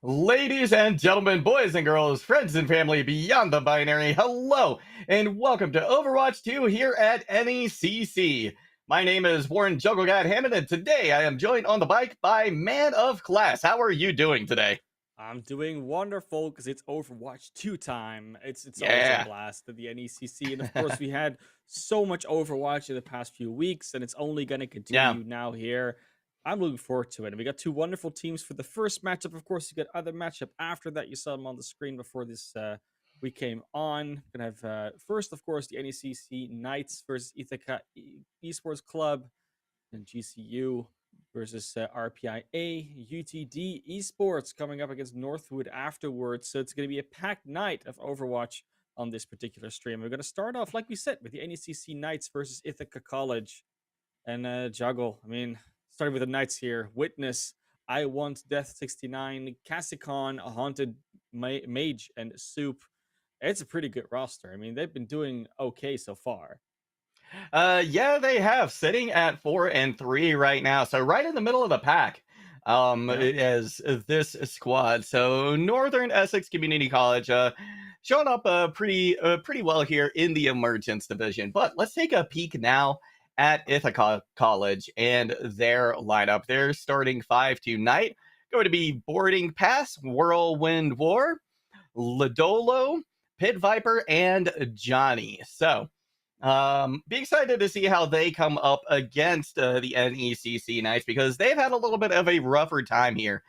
Ladies and gentlemen, boys and girls, friends and family beyond the binary, hello, and welcome to Overwatch 2 here at NECC. My name is Warren Jugglegod Hammond, and today I am joined on the bike by Man of Class. How are you doing today? I'm doing wonderful because it's Overwatch 2 time. It's always a Yeah. blast at the NECC. And of course, we had so much Overwatch in the past few weeks, and it's only going to Yeah. continue now here. I'm looking forward to it. And we got two wonderful teams for the first matchup. Of course, you got other matchup after that. You saw them on the screen before this we came on. Gonna have first, of course, the NECC Knights versus Ithaca Esports Club and GCU versus RPIA, UTD Esports coming up against Northwood afterwards. So it's going to be a packed night of Overwatch on this particular stream. We're going to start off, like we said, with the NECC Knights versus Ithaca College. And Juggle, I mean, starting with the Knights here. Witness, I Want Death 69, Cassicon, a Haunted Mage, and Soup. It's a pretty good roster. I mean, they've been doing okay so far. Yeah, they have sitting at 4-3 right now, so right in the middle of the pack. Yeah. As this squad. So Northern Essex Community College, showing up pretty well here in the Emergence division. But let's take a peek now at Ithaca College and their lineup. Their starting five tonight going to be Boarding Pass, Whirlwind War, Ladolo, Pit Viper, and Johnny. So be excited to see how they come up against the NECC Knights because they've had a little bit of a rougher time here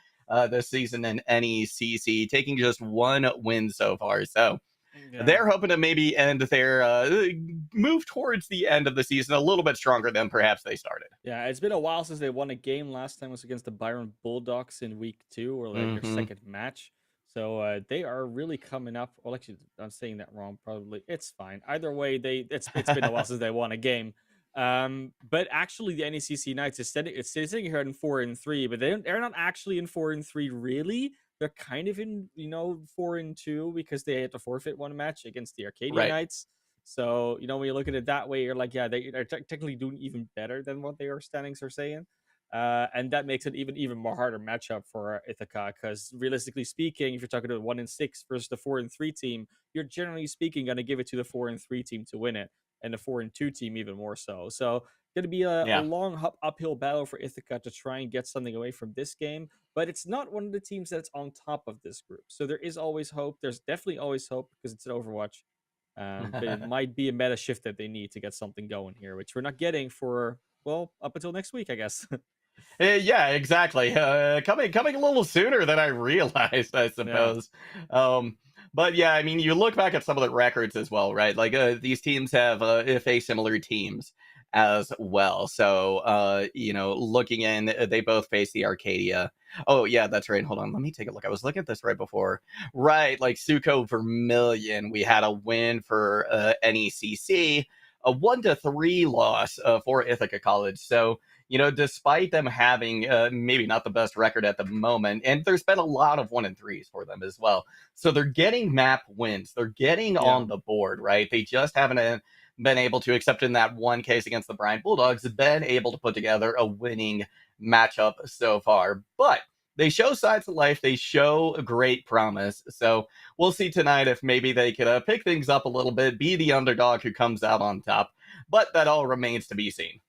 this season in NECC, taking just one win so far. So Yeah. they're hoping to maybe end their move towards the end of the season a little bit stronger than perhaps they started. Yeah, it's been a while since they won a game. Last time was against the Byron Bulldogs in week 2, or like their Hmm. second match. So they are really coming up. Well, actually, I'm saying that wrong. Probably it's fine. Either way, it's been a while since they won a game. But actually, the NECC Knights it's sitting here in 4-3, but they're not actually in 4-3 really. They're kind of in 4-2 because they had to forfeit one match against the Arcadia Right. Knights. So, when you look at it that way, you're like, yeah, they're technically doing even better than what their standings are saying. And that makes it even more harder matchup for Ithaca because realistically speaking, if you're talking to 1-6 versus the 4-3 team, you're generally speaking going to give it to the 4-3 team to win it, and the 4-2 team even more so. So, going to be a Yeah. long uphill battle for Ithaca to try and get something away from this game. But it's not one of the teams that's on top of this group. So there is always hope. There's definitely always hope because it's an Overwatch. But it might be a meta shift that they need to get something going here, which we're not getting for, well, up until next week, I guess. Yeah, exactly. Coming a little sooner than I realized, I Yeah. suppose. Um, but yeah, I mean, you look back at some of the records as well, right? Like these teams have faced similar teams as well. So looking in, they both face the Arcadia. Oh yeah, that's right. Hold on, let me take a look. I was looking at this right before. Right, like Suco Vermilion, we had a win for NECC, a 1-3 loss for Ithaca College. So despite them having maybe not the best record at the moment, and there's been a lot of 1-3s for them as well. So they're getting map wins. They're getting Yeah. on the board, right? They just haven't been able to, except in that one case against the Bryant Bulldogs, been able to put together a winning matchup so far. But they show signs of life. They show great promise. So we'll see tonight if maybe they could pick things up a little bit, be the underdog who comes out on top. But that all remains to be seen.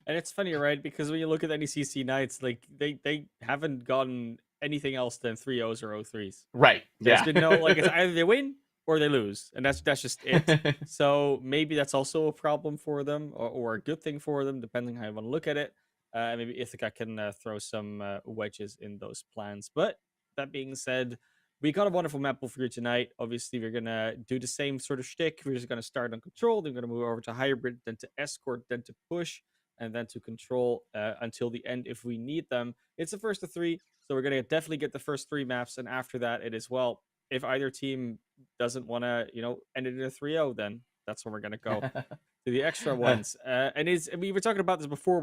And it's funny, right? Because when you look at NECC Knights, like they haven't gotten anything else than 3-0s or 0-3s. Right. There's Yeah. been no, like, it's either they win or they lose, and that's just it. So maybe that's also a problem for them, or a good thing for them, depending how you want to look at it. Maybe Ithaca can throw some wedges in those plans. But that being said, we got a wonderful map for you tonight. Obviously, we're gonna do the same sort of shtick. We're just gonna start on control, then we're gonna move over to hybrid, then to escort, then to push, and then to control until the end if we need them. It's the first of three, so we're gonna definitely get the first three maps, and after that, it is, well, if either team doesn't want to, end it in a 3-0, then that's when we're gonna go to the extra ones. We were talking about this before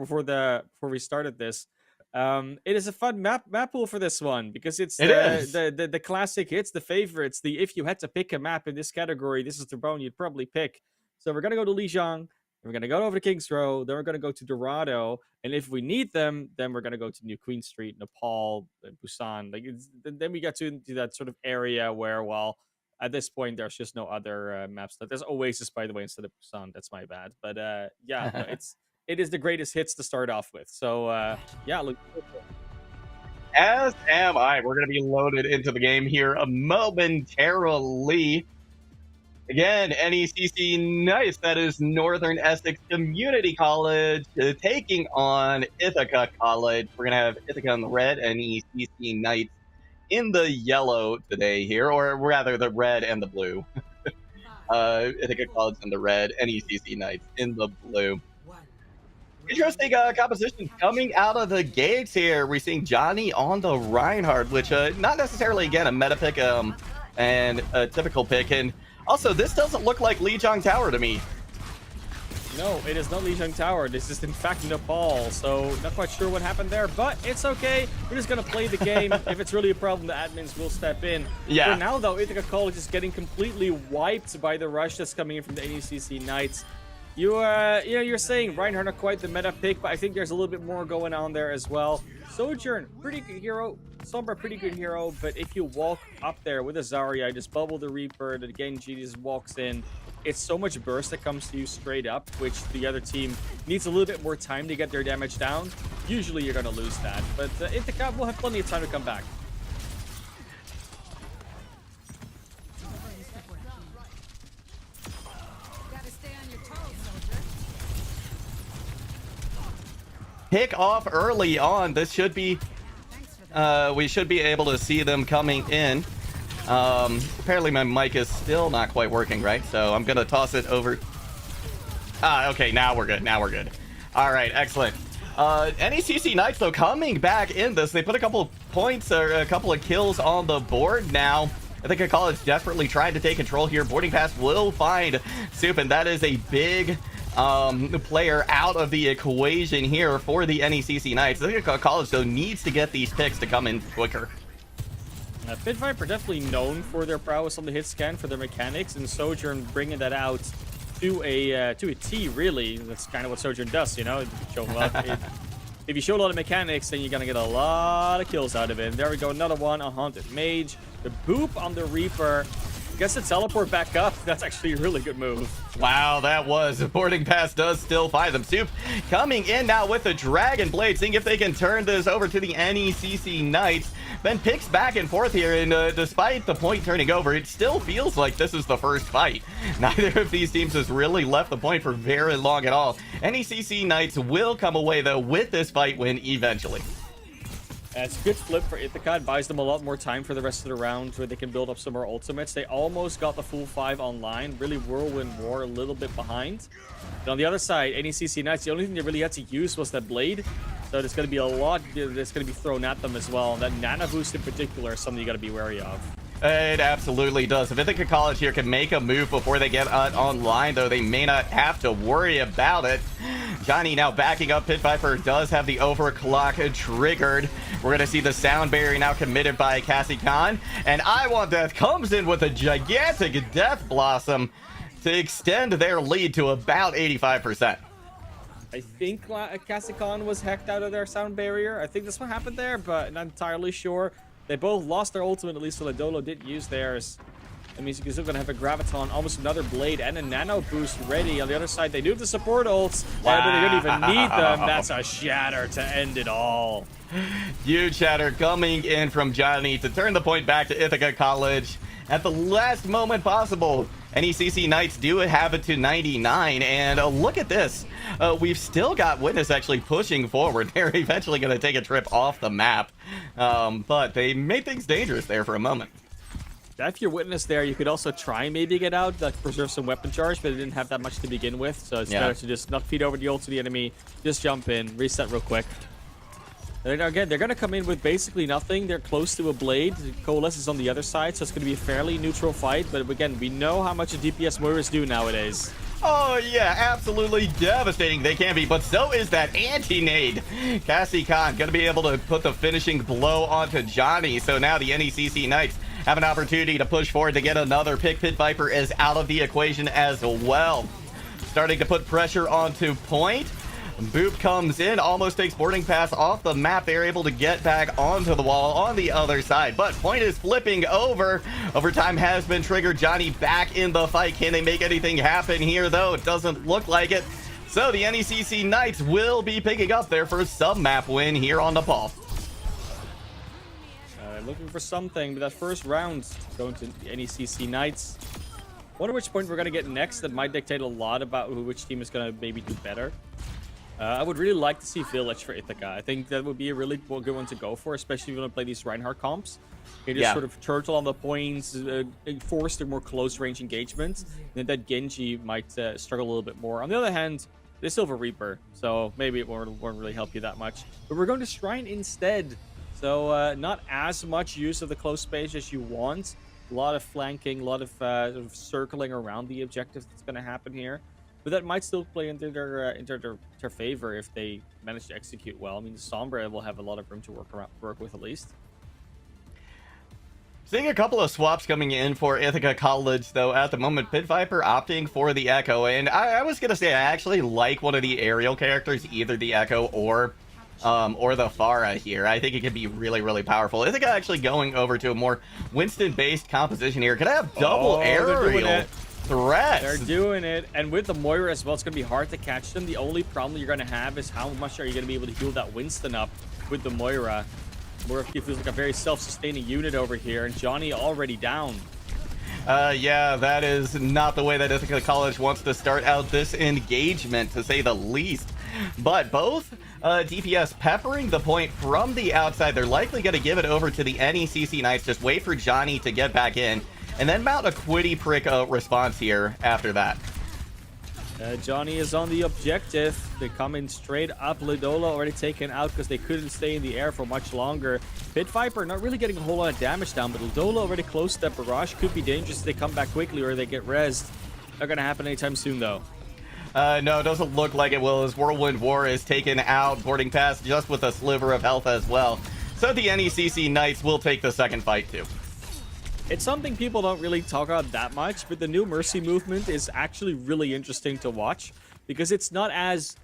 we started this. It is a fun map pool for this one because it's It is. the classic hits, the favorites. The if you had to pick a map in this category, this is the one you'd probably pick. So we're gonna go to Lijiang. we're gonna go over to Kings Row, then we're gonna go to Dorado, and if we need them, then we're gonna go to New Queen Street, Nepal, Busan. Like then we get to that sort of area where, well, at this point, there's just no other maps. There's Oasis, by the way, instead of Busan. That's my bad. But yeah, no, it is the greatest hits to start off with. So yeah, look. As am I. We're going to be loaded into the game here momentarily. Again, NECC Nice, that is Northern Essex Community College, taking on Ithaca College. We're going to have Ithaca in the red, NECC Knights in the yellow today here, or rather the red and the blue. Ithaca College in the red, NECC Knights in the blue. Interesting composition coming out of the gates here. We're seeing Johnny on the Reinhardt, which not necessarily, again, a meta pick and a typical pick. And also, this doesn't look like Lijiang Tower to me. No, it is not Lijiang Tower. This is, in fact, Nepal. So, not quite sure what happened there, but it's okay. We're just going to play the game. If it's really a problem, the admins will step in. Yeah. For now, though, Ithaca College is getting completely wiped by the rush that's coming in from the NECC Knights. You're saying Reinhardt not quite the meta pick, but I think there's a little bit more going on there as well. Sojourn, pretty good hero. Sombra, pretty good hero, but if you walk up there with a Zarya, just bubble the Reaper, the Genji just walks in. It's so much burst that comes to you straight up, which the other team needs a little bit more time to get their damage down. Usually you're going to lose that, but Ithaca will have plenty of time to come back. Pick off early on. This should be, we should be able to see them coming in. Apparently my mic is still not quite working, right? So I'm going to toss it over. Okay, now we're good. Now we're good. All right, excellent. NECC Knights, though, coming back in this. They put a couple of points or a couple of kills on the board now. I think College desperately trying to take control here. Boarding pass will find Soup, and that is a big player out of the equation here for the NECC Knights. I think College, though, needs to get these picks to come in quicker. Pit Viper definitely known for their prowess on the hit scan, for their mechanics, and Sojourn bringing that out to a T, really. That's kind of what Sojourn does, you know? If you show a lot of mechanics, then you're going to get a lot of kills out of it. And there we go, another one, a Haunted Mage. The boop on the Reaper gets the teleport back up. That's actually a really good move. Wow, that was. A boarding pass does still find them. Soup coming in now with the Dragon Blade, seeing if they can turn this over to the NECC Knights. Then picks back and forth here, and despite the point turning over, it still feels like this is the first fight. Neither of these teams has really left the point for very long at all. NECC Knights will come away, though, with this fight win eventually. It's a good flip for Ithaca. It buys them a lot more time for the rest of the round where they can build up some more ultimates. They almost got the full 5 online. Really, Whirlwind War a little bit behind. And on the other side, NECC Knights, the only thing they really had to use was that Blade. So there's going to be a lot that's going to be thrown at them as well. And that Nana boost in particular is something you got to be wary of. It absolutely does. If Ithaca College here can make a move before they get online, though, they may not have to worry about it. Johnny now backing up. Pit Viper does have the overclock triggered. We're going to see the sound barrier now committed by Cassie Khan. And I Want Death comes in with a gigantic Death Blossom to extend their lead to about 85%. I think Cassie Khan was hacked out of their sound barrier. I think that's what happened there, but not entirely sure. They both lost their ultimate, at least Soladolo didn't use theirs. That means you're still going to have a Graviton, almost another Blade, and a Nano boost ready. On the other side, they do have the support ults, but they don't even need them. That's a Shatter to end it all. Huge Shatter coming in from Johnny to turn the point back to Ithaca College at the last moment possible. NECC Knights do have it to 99, and look at this. We've still got Witness actually pushing forward. They're eventually going to take a trip off the map, but they made things dangerous there for a moment. If you're Witness there, you could also try maybe get out, like preserve some weapon charge, but it didn't have that much to begin with, so it's better to just not feed over the ult to the enemy, just jump in, reset real quick. And again, they're going to come in with basically nothing. They're close to a Blade. Coalesce is on the other side, so it's going to be a fairly neutral fight. But again, we know how much a DPS Moiras do nowadays. Oh, yeah, absolutely devastating they can be, but so is that anti-nade. Cassie Khan going to be able to put the finishing blow onto Johnny, so now the NECC Knights have an opportunity to push forward to get another pick. Pit Viper is out of the equation as well. starting to put pressure onto Point. Boop comes in, almost takes boarding pass off the map. They're able to get back onto the wall on the other side, but Point is flipping over. Overtime has been triggered. Johnny back in the fight. Can they make anything happen here, though? It doesn't look like it. So the NECC Knights will be picking up their first sub-map win here on Nepal. Looking for something, but that first round going to the NECC Knights. Wonder which point we're going to get next. That might dictate a lot about which team is going to maybe do better. I would really like to see Village for Ithaca. I think that would be a really good one to go for, especially if you want to play these Reinhardt comps. You just sort of turtle on the points, force the more close range engagements. And then that Genji might struggle a little bit more. On the other hand, they still have a Reaper, so maybe it won't really help you that much. But we're going to Shrine instead. So not as much use of the close space as you want. A lot of flanking, a lot of, sort of circling around the objectives that's going to happen here. But that might still play into their favor if they manage to execute well. I mean, Sombra will have a lot of room to work with at least. Seeing a couple of swaps coming in for Ithaca College, though, at the moment. Pit Viper opting for the Echo. And I was going to say I actually like one of the aerial characters, either the Echo or the Pharah here. I think it could be really, really powerful. Ithaca actually going over to a more Winston-based composition here. Could I have double aerial threats? They're doing it. And with the Moira as well, it's going to be hard to catch them. The only problem you're going to have is how much are you going to be able to heal that Winston up with the Moira. Moira feels like a very self-sustaining unit over here, and Johnny already down. Yeah, that is not the way that Ithaca College wants to start out this engagement, to say the least. But both DPS peppering the point from the outside. They're likely going to give it over to the NECC Knights. Just wait for Johnny to get back in, and then mount a quitty prick response here after that. Johnny is on the objective. They come in straight up. Lidola already taken out because they couldn't stay in the air for much longer. Pit Viper not really getting a whole lot of damage down, but Lidola already close to that barrage. Could be dangerous if they come back quickly or they get rezzed. Not going to happen anytime soon, though. No, it doesn't look like it will, as Whirlwind War is taken out. Boarding pass just with a sliver of health as well. So the NECC Knights will take the second fight, too. It's something people don't really talk about that much, but the new Mercy movement is actually really interesting to watch because it's not as...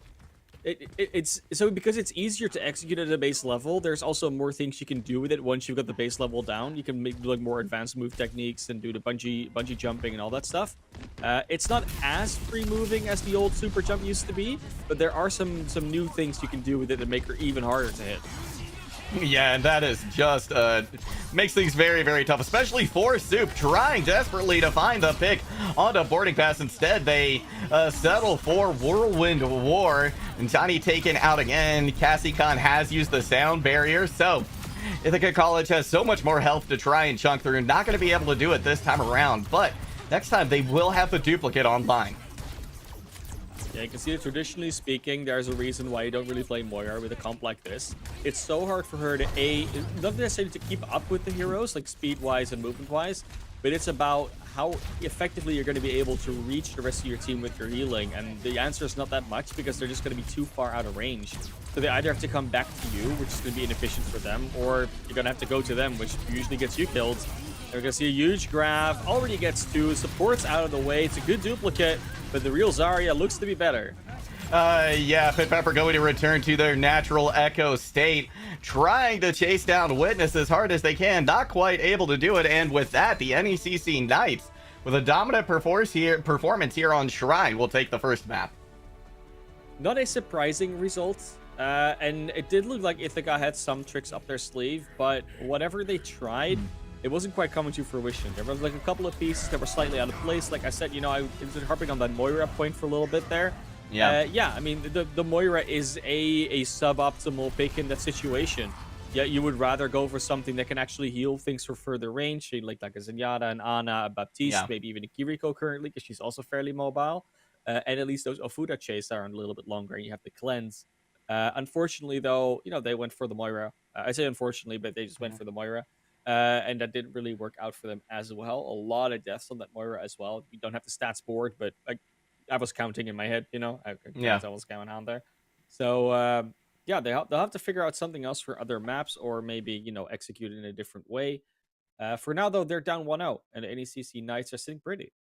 because it's easier to execute at a base level, there's also more things you can do with it once you've got the base level down. You can make like more advanced move techniques and do the bungee jumping and all that stuff. It's not as free moving as the old super jump used to be, but there are some new things you can do with it that make her even harder to hit. Yeah, and that is just makes things very, very tough, especially for Soup, trying desperately to find the pick onto boarding pass. Instead, they settle for Whirlwind War, and Johnny taken out again. Cassie Khan has used the sound barrier, so Ithaca College has so much more health to try and chunk through. Not going to be able to do it this time around, but next time they will have the duplicate online. Yeah, you can see that traditionally speaking, there's a reason why you don't really play Moira with a comp like this. It's so hard for her to, not necessarily to keep up with the heroes, like speed-wise and movement-wise, but it's about how effectively you're going to be able to reach the rest of your team with your healing. And the answer is not that much because they're just going to be too far out of range. So they either have to come back to you, which is going to be inefficient for them, or you're going to have to go to them, which usually gets you killed. We're going to see a huge grab. Already gets two. Support's out of the way. It's a good duplicate, but the real Zarya looks to be better. Yeah, Pit Pepper going to return to their natural Echo state, trying to chase down Witness as hard as they can. Not quite able to do it, and with that, the NECC Knights, with a dominant performance here on Shrine, will take the first map. Not a surprising result. And it did look like Ithaca had some tricks up their sleeve, but whatever they tried, it wasn't quite coming to fruition. There was like a couple of pieces that were slightly out of place. Like I said, you know, I was harping on that Moira point for a little bit there. Yeah. Yeah, I mean, the Moira is a suboptimal pick in that situation. Yeah, you would rather go for something that can actually heal things for further range, like a Zenyatta, an Ana, a Baptiste, maybe even a Kiriko currently, because she's also fairly mobile. And at least those Ofuda chase are a little bit longer, and you have to cleanse. Unfortunately, though, you know, they went for the Moira. I say unfortunately, but they just went for the Moira. And that didn't really work out for them as well. A lot of deaths on that Moira as well. You don't have the stats board, but I was counting in my head, you know. I was counting on there. So, yeah, they'll have to figure out something else for other maps or maybe, you know, execute it in a different way. For now, though, they're down 1-0, and the NECC Knights are sitting pretty.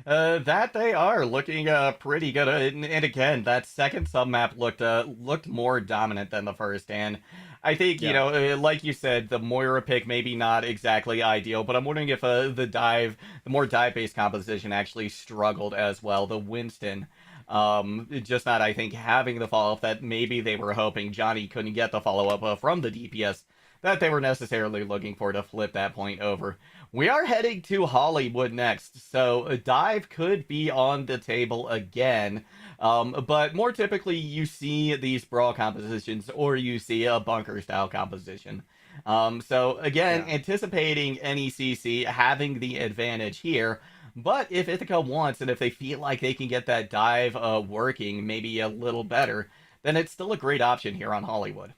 That they are looking pretty good, and again, that second sub map looked more dominant than the first, and I think Yeah. like you said, the Moira pick maybe not exactly ideal, but I'm wondering if the more dive based composition actually struggled as well. The Winston, just not I think having the follow up that maybe they were hoping Johnny couldn't get the follow up from the DPS that they were necessarily looking for to flip that point over. We are heading to Hollywood next, so a dive could be on the table again. But more typically, you see these brawl compositions or you see a bunker style composition. So again, Yeah. anticipating NECC having the advantage here. But if Ithaca wants and if they feel like they can get that dive working maybe a little better, then it's still a great option here on Hollywood.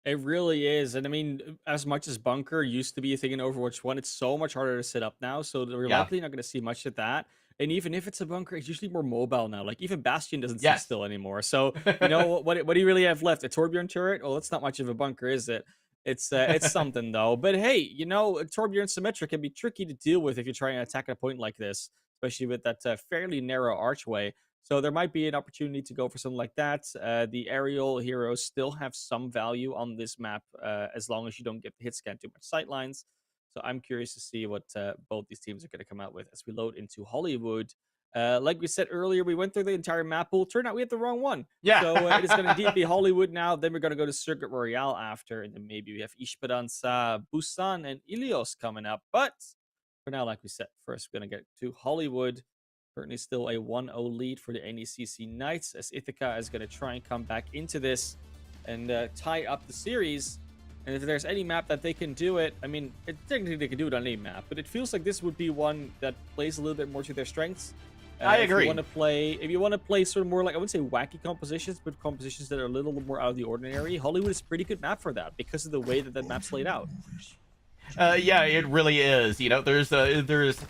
It really is. And I mean, as much as Bunker used to be a thing in Overwatch 1, it's so much harder to set up now. So we're Yeah. likely not going to see much of that. And even if it's a bunker, it's usually more mobile now. Like even Bastion doesn't sit Yes. still anymore. So you know what do you really have left? A Torbjorn turret? Well, that's not much of a bunker, is it? It's something though. But hey, a Torbjorn Symmetra can be tricky to deal with if you're trying to attack at a point like this, especially with that fairly narrow archway. So there might be an opportunity to go for something like that. The aerial heroes still have some value on this map as long as you don't get the hit scan too much sightlines. So I'm curious to see what both these teams are going to come out with as we load into Hollywood. Like we said earlier, we went through the entire map pool. Turned out we had the wrong one. Yeah. So it is going to indeed be Hollywood now. Then we're going to go to Circuit Royale after. And then maybe we have Esperanza, Busan, and Ilios coming up. But for now, like we said, first we're going to get to Hollywood. Currently still a 1-0 lead for the NECC Knights as Ithaca is going to try and come back into this and tie up the series. And if there's any map that they can do it, I mean, technically they can do it on any map, but it feels like this would be one that plays a little bit more to their strengths. I If you agree. want to play, sort of more like I wouldn't say wacky compositions, but compositions that are a little more out of the ordinary, Hollywood is a pretty good map for that because of the way that map's laid out. Yeah, it really is. There's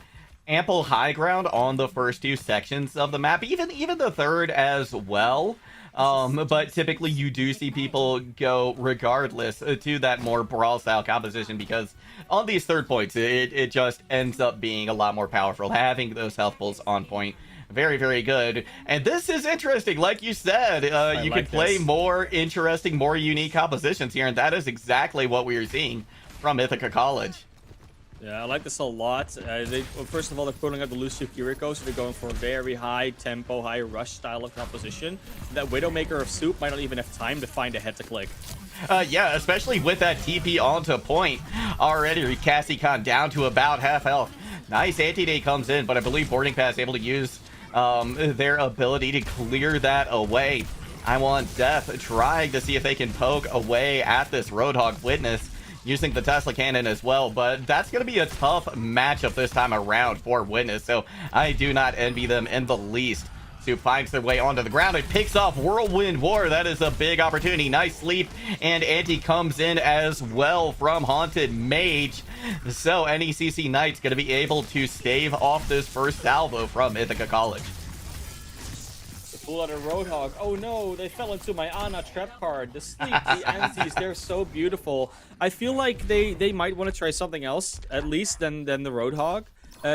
ample high ground on the first two sections of the map, even the third as well. But typically you do see people go regardless to that more brawl style composition because on these third points, it just ends up being a lot more powerful. Having those health pulls on point, very, very good. And this is interesting. Like you said, you like can play this. more interesting, more unique compositions here, and that is exactly what we are seeing from Ithaca College. Yeah, I like this a lot. First of all, they're putting out the Lucio Kiriko, so they're going for a very high tempo, high rush style of composition. That Widowmaker of Soup might not even have time to find a head to click. Yeah, especially with that TP onto point already. Cassie Khan down to about half health. Nice anti-day comes in, but I believe Boarding Pass able to use their ability to clear that away. I want Death trying to see if they can poke away at this Roadhog Witness using the Tesla cannon as well, but that's going to be a tough matchup this time around for Witness, so I do not envy them in the least. Soup finds their way onto the ground and picks off Whirlwind War. That is a big opportunity. Nice sleep, and Anti comes in as well from Haunted Mage. So NECC Knights going to be able to stave off this first salvo from Ithaca College. Pull out a Roadhog. Oh no, they fell into my Ana trap card. The sleep, the antis, they're so beautiful. I feel like they might want to try something else, at least, than the Roadhog.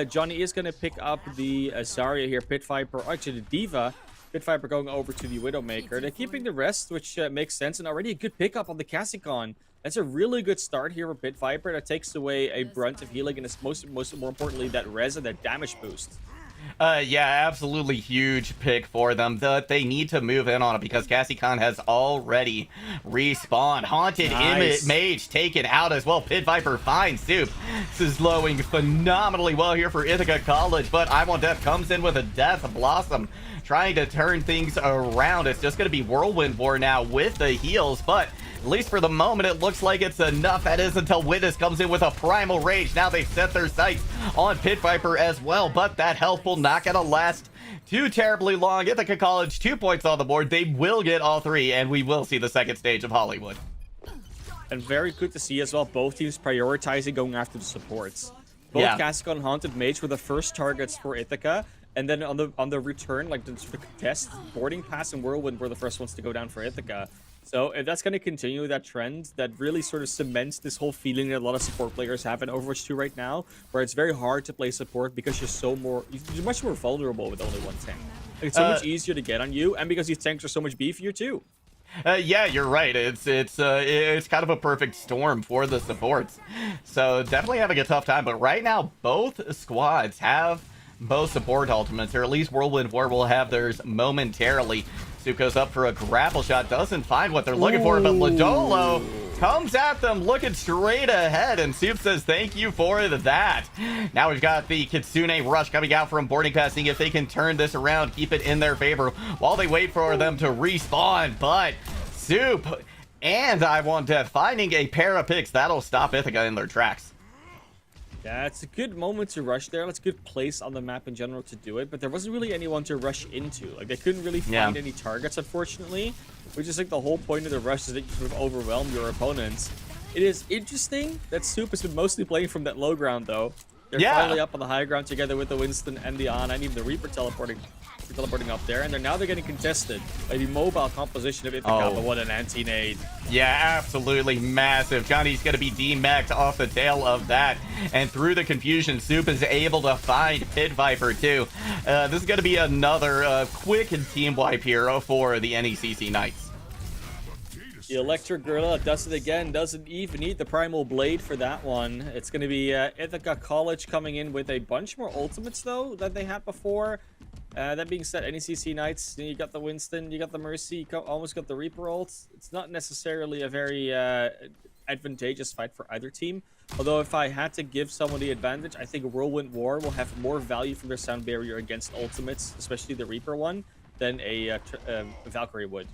Johnny is going to pick up the Zarya here, Pit Viper, actually the Diva. Pit Viper going over to the Widowmaker. They're keeping the rest, which makes sense, and already a good pickup on the Cassicon. That's a really good start here for Pit Viper. That takes away a brunt of healing, and it's more importantly, that res and that damage boost. Yeah, absolutely huge pick for them. They need to move in on it because Cassie Khan has already respawned. Haunted Mage taken out as well. Pit Viper finds Soup. This is slowing phenomenally well here for Ithaca College, but I Want Death comes in with a Death Blossom, trying to turn things around. It's just going to be Whirlwind War now with the heals, but at least for the moment, it looks like it's enough. That is until Witness comes in with a Primal Rage. Now they've set their sights on Pit Viper as well, but that health will not gonna last too terribly long. Ithaca College, 2 points on the board. They will get all three, and we will see the second stage of Hollywood. And very good to see as well, both teams prioritizing going after the supports. Both Cassicon and Haunted Mage were the first targets for Ithaca. And then on the return, like the sort of contest, Boarding Pass and Whirlwind were the first ones to go down for Ithaca. So if that's going to continue that trend, that really sort of cements this whole feeling that a lot of support players have in Overwatch 2 right now, where it's very hard to play support because you're much more vulnerable with only one tank. Like, it's so much easier to get on you, and because these tanks are so much beefier too. Yeah, you're right. It's kind of a perfect storm for the supports. So definitely having a tough time. But right now, both squads have both support ultimates, or at least Whirlwind War will have theirs momentarily. Suko's up for a grapple shot, doesn't find what they're looking for, but Ladolo comes at them looking straight ahead, and Soup says thank you for that. Now we've got the Kitsune Rush coming out from boarding pass, seeing if they can turn this around, keep it in their favor while they wait for them to respawn. But Soup and I Want Death finding a pair of picks that'll stop Ithaca in their tracks. Yeah, it's a good moment to rush there. It's a good place on the map in general to do it, but there wasn't really anyone to rush into. Like, they couldn't really find any targets, unfortunately, which is like the whole point of the rush, is that you sort of overwhelm your opponents. It is interesting that Soup has been mostly playing from that low ground, though. They're finally up on the high ground together with the Winston and the Ana, and even the Reaper teleporting up there, and now they're getting contested by the mobile composition of Ithaca. But what an anti-nade. Yeah, absolutely massive. Johnny's going to be demexed off the tail of that, and through the confusion, Soup is able to find Pit Viper too. This is going to be another quick team wipe here for the NECC Knights. The Electric Gorilla does it again, doesn't even need the Primal Blade for that one. It's going to be Ithaca College coming in with a bunch more ultimates, though, than they had before. That being said, NECC Knights, you got the Winston, you got the Mercy, you almost got the Reaper ults. It's not necessarily a very advantageous fight for either team. Although if I had to give someone the advantage, I think Whirlwind War will have more value from their sound barrier against ultimates, especially the Reaper one, than a Valkyrie would.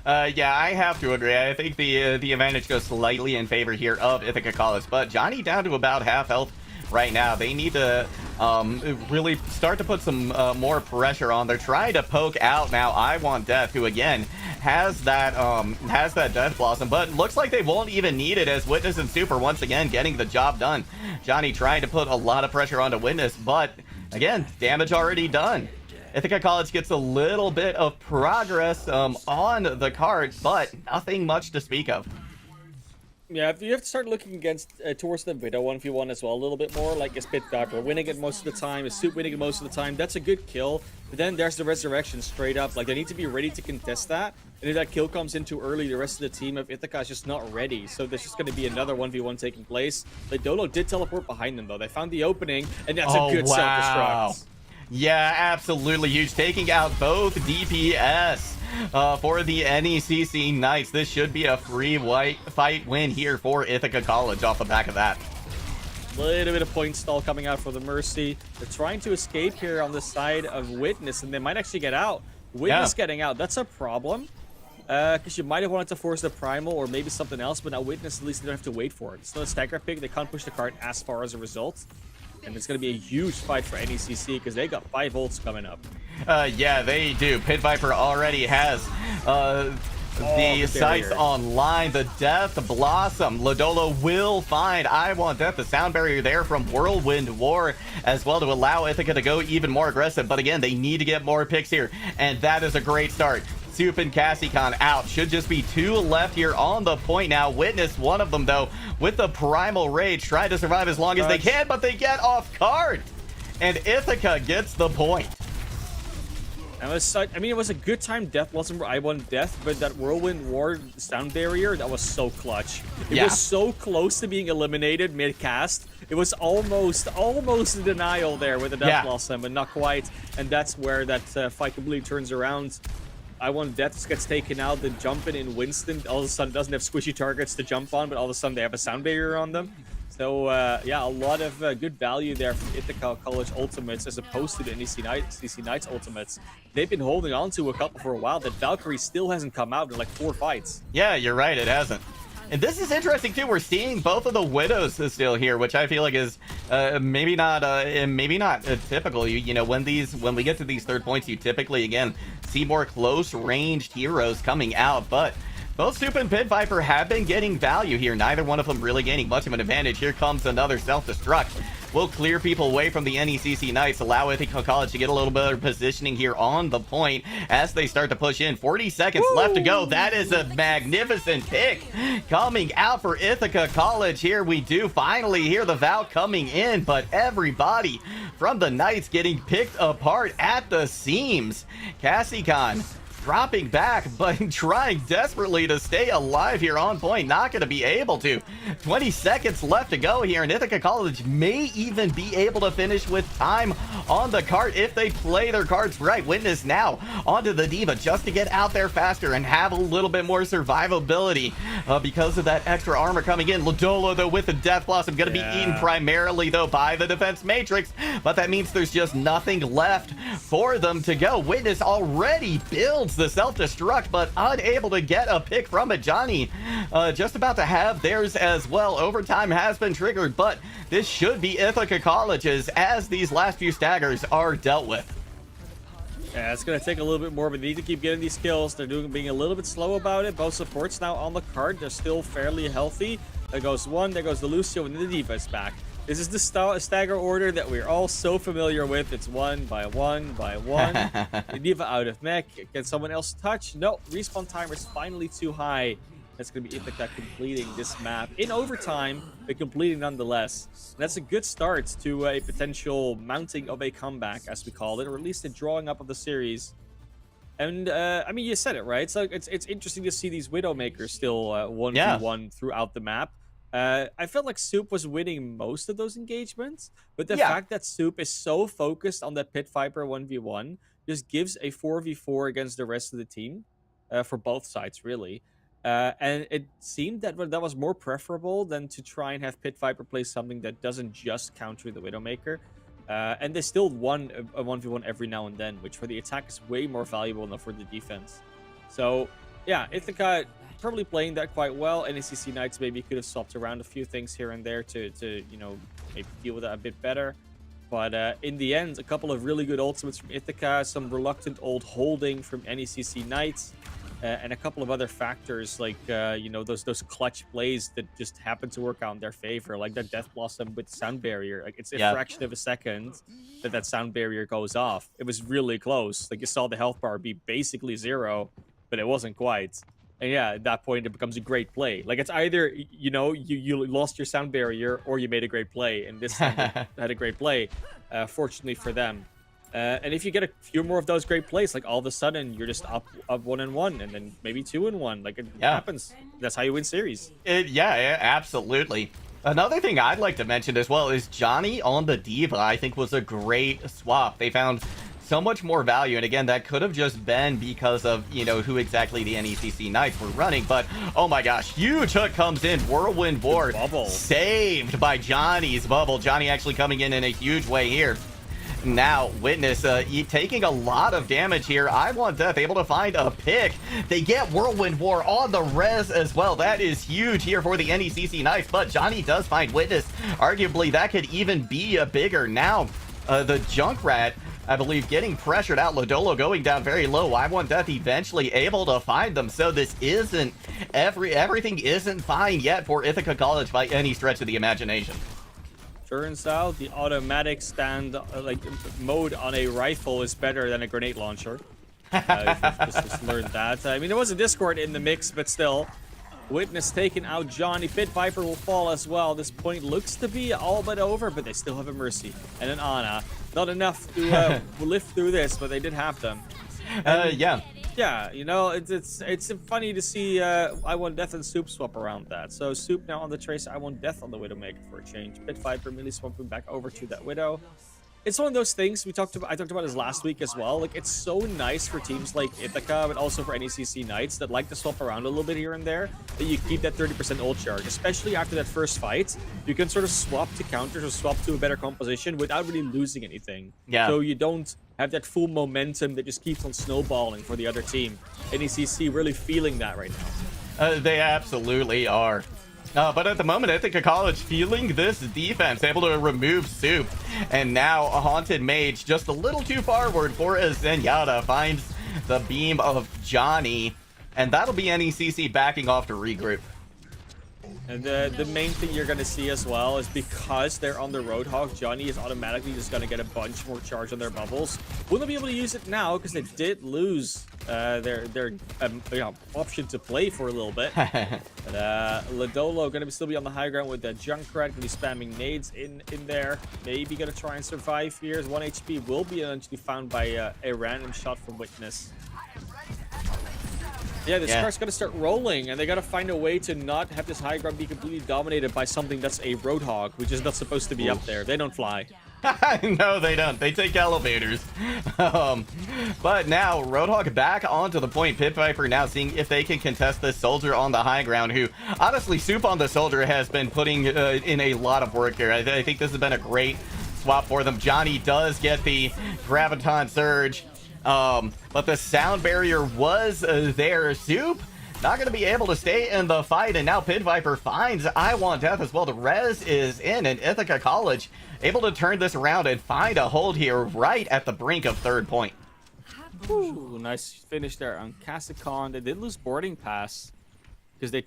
Yeah, I have to agree. I think the advantage goes slightly in favor here of Ithaca College, but Johnny down to about half health right now. They need to really start to put some more pressure on. They're trying to poke out now I Want Death, who again has that Death Blossom, but looks like they won't even need it, as Witness and Super once again getting the job done. Johnny trying to put a lot of pressure onto Witness, but again, damage already done. Ithaca College gets a little bit of progress on the card, but nothing much to speak of. Yeah, you have to start looking against towards the Widow 1v1 as well a little bit more. Like, is Pit Viper winning it most of the time? Is Soup winning it most of the time? That's a good kill. But then there's the Resurrection straight up. Like, they need to be ready to contest that. And if that kill comes in too early, the rest of the team of Ithaca is just not ready. So there's just going to be another 1v1 taking place. Like, Dolo did teleport behind them, though. They found the opening, and that's a good self-destruct. Yeah, absolutely huge. Taking out both DPS for the NECC Knights. This should be a free fight win here for Ithaca College off the back of that. Little bit of point stall coming out for the Mercy. They're trying to escape here on the side of Witness, and they might actually get out. Witness getting out, that's a problem. Because you might have wanted to force the Primal or maybe something else, but now Witness, at least they don't have to wait for it. It's not a stagger pick. They can't push the card as far as a result. And it's going to be a huge fight for NECC because they got 5 ults coming up. Yeah, they do. Pit Viper already has the sights online. The Death Blossom. Ladolo will find I Want Death. The sound barrier there from Whirlwind War as well to allow Ithaca to go even more aggressive. But again, they need to get more picks here. And that is a great start. Soup and Cassicon out. Should just be 2 left here on the point now. Witness one of them, though, with the Primal Rage. Try to survive as long as they can, but they get off card. And Ithaca gets the point. That was such, I mean, it was a good time Death wasn't I Want Death, but that Whirlwind War sound barrier, that was so clutch. It was so close to being eliminated mid-cast. It was almost a denial there with the Death Blossom, but not quite. And that's where that fight completely turns around. I Want Death gets taken out, then jumping in Winston all of a sudden doesn't have squishy targets to jump on, but all of a sudden they have a sound barrier on them. So yeah, a lot of good value there from Ithaca College ultimates as opposed to the NECC Knights ultimates. They've been holding on to a couple for a while. That Valkyrie still hasn't come out in like 4 fights. Yeah, you're right, it hasn't. And this is interesting too. We're seeing both of the Widows still here, which I feel like is maybe not typical. You know, when we get to these third points, you typically again see more close ranged heroes coming out, but both Soup and Pit Viper have been getting value here. Neither one of them really gaining much of an advantage. Here comes another self-destruct. will clear people away from the NECC Knights, allow Ithaca College to get a little bit of positioning here on the point as they start to push in. 40 seconds left to go. That is a magnificent pick coming out for Ithaca College here. We do finally hear the Vow coming in, but everybody from the Knights getting picked apart at the seams. Cassicon dropping back, but trying desperately to stay alive here on point. Not going to be able to. 20 seconds left to go here, and Ithaca College may even be able to finish with time on the card if they play their cards right. Witness now onto the D.Va just to get out there faster and have a little bit more survivability because of that extra armor coming in. Lodolo, though, with the Death Blossom, going to be eaten primarily, though, by the Defense Matrix, but that means there's just nothing left for them to go. Witness already builds the self-destruct, but unable to get a pick from it. Johnny just about to have theirs as well. Overtime has been triggered, but this should be Ithaca College's as these last few staggers are dealt with. Yeah, it's going to take a little bit more, but they need to keep getting these kills. They're being a little bit slow about it. Both supports now on the card. They're still fairly healthy. There goes one, there goes the Lucio, and then the D.Va is back. This is the stagger order that we're all so familiar with. It's one by one by one. The D.Va out of mech. Can someone else touch? No. Respawn timer is finally too high. That's going to be Ithaca completing this map in overtime, but completing nonetheless. And that's a good start to a potential mounting of a comeback, as we call it, or at least a drawing up of the series. And I mean, you said it, right? So it's interesting to see these Widowmakers still 1v1 throughout the map. I felt like Soup was winning most of those engagements, but the fact that Soup is so focused on that Pit Viper 1v1 just gives a 4v4 against the rest of the team for both sides, really. And it seemed that that was more preferable than to try and have Pit Viper play something that doesn't just counter the Widowmaker. And they still won a 1v1 every now and then, which for the attack is way more valuable than for the defense. So, yeah, Ithaca probably playing that quite well. NECC Knights maybe could have swapped around a few things here and there to you know, maybe deal with that a bit better. But in the end, a couple of really good ultimates from Ithaca, some reluctant old holding from NECC Knights, and a couple of other factors like, you know, those clutch plays that just happen to work out in their favor, like that Death Blossom with Sound Barrier. Like, it's a fraction of a second that Sound Barrier goes off. It was really close. Like, you saw the health bar be basically 0, but it wasn't quite. And yeah, at that point, it becomes a great play. Like, it's either, you know, you lost your Sound Barrier or you made a great play. And this time had a great play, fortunately for them. And if you get a few more of those great plays, like all of a sudden you're just up 1-1 and then maybe 2-1. Like, it happens. That's how you win series. Yeah, absolutely. Another thing I'd like to mention as well is Johnny on the D.Va, I think, was a great swap. They found so much more value, and again, that could have just been because of, you know, who exactly the NECC Knights were running, but oh my gosh, huge hook comes in. Whirlwind Ward saved by Johnny's bubble. Johnny actually coming in a huge way here. Now, Witness taking a lot of damage here. I Want Death able to find a pick. They get Whirlwind War on the res as well. That is huge here for the NECC Knights, but Johnny does find Witness. Arguably, that could even be a bigger. Now, the Junkrat, I believe, getting pressured out. Lodolo going down very low. I Want Death eventually able to find them. So this isn't everything isn't fine yet for Ithaca College by any stretch of the imagination. Turns out the automatic stand mode on a rifle is better than a grenade launcher. Just learned that. I mean, there was a Discord in the mix, but still. Witness taking out Johnny. Pit Viper will fall as well. This point looks to be all but over, but they still have a Mercy and an Ana. Not enough to lift through this, but they did have them. Yeah, you know, it's funny to see I Want Death and Soup swap around that. So Soup now on the Tracer, I Want Death on the Widowmaker for a change. Pit Viper really swapping back over to that Widow. It's one of those things I talked about this last week as well. Like, it's so nice for teams like Ithaca, but also for NECC Knights that like to swap around a little bit here and there, that you keep that 30% ult charge, especially after that first fight. You can sort of swap to counters or swap to a better composition without really losing anything. Yeah. So you don't have that full momentum that just keeps on snowballing for the other team. NECC really feeling that right now. They absolutely are. But at the moment, Ithaca College feeling this defense, able to remove Soup. And now a Haunted Mage just a little too forward for Zenyatta finds the beam of Johnny. And that'll be NECC backing off to regroup. And the main thing you're going to see as well is because they're on the Roadhog, Johnny is automatically just going to get a bunch more charge on their bubbles. Wouldn't be able to use it now because they did lose their option to play for a little bit. But Ladolo going to still be on the high ground with the Junkrat, going to be spamming nades in there. Maybe going to try and survive here. His 1 HP will be eventually found by a random shot from Witness. Yeah, this car's going to start rolling, and they got to find a way to not have this high ground be completely dominated by something that's a Roadhog, which is not supposed to be up there. They don't fly. No, they don't. They take elevators. But now, Roadhog back onto the point. Pit Viper now seeing if they can contest this soldier on the high ground, who, honestly, Soup on the soldier has been putting in a lot of work here. I think this has been a great swap for them. Johnny does get the Graviton Surge. But the sound barrier was there. Soup not going to be able to stay in the fight, and now Pit Viper finds I Want Death as well. The res is in, and Ithaca College able to turn this around and find a hold here right at the brink of third point. Ooh, nice finish there on Cassicon. They did lose boarding pass because they,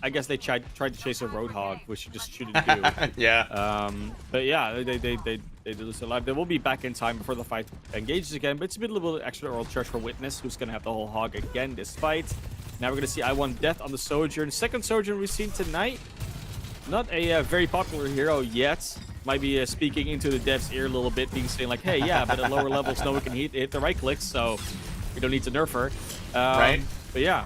I guess they tried to chase a Roadhog, which you just shouldn't do. Yeah. But yeah, they did lose a lot. They will be back in time before the fight engages again, but it's been a little bit extra oral charge for Witness, who's going to have the whole hog again this fight. Now we're going to see I Want Death on the Sojourn. Second Sojourn we've seen tonight. Not a very popular hero yet. Might be speaking into the dev's ear a little bit, being saying like, hey, yeah, but at lower levels, no one can hit the right clicks, so we don't need to nerf her. Right. But yeah,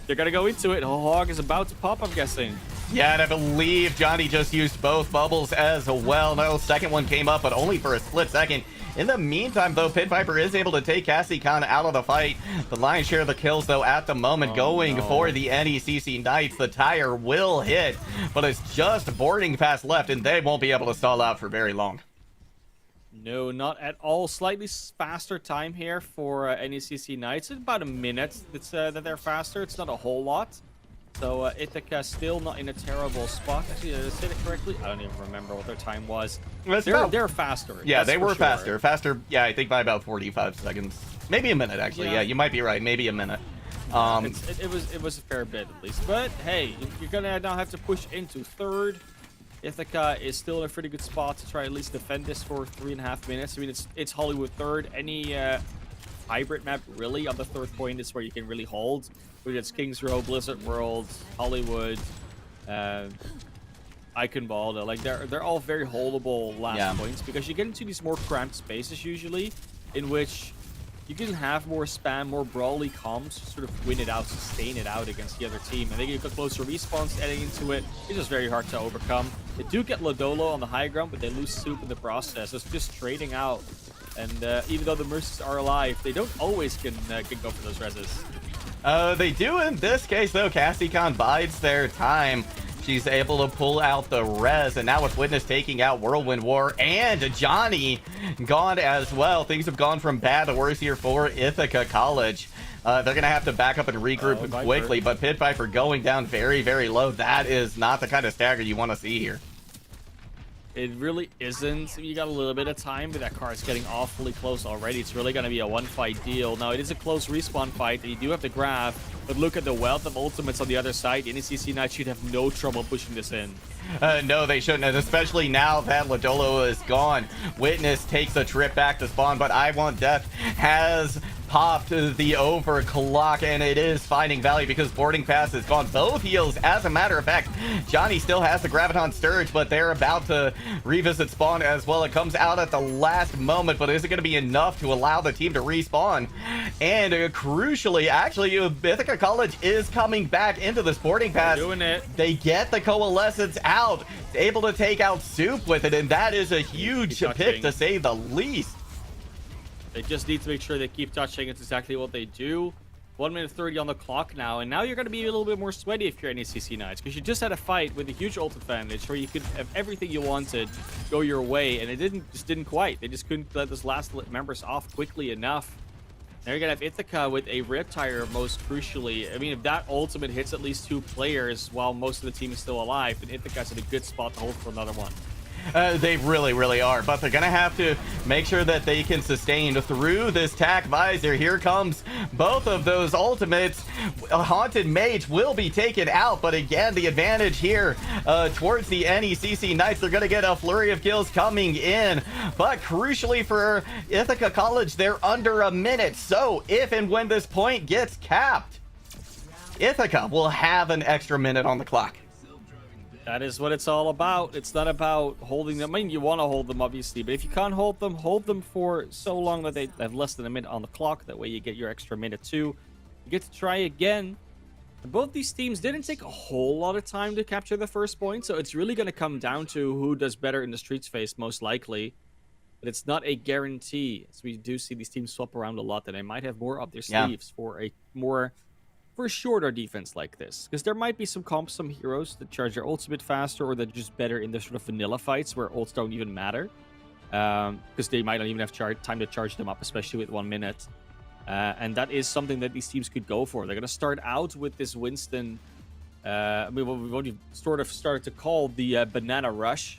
they're going to go into it. Hog is about to pop, I'm guessing. Yeah, and I believe Johnny just used both bubbles as well. No, second one came up, but only for a split second. In the meantime, though, Pit Viper is able to take Cassicon out of the fight. The lion's share of the kills, though, at the moment going for the NECC Knights. The tire will hit, but it's just boarding pass left, and they won't be able to stall out for very long. No, not at all. Slightly faster time here for NECC Knights. It's about a minute that they're faster. It's not a whole lot. So Ithaca still not in a terrible spot. Actually, did I say it correctly? I don't even remember what their time was. They're faster. Yeah, they were sure. faster. Yeah, I think by about 45 seconds, maybe a minute actually. Yeah, you might be right. Maybe a minute. It was a fair bit at least. But hey, you're gonna now have to push into third. Ithaca is still in a pretty good spot to try at least defend this for 3.5 minutes. I mean, it's Hollywood third. Any hybrid map really on the third point is where you can really hold. Whether it's Kings Row, Blizzard World, Hollywood, Icon Ball, like they're all very holdable last points because you get into these more cramped spaces usually, in which you can have more spam, more brawly comms, sort of win it out, sustain it out against the other team, and then you get closer respawns adding into it. It's just very hard to overcome. They do get Ladolo on the high ground, but they lose Soup in the process. It's just trading out, and even though the Mercies are alive, they don't always can go for those reses. They do in this case, though. Cassicon bides their time. She's able to pull out the res, and now with Witness taking out Whirlwind War and Johnny gone as well, things have gone from bad to worse here for Ithaca College. They're going to have to back up and regroup quickly, but Pit Viper going down very, very low. That is not the kind of stagger you want to see here. It really isn't. You got a little bit of time, but that car is getting awfully close already. It's really going to be a one-fight deal. Now, it is a close respawn fight, and you do have to grab, but look at the wealth of ultimates on the other side. NECC Knights should have no trouble pushing this in. No, they shouldn't, and especially now that Ladolo is gone. Witness takes a trip back to spawn, but I Want Death has popped the overclock, and it is finding value because boarding pass is gone. Both heals, as a matter of fact. Johnny still has the Graviton Sturge, but they're about to revisit spawn as well. It comes out at the last moment, but is it going to be enough to allow the team to respawn? And crucially, actually, Ithaca College is coming back into this boarding pass. They're doing it. They get the Coalescence out, able to take out Soup with it, and that is a huge pick to say the least. They just need to make sure they keep touching. It's exactly what they do. 1 minute 30 on the clock now, and now you're going to be a little bit more sweaty if you're NECC Knights, because you just had a fight with a huge ult advantage where you could have everything you wanted go your way, and it didn't quite. They just couldn't let those last members off quickly enough. Now you're going to have Ithaca with a rip tire, most crucially. I mean, if that ultimate hits at least 2 players while most of the team is still alive, then Ithaca's in a good spot to hold for another one. They really, really are. But they're going to have to make sure that they can sustain through this tack visor. Here comes both of those ultimates. Haunted Mage will be taken out. But again, the advantage here towards the NECC Knights. They're going to get a flurry of kills coming in. But crucially for Ithaca College, they're under a minute. So if and when this point gets capped, Ithaca will have an extra minute on the clock. That is what it's all about. It's not about holding them. I mean, you want to hold them, obviously, but if you can't hold them for so long that they have less than a minute on the clock. That way you get your extra minute too. You get to try again. Both these teams didn't take a whole lot of time to capture the first point, so it's really going to come down to who does better in the streets phase, most likely. But it's not a guarantee, as we do see these teams swap around a lot, and they might have more up their sleeves for a shorter defense like this, because there might be some comps, some heroes that charge their ults a bit faster, or that are just better in the sort of vanilla fights where ults don't even matter, because they might not even have time to charge them up, especially with 1 minute. And that is something that these teams could go for. They're going to start out with this Winston. I mean, what we've already sort of started to call the banana rush,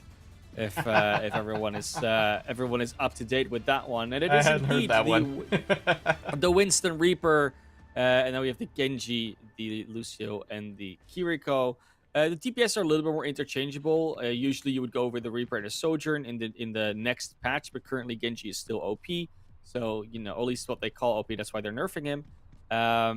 if everyone is up to date with that one. And it is indeed the Winston Reaper. And then we have the Genji, the Lucio, and the Kiriko. The DPS are a little bit more interchangeable. Usually you would go over the Reaper and the Sojourn in the next patch, but currently Genji is still OP. So, you know, at least what they call OP, that's why they're nerfing him.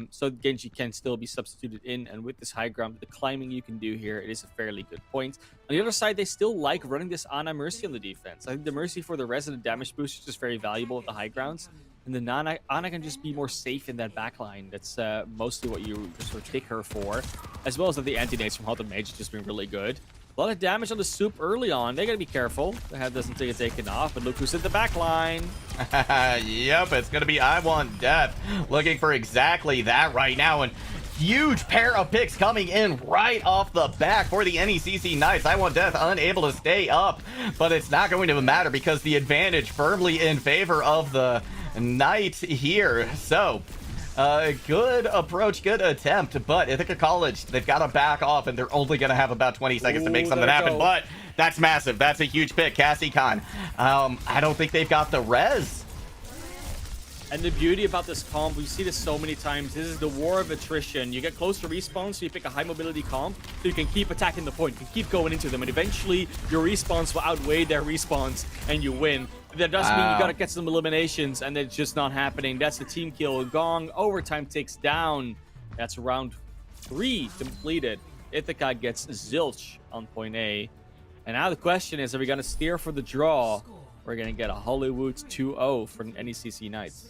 So Genji can still be substituted in, and with this high ground, the climbing you can do here, it is a fairly good point. On the other side, they still like running this Ana Mercy on the defense. I think the Mercy for the resident damage boost is just very valuable at the high grounds. And then Ana can just be more safe in that backline. That's mostly what you sort of pick her for. As well as that the anti-nades from Haunted Mage has just been really good. A lot of damage on the Soup early on. They gotta be careful. The head doesn't get taken off, but look who's in the backline. Yep, it's gonna be I Want Death. Looking for exactly that right now. And huge pair of picks coming in right off the back for the NECC Knights. I Want Death unable to stay up, but it's not going to matter because the advantage firmly in favor of the Knight here. So good approach, good attempt, but Ithaca College, they've got to back off, and they're only going to have about 20 seconds to make something happen. But that's massive. That's a huge pick. Cassie Khan, I don't think they've got the res. And the beauty about this comp, we see this so many times, this is the war of attrition. You get close to respawn, so you pick a high mobility comp, so you can keep attacking the point, you can keep going into them, and eventually your respawns will outweigh their respawns, and you win. That doesn't mean you gotta get some eliminations, and it's just not happening. That's the team kill. Gong, overtime takes down. That's round 3 completed. Ithaca gets zilch on point A. And now the question is, are we gonna steer for the draw? We're gonna get a Hollywood 2-0 for NECC Knights.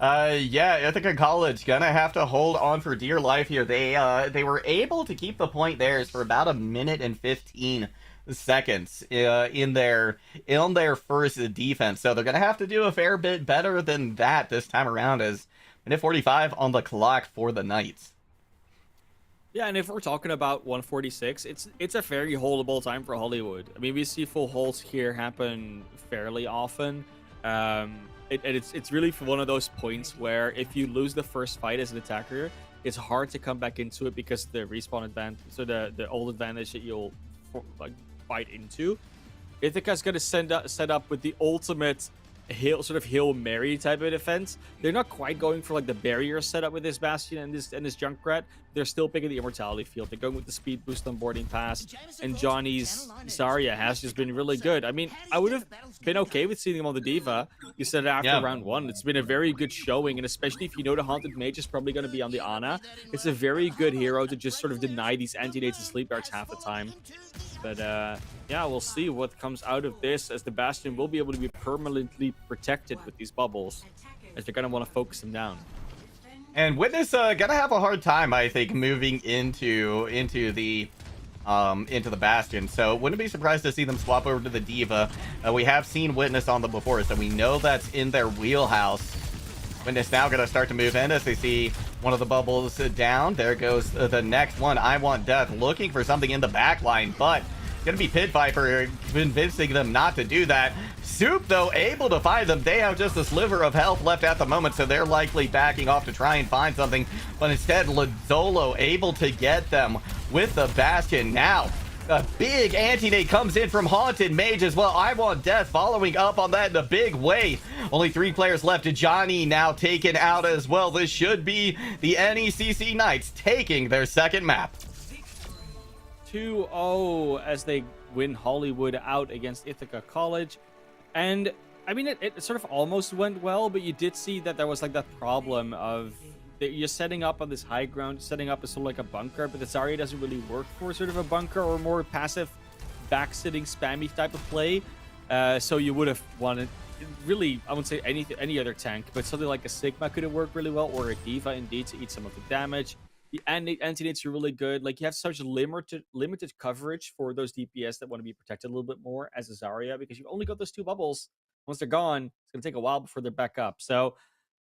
Yeah, Ithaca College gonna have to hold on for dear life here. They were able to keep the point theirs for about 1 minute and 15 seconds in their first defense. So they're gonna have to do a fair bit better than that this time around, as minute 45 on the clock for the Knights. Yeah, and if we're talking about 146, it's a very holdable time for Hollywood. I mean, we see full holds here happen fairly often. It's really one of those points where if you lose the first fight as an attacker, it's hard to come back into it because the respawn advantage, so the old advantage that you'll fight into. Ithaca's gonna set up with the ultimate Hail Mary type of defense. They're not quite going for like the barrier setup with this Bastion and this Junkrat. They're still picking the Immortality Field. They're going with the speed boost on boarding pass. And Johnny's Zarya has just been really good. I mean, I would have been okay with seeing him on the Diva. You said it after round 1. It's been a very good showing, and especially if you know the Haunted Mage is probably going to be on the Ana, it's a very good hero to just sort of deny these anti-nades and sleep darts half the time. But yeah, we'll see what comes out of this, as the Bastion will be able to be permanently protected with these bubbles, as they're going to want to focus them down. And Witness gonna have a hard time, I think, moving into the Bastion. So wouldn't be surprised to see them swap over to the Diva. We have seen Witness on them before, so we know that's in their wheelhouse. Witness now gonna start to move in as they see one of the bubbles down. There goes the next one. I Want Death looking for something in the back line, but gonna be Pit Viper convincing them not to do that. Soup, though, able to find them. They have just a sliver of health left at the moment, so they're likely backing off to try and find something. But instead, Lazzolo able to get them with the Bastion. Now, A big anti-nade comes in from Haunted Mage as well. I Want Death following up on that in a big way. Only 3 players left. Johnny now taken out as well. This should be the NECC Knights taking their second map. 2-0 as they win Hollywood out against Ithaca College. And I mean, it sort of almost went well, but you did see that there was like that problem of that you're setting up on this high ground, setting up as sort of like a bunker, but the Zarya doesn't really work for sort of a bunker or more passive back-sitting spammy type of play. So you would have wanted really, I wouldn't say any other tank, but something like a Sigma could have worked really well, or a Diva indeed to eat some of the damage. The anti-nates are really good. Like you have such limited coverage for those DPS that want to be protected a little bit more as a Zarya, because you've only got those 2 bubbles. Once they're gone, it's gonna take a while before they're back up. So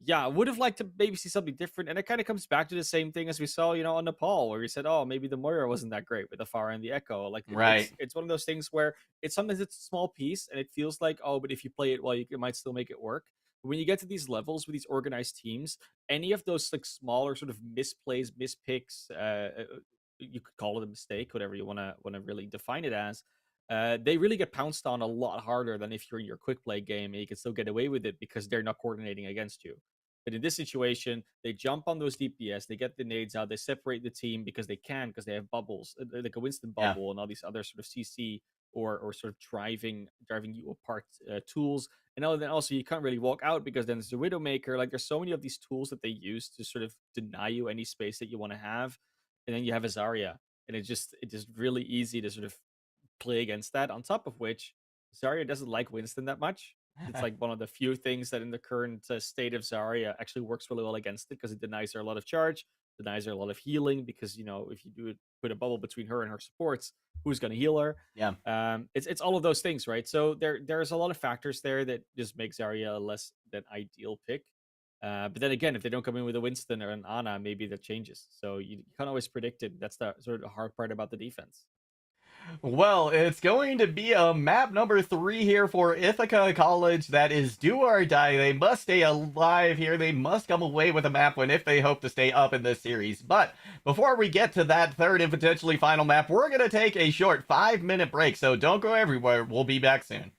yeah, I would have liked to maybe see something different. And it kind of comes back to the same thing as we saw, on Nepal, where we said, oh, maybe the Moira wasn't that great with the Pharah and the Echo. Like, Right. it's one of those things where sometimes it's a small piece and it feels like, oh, but if you play it well, you might still make it work. But when you get to these levels with these organized teams, any of those like smaller sort of misplays, mispicks, you could call it a mistake, whatever you want to really define it as. They really get pounced on a lot harder than if you're in your quick play game and you can still get away with it because they're not coordinating against you. But in this situation, they jump on those DPS, they get the nades out, they separate the team because they can, because they have bubbles, like a Winston bubble and all these other sort of CC or sort of driving you apart tools. And then also you can't really walk out because then there's the Widowmaker. Like there's so many of these tools that they use to sort of deny you any space that you want to have. And then you have a Zarya. And it's just really easy to sort of play against that. On top of which, Zarya doesn't like Winston that much. It's like one of the few things that in the current state of Zarya actually works really well against it, because it denies her a lot of charge, denies her a lot of healing, because if you do put a bubble between her and her supports, who's going to heal her? Yeah. It's all of those things, right? So there's a lot of factors there that just make Zarya a less than ideal pick. But then again, if they don't come in with a Winston or an Ana, maybe that changes. So you can't always predict it. That's the sort of the hard part about the defense. Well, it's going to be a map number 3 here for Ithaca College that is do or die. They must stay alive here. They must come away with a map win if they hope to stay up in this series. But before we get to that third and potentially final map, we're going to take a short 5-minute break. So don't go everywhere. We'll be back soon.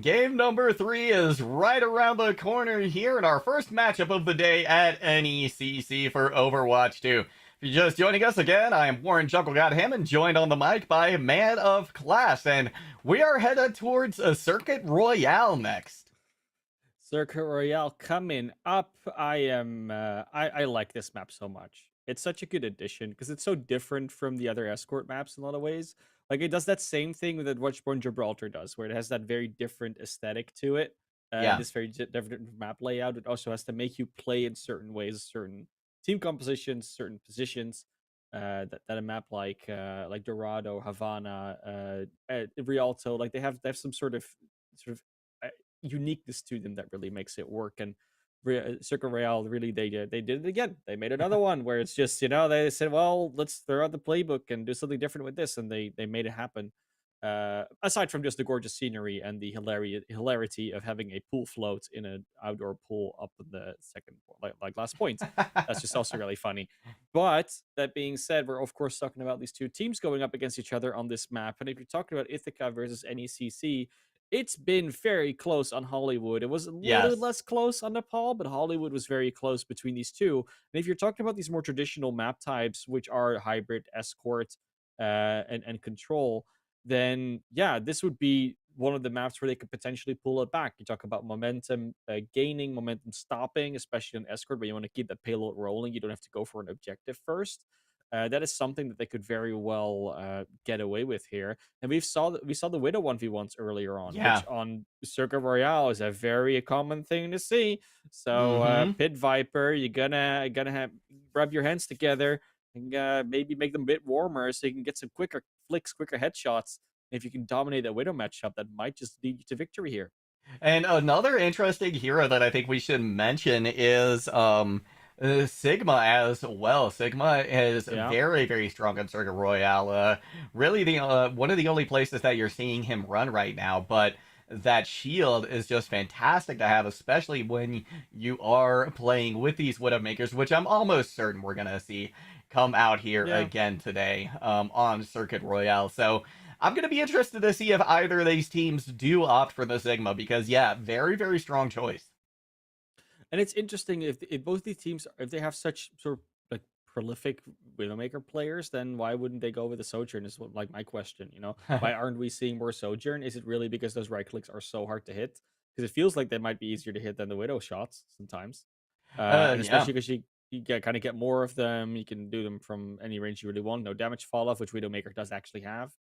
Game number 3 is right around the corner here in our first matchup of the day at NECC for Overwatch 2. If you're just joining us again, I am Warren Jungle Got Him, and joined on the mic by Man of Class, and we are headed towards a Circuit Royale next. Circuit Royale coming up. I like this map so much. It's such a good addition because it's so different from the other escort maps in a lot of ways. Like it does that same thing that Watchborn Gibraltar does, where it has that very different aesthetic to it. Yeah. This very different map layout. It also has to make you play in certain ways, certain team compositions, certain positions. That a map like Dorado, Havana, Rialto, like they have some sort of uh, uniqueness to them that really makes it work. And Circle Royale, really, they did it again. They made another one where it's just, they said, well, let's throw out the playbook and do something different with this, and they made it happen. Aside from just the gorgeous scenery and the hilarity of having a pool float in an outdoor pool up in the second, like last point, that's just also really funny. But that being said, we're of course talking about these two teams going up against each other on this map, and if you're talking about Ithaca versus NECC, it's been very close on Hollywood. It was a little Yes. less close on Nepal, but Hollywood was very close between these two. And if you're talking about these more traditional map types, which are hybrid, escort, and control, then yeah, this would be one of the maps where they could potentially pull it back. You talk about momentum gaining, momentum stopping, especially in escort, where you want to keep the payload rolling. You don't have to go for an objective first. That is something that they could very well get away with here. And we saw the Widow 1v1s earlier on, Yeah. which on Circuit Royale is a very common thing to see. So Pit Viper, you're gonna rub your hands together and maybe make them a bit warmer so you can get some quicker flicks, quicker headshots. If you can dominate that Widow matchup, that might just lead you to victory here. And another interesting hero that I think we should mention is Sigma as well. Sigma is Yeah. very, very strong in Circuit Royale. Really, the one of the only places that you're seeing him run right now. But that shield is just fantastic to have, especially when you are playing with these Widowmakers, which I'm almost certain we're gonna see come out here Yeah. again today on Circuit Royale. So I'm going to be interested to see if either of these teams do opt for the Sigma, because, yeah, very, very strong choice. And it's interesting if both these teams, if they have such sort of like prolific Widowmaker players, then why wouldn't they go with the Sojourn? Is like my question. Why aren't we seeing more Sojourn? Is it really because those right clicks are so hard to hit? Because it feels like they might be easier to hit than the Widow shots sometimes, and Yeah. especially because you kind of get more of them. You can do them from any range you really want. No damage fall off, which Widowmaker does actually have,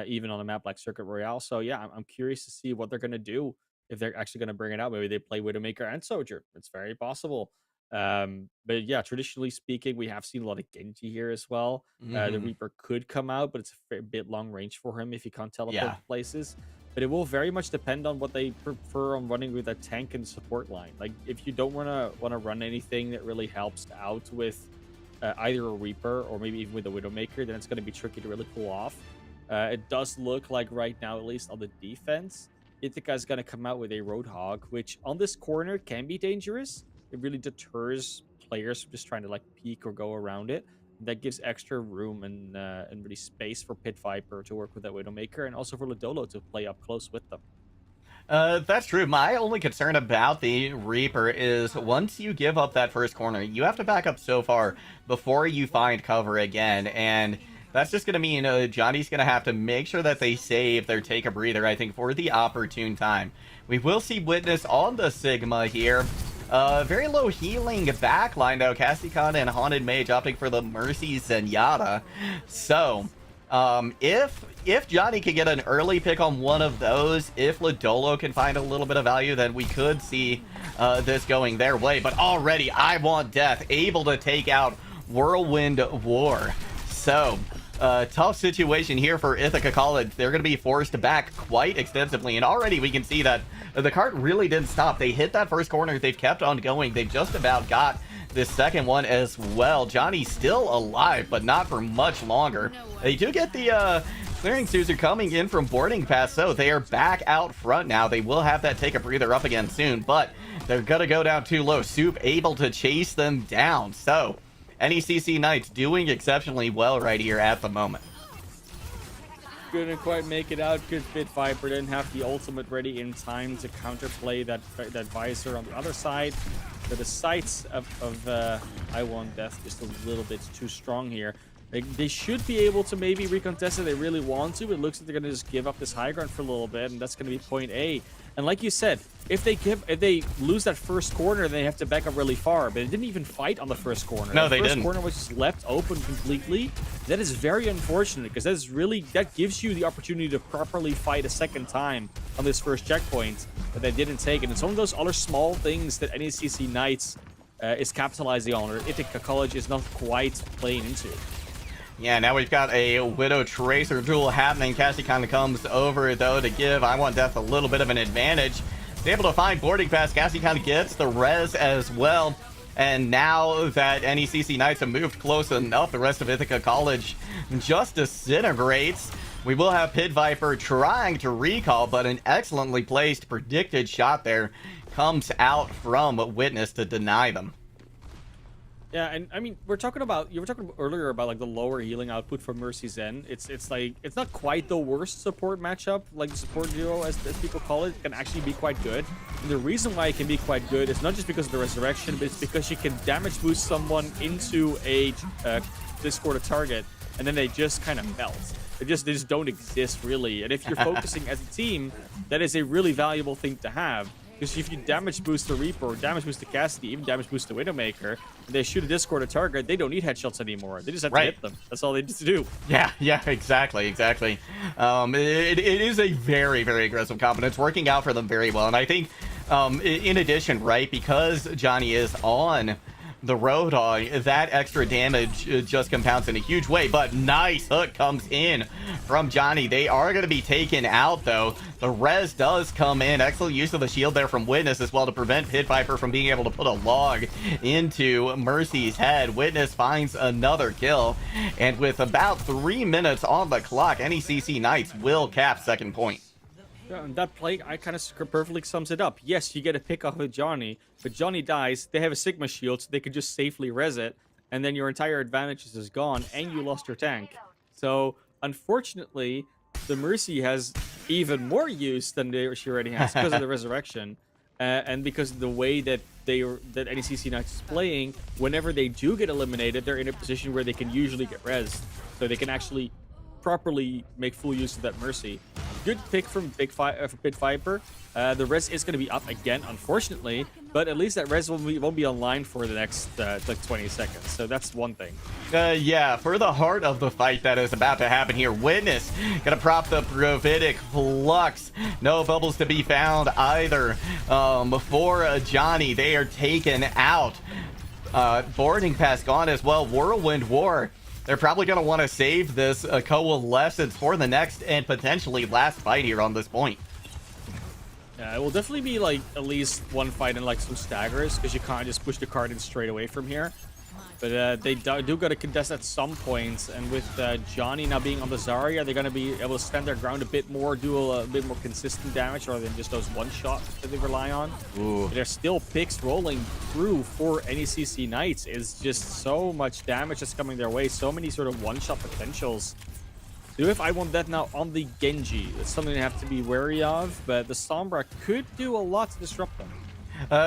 even on a map like Circuit Royale. So yeah, I'm curious to see what they're gonna do if they're actually going to bring it out. Maybe they play Widowmaker and Soldier. It's very possible. But yeah, traditionally speaking, we have seen a lot of Genji here as well. The Hmm. Reaper could come out, but it's a bit long range for him if he can't teleport Yeah. to places. But it will very much depend on what they prefer on running with a tank and support line. Like if you don't want to run anything that really helps out with either a Reaper or maybe even with a Widowmaker, then it's going to be tricky to really pull off. It does look like right now, at least on the defense, Ithaca is going to come out with a Roadhog, which on this corner can be dangerous. It really deters players from just trying to like peek or go around it. That gives extra room and really space for Pit Viper to work with that Widowmaker, and also for Ladolo to play up close with them. That's true. My only concern about the Reaper is once you give up that first corner, you have to back up so far before you find cover again, and that's just going to mean Johnny's going to have to make sure that they save their take a breather, I think, for the opportune time. We will see Witness on the Sigma here. Very low healing backline, though. Casticon and Haunted Mage opting for the Mercy Zenyatta. So, if Johnny can get an early pick on one of those, if Ladolo can find a little bit of value, then we could see this going their way. But already, I Want Death able to take out Whirlwind War. So, tough situation here for Ithaca College. They're going to be forced back quite extensively, and already we can see that the cart really didn't stop. They hit that first corner. They've kept on going. They've just about got this second one as well. Johnny's still alive, but not for much longer. They do get the clearing Suzer coming in from boarding pass, so they are back out front now. They will have that take a breather up again soon, but they're going to go down too low. Soup able to chase them down. So NECC Knights doing exceptionally well right here at the moment. Couldn't quite make it out because Pit Viper didn't have the ultimate ready in time to counterplay that Visor on the other side. So the sights of I Want Death just a little bit too strong here. They should be able to maybe recontest it. They really want to. It looks like they're going to just give up this high ground for a little bit, and that's going to be point A. And like you said, if they lose that first corner, they have to back up really far. But it didn't even fight on the first corner. No, they didn't. The didn't. first corner was just left open completely. That is very unfortunate because that gives you the opportunity to properly fight a second time on this first checkpoint that they didn't take. And it's one of those other small things that NECC Knights is capitalizing on, or Ithaca College is not quite playing into. Yeah, now we've got a Widow Tracer duel happening. Cassie kind of comes over, though, to give I Want Death a little bit of an advantage. He's able to find boarding pass. Cassie kind of gets the res as well. And now that NECC Knights have moved close enough, the rest of Ithaca College just disintegrates. We will have Pit Viper trying to recall, but an excellently placed predicted shot there comes out from Witness to deny them. Yeah, and I mean, you were talking about earlier about like the lower healing output for Mercy Zen. It's like it's not quite the worst support matchup, like the support duo as people call it. It can actually be quite good. And the reason why it can be quite good is not just because of the resurrection, but it's because you can damage boost someone into a Discord target, and then they just kind of melt. They just don't exist really. And if you're focusing as a team, that is a really valuable thing to have. Because if you damage boost the Reaper, or damage boost the Cassidy, even damage boost the Widowmaker, and they shoot a Discord a target, they don't need headshots anymore. They just have to hit them. That's all they need to do. Yeah, exactly. It is a very, very aggressive comp, and it's working out for them very well. And I think, in addition, right, because Johnny is on the Roadhog, that extra damage just compounds in a huge way. But nice hook comes in from Johnny. They are going to be taken out, though. The res does come in. Excellent use of the shield there from Witness as well to prevent Pit Viper from being able to put a log into Mercy's head. Witness finds another kill. And with about 3 minutes on the clock, NECC Knights will cap second point. Yeah, and that play, I kind of perfectly sums it up. Yes, you get a pick off with Johnny, but Johnny dies. They have a Sigma shield, so they can just safely res it, and then your entire advantage is gone, and you lost your tank. So, unfortunately, the Mercy has even more use than she already has because of the resurrection, and because of the way that that NECC Knights is playing. Whenever they do get eliminated, they're in a position where they can usually get res, so they can actually properly make full use of that Mercy. Good pick from Pit Viper. The res is going to be up again, unfortunately, but at least that res won't be online for the next like 20 seconds, so that's one thing. Yeah, for the heart of the fight that is about to happen here, Witness gonna prop the Gravitic Flux. No bubbles to be found either. For Johnny, they are taken out. Boarding pass gone as well. Whirlwind War. They're probably going to want to save this coalescence for the next and potentially last fight here on this point. Yeah, it will definitely be like at least one fight and like some staggers, because you can't just push the card in straight away from here. But they do got to contest at some points, and with Johnny now being on the Zarya, they're going to be able to stand their ground a bit more, do a bit more consistent damage rather than just those one shots that they rely on. Ooh. But there's still picks rolling through for NECC Knights. It's just so much damage that's coming their way, so many sort of one-shot potentials. Do if I want that now on the Genji. It's something they have to be wary of, but the Sombra could do a lot to disrupt them.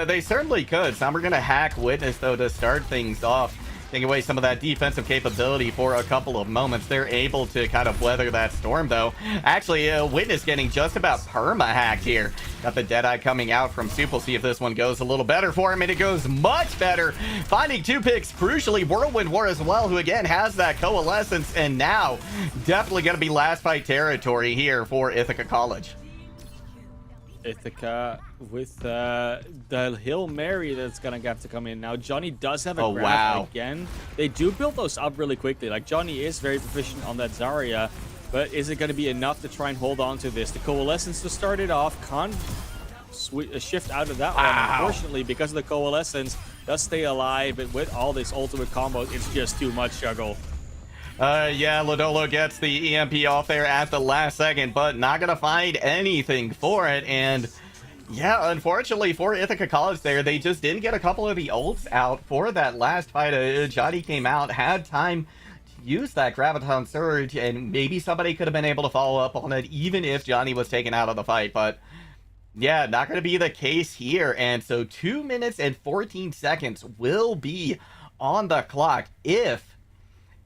They certainly could. Some are going to hack Witness, though, to start things off. Take away some of that defensive capability for a couple of moments. They're able to kind of weather that storm, though. Actually, Witness getting just about perma-hacked here. Got the Deadeye coming out from Soup. We'll see if this one goes a little better for him, and it goes much better. Finding 2 picks, crucially, Whirlwind War as well, who again has that Coalescence, and now definitely going to be last fight territory here for Ithaca College. Ithaca with the Hail Mary that's gonna have to come in now. Johnny does have a grab wow. again. They do build those up really quickly. Like, Johnny is very proficient on that Zarya, but is it going to be enough to try and hold on to this? The Coalescence to start it off can't shift out of that one, unfortunately, because of the Coalescence does stay alive, but with all this ultimate combos, it's just too much juggle. Yeah, Lodolo gets the EMP off there at the last second, but not gonna find anything for it. And yeah, unfortunately for Ithaca College there, they just didn't get a couple of the ults out for that last fight. Johnny came out, had time to use that Graviton Surge, and maybe somebody could have been able to follow up on it even if Johnny was taken out of the fight. But yeah, not gonna be the case here. And so 2 minutes and 14 seconds will be on the clock if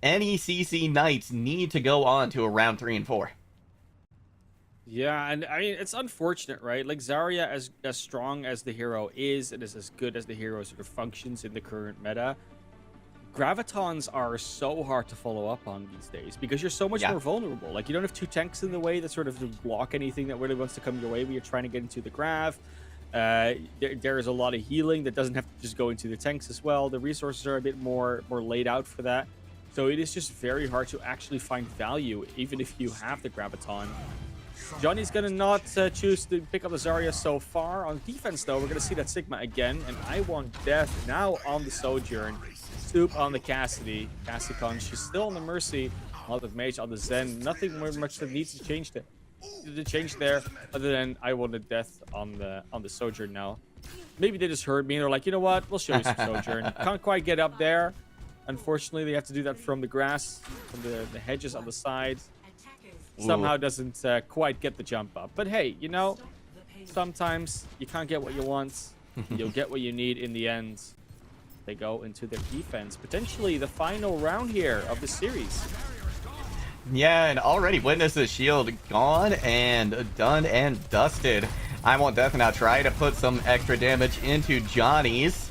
NECC Knights need to go on to a round 3 and 4. Yeah, and I mean, it's unfortunate, right? Like, Zarya, as strong as the hero is, and is as good as the hero sort of functions in the current meta, Gravitons are so hard to follow up on these days because you're so much more vulnerable. Like, you don't have 2 tanks in the way that sort of block anything that really wants to come your way when you're trying to get into the Grav. There is a lot of healing that doesn't have to just go into the tanks as well. The resources are a bit more laid out for that. So it is just very hard to actually find value, even if you have the Graviton. Johnny's going to not choose to pick up the Zarya so far. On defense, though, we're going to see that Sigma again. And I want Death now on the Sojourn. Soup on the Cassidy. Cassicon, she's still on the Mercy. A lot of Mage on the Zen. Nothing more much that needs to change there. Other than I wanted Death on the Sojourn now. Maybe they just heard me and they're like, you know what? We'll show you some Sojourn. Can't quite get up there. Unfortunately, they have to do that from the grass, from the hedges on the side. Somehow doesn't quite get the jump up. But hey, you know, sometimes you can't get what you want. You'll get what you need in the end. They go into their defense. Potentially the final round here of the series. Yeah, and already Witness's shield gone and done and dusted. I want Death now try to put some extra damage into Johnny's.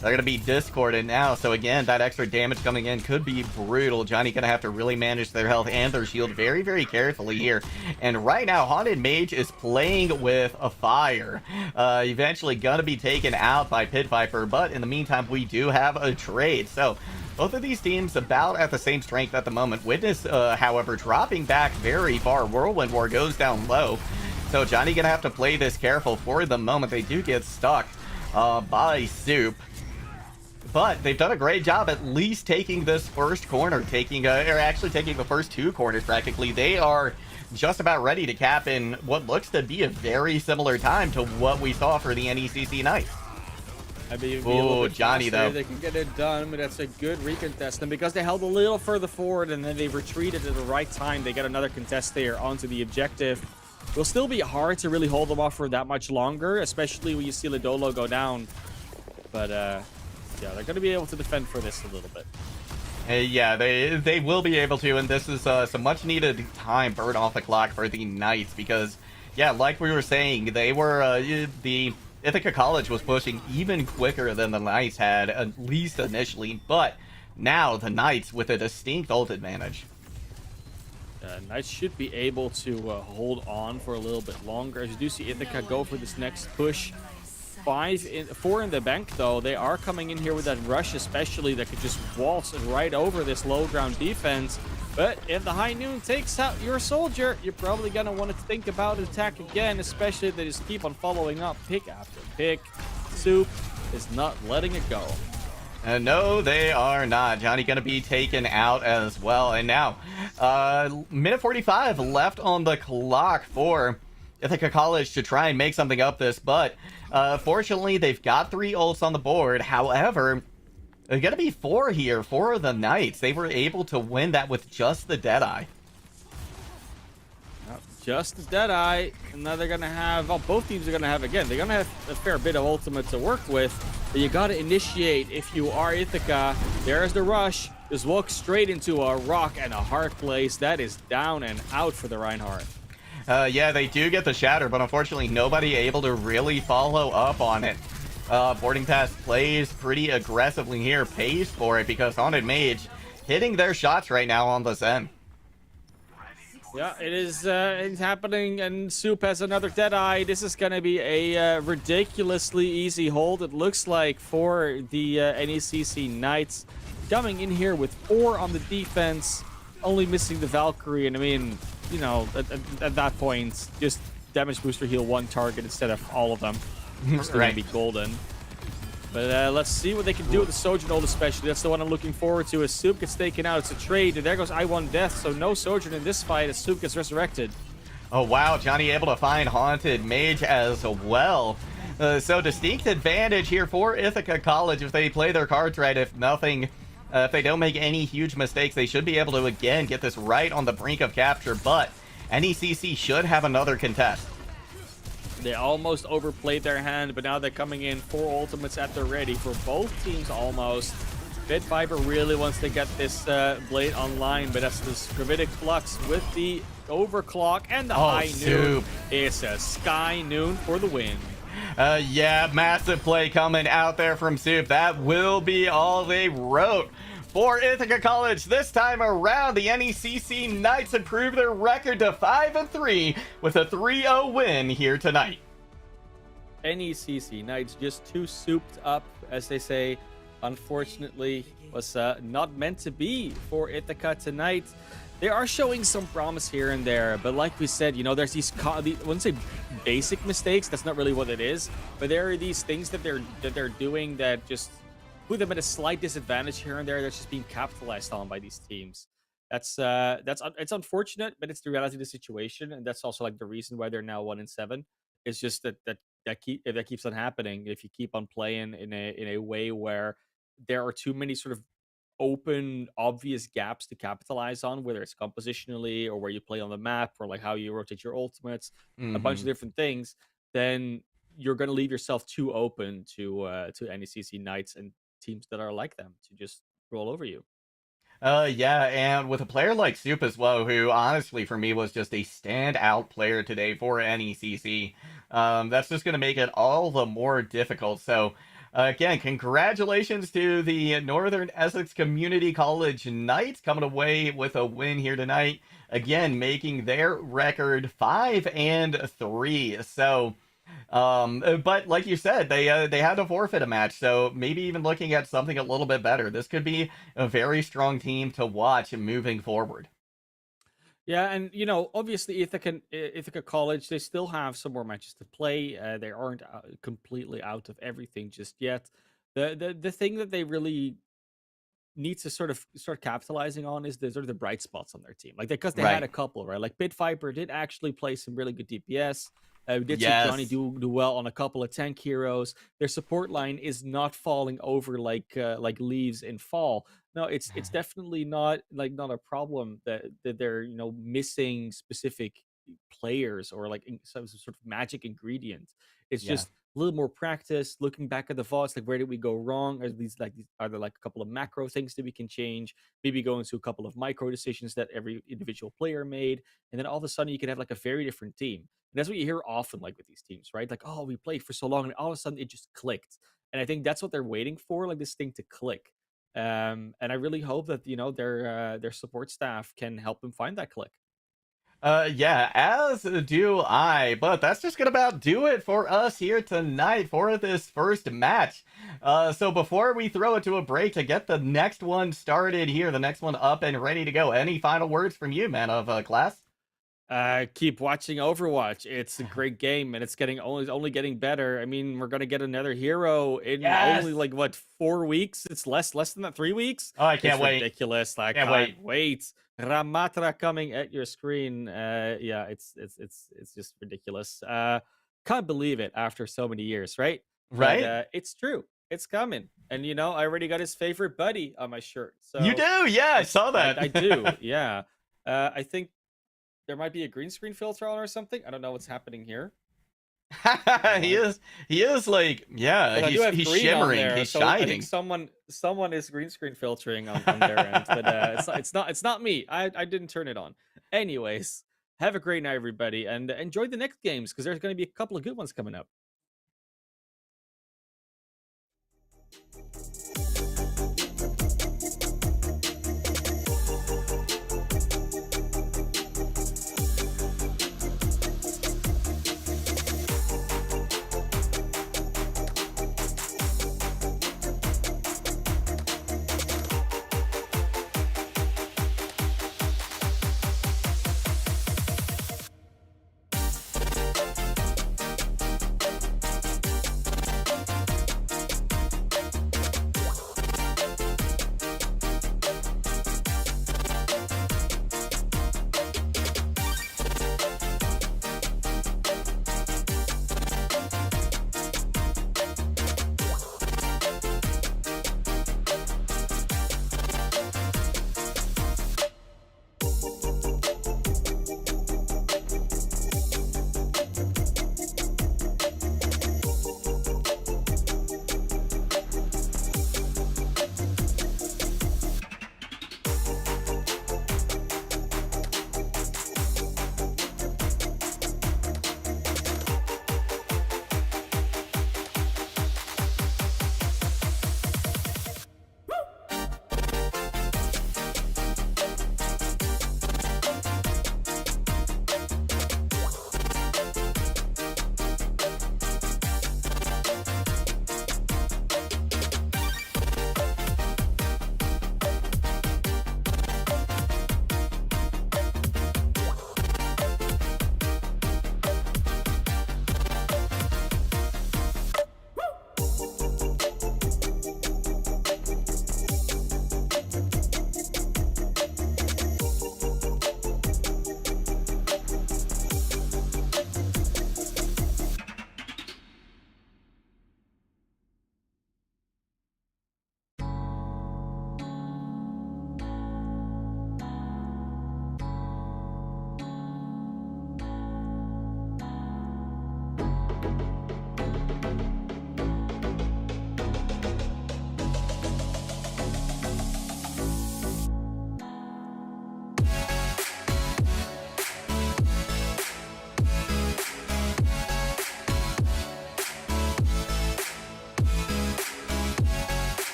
They're going to be discorded now, so again, that extra damage coming in could be brutal. Johnny going to have to really manage their health and their shield very, very carefully here. And right now, Haunted Mage is playing with a fire. Eventually going to be taken out by Pit Viper, but in the meantime, we do have a trade. So both of these teams about at the same strength at the moment. Witness, however, dropping back very far. Whirlwind War goes down low. So Johnny going to have to play this careful for the moment. They do get stuck by Soup. But they've done a great job at least taking this first corner, taking the first 2 corners practically. They are just about ready to cap in what looks to be a very similar time to what we saw for the NECC Knights. Oh, Johnny, though. They can get it done, but that's a good recontest. And because they held a little further forward and then they retreated at the right time, they get another contest there onto the objective. It will still be hard to really hold them off for that much longer, especially when you see Lidolo go down. But, yeah, they're going to be able to defend for this a little bit. Yeah, they will be able to, and this is some much-needed time burned off the clock for the Knights because, yeah, like we were saying, they were, the Ithaca College was pushing even quicker than the Knights had, at least initially, but now the Knights with a distinct ult advantage. Knights should be able to hold on for a little bit longer. As you do see Ithaca go for this next push. 4 in the bank, though. They are coming in here with that rush, especially, that could just waltz right over this low ground defense. But if the High Noon takes out your soldier, you're probably going to want to think about attack again, especially if they just keep on following up pick after pick. Soup is not letting it go. No, they are not. Johnny gonna be taken out as well. And now, minute 45 left on the clock for Ithaca College to try and make something up this. But fortunately, they've got 3 ults on the board. However, there's gonna be 4 here for the Knights. They were able to win that with just the Deadeye. Just the Deadeye, and now they're gonna have, well, both teams are gonna have, again, they're gonna have a fair bit of ultimate to work with, but you gotta initiate. If you are Ithaca, there's the rush. Just walk straight into a rock and a hard place. That is down and out for the Reinhardt. Yeah, they do get the shatter, but unfortunately nobody able to really follow up on it. Boarding Pass plays pretty aggressively here, pays for it because Haunted Mage hitting their shots right now on the Zen. Yeah, it is it's happening, and Soup has another Deadeye. This is going to be a ridiculously easy hold, it looks like, for the NECC Knights. Coming in here with 4 on the defense, only missing the Valkyrie, and I mean, you know, at that point, just damage booster heal 1 target instead of all of them. It's going to be golden. But let's see what they can do with the Sojourn ult especially. That's the one I'm looking forward to. As Soup gets taken out, it's a trade. And there goes I1 Death, so no Sojourn in this fight as Soup gets resurrected. Oh, wow. Johnny able to find Haunted Mage as well. So distinct advantage here for Ithaca College if they play their cards right. If they don't make any huge mistakes, they should be able to, again, get this right on the brink of capture. But NECC should have another contest. They almost overplayed their hand, but now they're coming in 4 ultimates at the ready for both teams almost. Bitviper really wants to get this blade online, but that's the Gravitic Flux with the overclock and the high noon. It's a Sky Noon for the win. Yeah, massive play coming out there from Soup. That will be all they wrote for Ithaca College this time around. The NECC Knights improve their record to 5-3 with a 3-0 win here tonight. NECC Knights just too souped up, as they say. Unfortunately, was not meant to be for Ithaca tonight. They are showing some promise here and there, but like we said, you know, there's these, I wouldn't say basic mistakes, that's not really what it is, but there are these things that they're doing that just put them at a slight disadvantage here and there. That's just being capitalized on by these teams. That's it's unfortunate, but it's the reality of the situation, and that's also like the reason why they're now 1-7. It's just that keeps on happening if you keep on playing in a way where there are too many sort of open, obvious gaps to capitalize on, whether it's compositionally or where you play on the map or like how you rotate your ultimates, a bunch of different things. Then you're going to leave yourself too open to NECC Knights and teams that are like them to just roll over you. Yeah, and with a player like Soup as well, who honestly for me was just a standout player today for NECC, that's just going to make it all the more difficult. So, again, congratulations to the Northern Essex Community College Knights coming away with a win here tonight. Again, making their record 5-3. So, but like you said, they had to forfeit a match, so maybe even looking at something a little bit better. This could be a very strong team to watch moving forward. Yeah, and you know, obviously Ithaca College, they still have some more matches to play. They aren't completely out of everything just yet. The thing that they really need to sort of start capitalizing on is the sort of the bright spots on their team, like because they had a couple, right? Like Bitviper did actually play some really good DPS. We did see Johnny do well on a couple of tank heroes. Their support line is not falling over like leaves in fall. No, it's definitely not a problem that they're, you know, missing specific players or like some sort of magic ingredient. It's just a little more practice, looking back at the VODs, like where did we go wrong? Are there like a couple of macro things that we can change? Maybe go into a couple of micro decisions that every individual player made, and then all of a sudden you can have like a very different team. And that's what you hear often, like with these teams, right? Like, oh, we played for so long, and all of a sudden it just clicked. And I think that's what they're waiting for, like this thing to click. And I really hope that, you know, their support staff can help them find that click. Yeah, as do I, but that's just gonna about do it for us here tonight for this first match. So before we throw it to a break to get the next one started here, the next one up and ready to go, any final words from you, man of class? Keep watching Overwatch. It's a great game, and it's getting only getting better. I mean, we're gonna get another hero in only Yes. like what 4 weeks. It's less than that, 3 weeks. Oh, I It's can't wait. ridiculous. I Can't can't wait. wait. Ramatra coming at your screen. Yeah, it's just ridiculous. Can't believe it after so many years, right? But Right? it's true. It's coming, and I already got his favorite buddy on my shirt. You So do? Yeah, I saw that. I do. Yeah. I think there might be a green screen filter on or something. I don't know what's happening here. he Uh, is. He is like, yeah. but I do have He's green on shimmering. there, He's so I think shining. someone is green screen filtering on their end. But it's not me. I didn't turn it on. Anyways, have a great night, everybody, and enjoy the next games because there's going to be a couple of good ones coming up.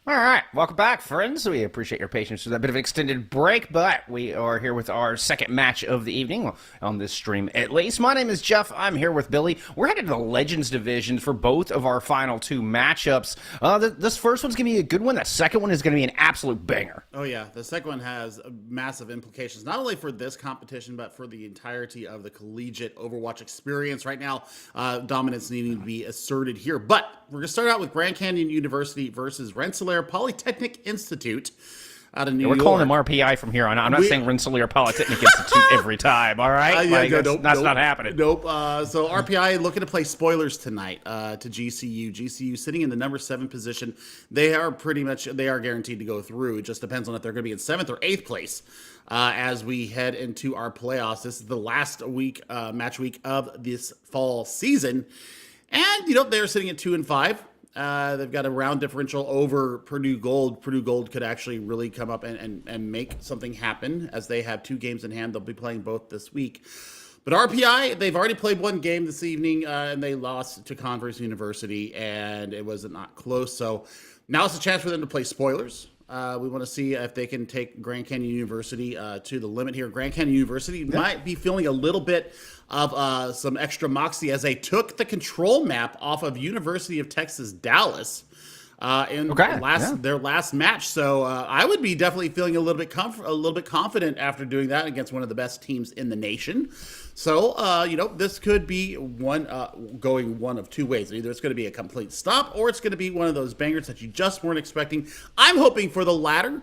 All right, welcome back, friends. We appreciate your patience with a bit of an extended break, but we are here with our second match of the evening on this stream, at least. My name is Jeff. I'm here with Billy. We're headed to the Legends division for both of our final two matchups. This first one's going to be a good one. That second one is going to be an absolute banger. Oh, yeah. The second one has massive implications, not only for this competition, but for the entirety of the collegiate Overwatch experience right now. Dominance needing to be asserted here. But we're going to start out with Grand Canyon University versus Rensselaer Polytechnic Institute out of New York. We're calling them RPI from here on out. I'm not saying Rensselaer Polytechnic Institute every time, all right? That's not happening. Nope. So RPI looking to play spoilers tonight to GCU. GCU sitting in the number 7 position. They are guaranteed to go through. It just depends on if they're going to be in 7th or 8th place as we head into our playoffs. This is the last week, match week of this fall season. And, they're sitting at 2-5. They've got a round differential over Purdue Gold. Purdue Gold could actually really come up and make something happen as they have 2 games in hand. They'll be playing both this week. But RPI, they've already played 1 game this evening, and they lost to Converse University, and it was not close. So now it's a chance for them to play spoilers. We want to see if they can take Grand Canyon University to the limit here. Grand Canyon University might be feeling a little bit of some extra moxie as they took the control map off of University of Texas Dallas in their last match. So I would be definitely feeling a little bit confident after doing that against one of the best teams in the nation. So, this could be going one of 2 ways. Either it's going to be a complete stop or it's going to be one of those bangers that you just weren't expecting. I'm hoping for the latter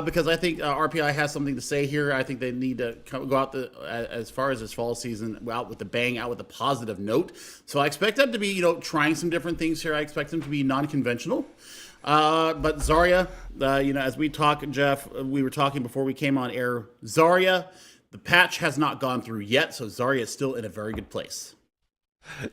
because I think RPI has something to say here. I think they need to go out as far as this fall season out with the bang, out with a positive note. So I expect them to be, trying some different things here. I expect them to be non-conventional. But Zarya, as we talk, Jeff, we were talking before we came on air, Zarya, the patch has not gone through yet, so Zarya is still in a very good place.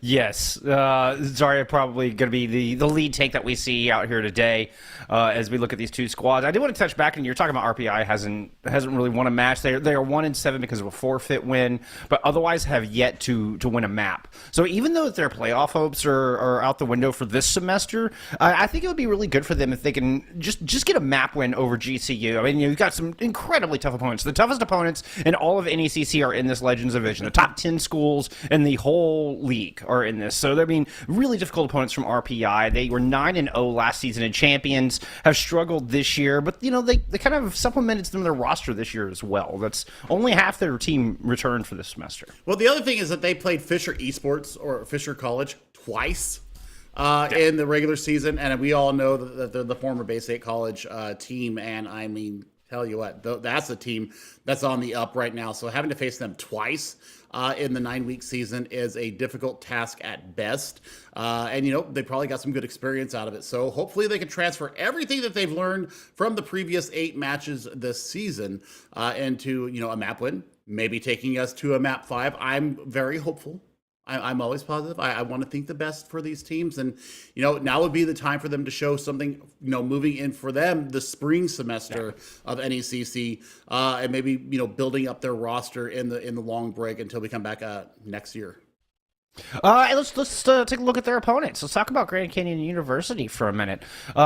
Yes, Zarya probably going to be the lead take that we see out here today as we look at these 2 squads. I do want to touch back, and you're talking about RPI hasn't really won a match. They are 1-7 because of a forfeit win, but otherwise have yet to win a map. So even though their playoff hopes are out the window for this semester, I think it would be really good for them if they can just get a map win over GCU. I mean, you've got some incredibly tough opponents. The toughest opponents in all of NECC are in this Legends division. The top 10 schools in the whole league are in this. So they're being really difficult opponents from RPI. They were 9-0 last season and champions, have struggled this year, but they kind of supplemented some of their roster this year as well. That's only half their team returned for this semester. Well, the other thing is that they played Fisher Esports or Fisher College twice in the regular season, and we all know that they're the former Bay State College team, and I mean, tell you what, that's a team that's on the up right now. So having to face them twice in the 9-week season is a difficult task at best. And they probably got some good experience out of it. So hopefully they can transfer everything that they've learned from the previous 8 matches this season into, a map win, maybe taking us to a map 5. I'm very hopeful. I'm always positive. I want to think the best for these teams. And, now would be the time for them to show something, moving in for them the spring semester of NECC and maybe, building up their roster in the long break until we come back next year. Let's take a look at their opponents. Let's talk about Grand Canyon University for a minute.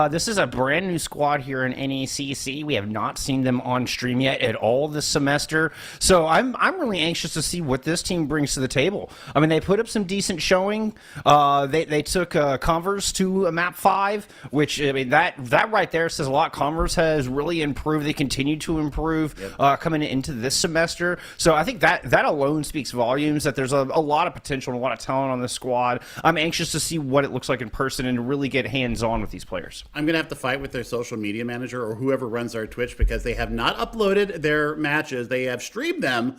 This is a brand new squad here in NECC. We have not seen them on stream yet at all this semester, so I'm really anxious to see what this team brings to the table. I mean, they put up some decent showing. They took Converse to a map 5, which I mean that right there says a lot. Converse has really improved. They continue to improve coming into this semester. So I think that alone speaks volumes that there's a lot of potential and a lot of talent on this squad. I'm anxious to see what it looks like in person and really get hands-on with these players. I'm going to have to fight with their social media manager or whoever runs our Twitch because they have not uploaded their matches. They have streamed them,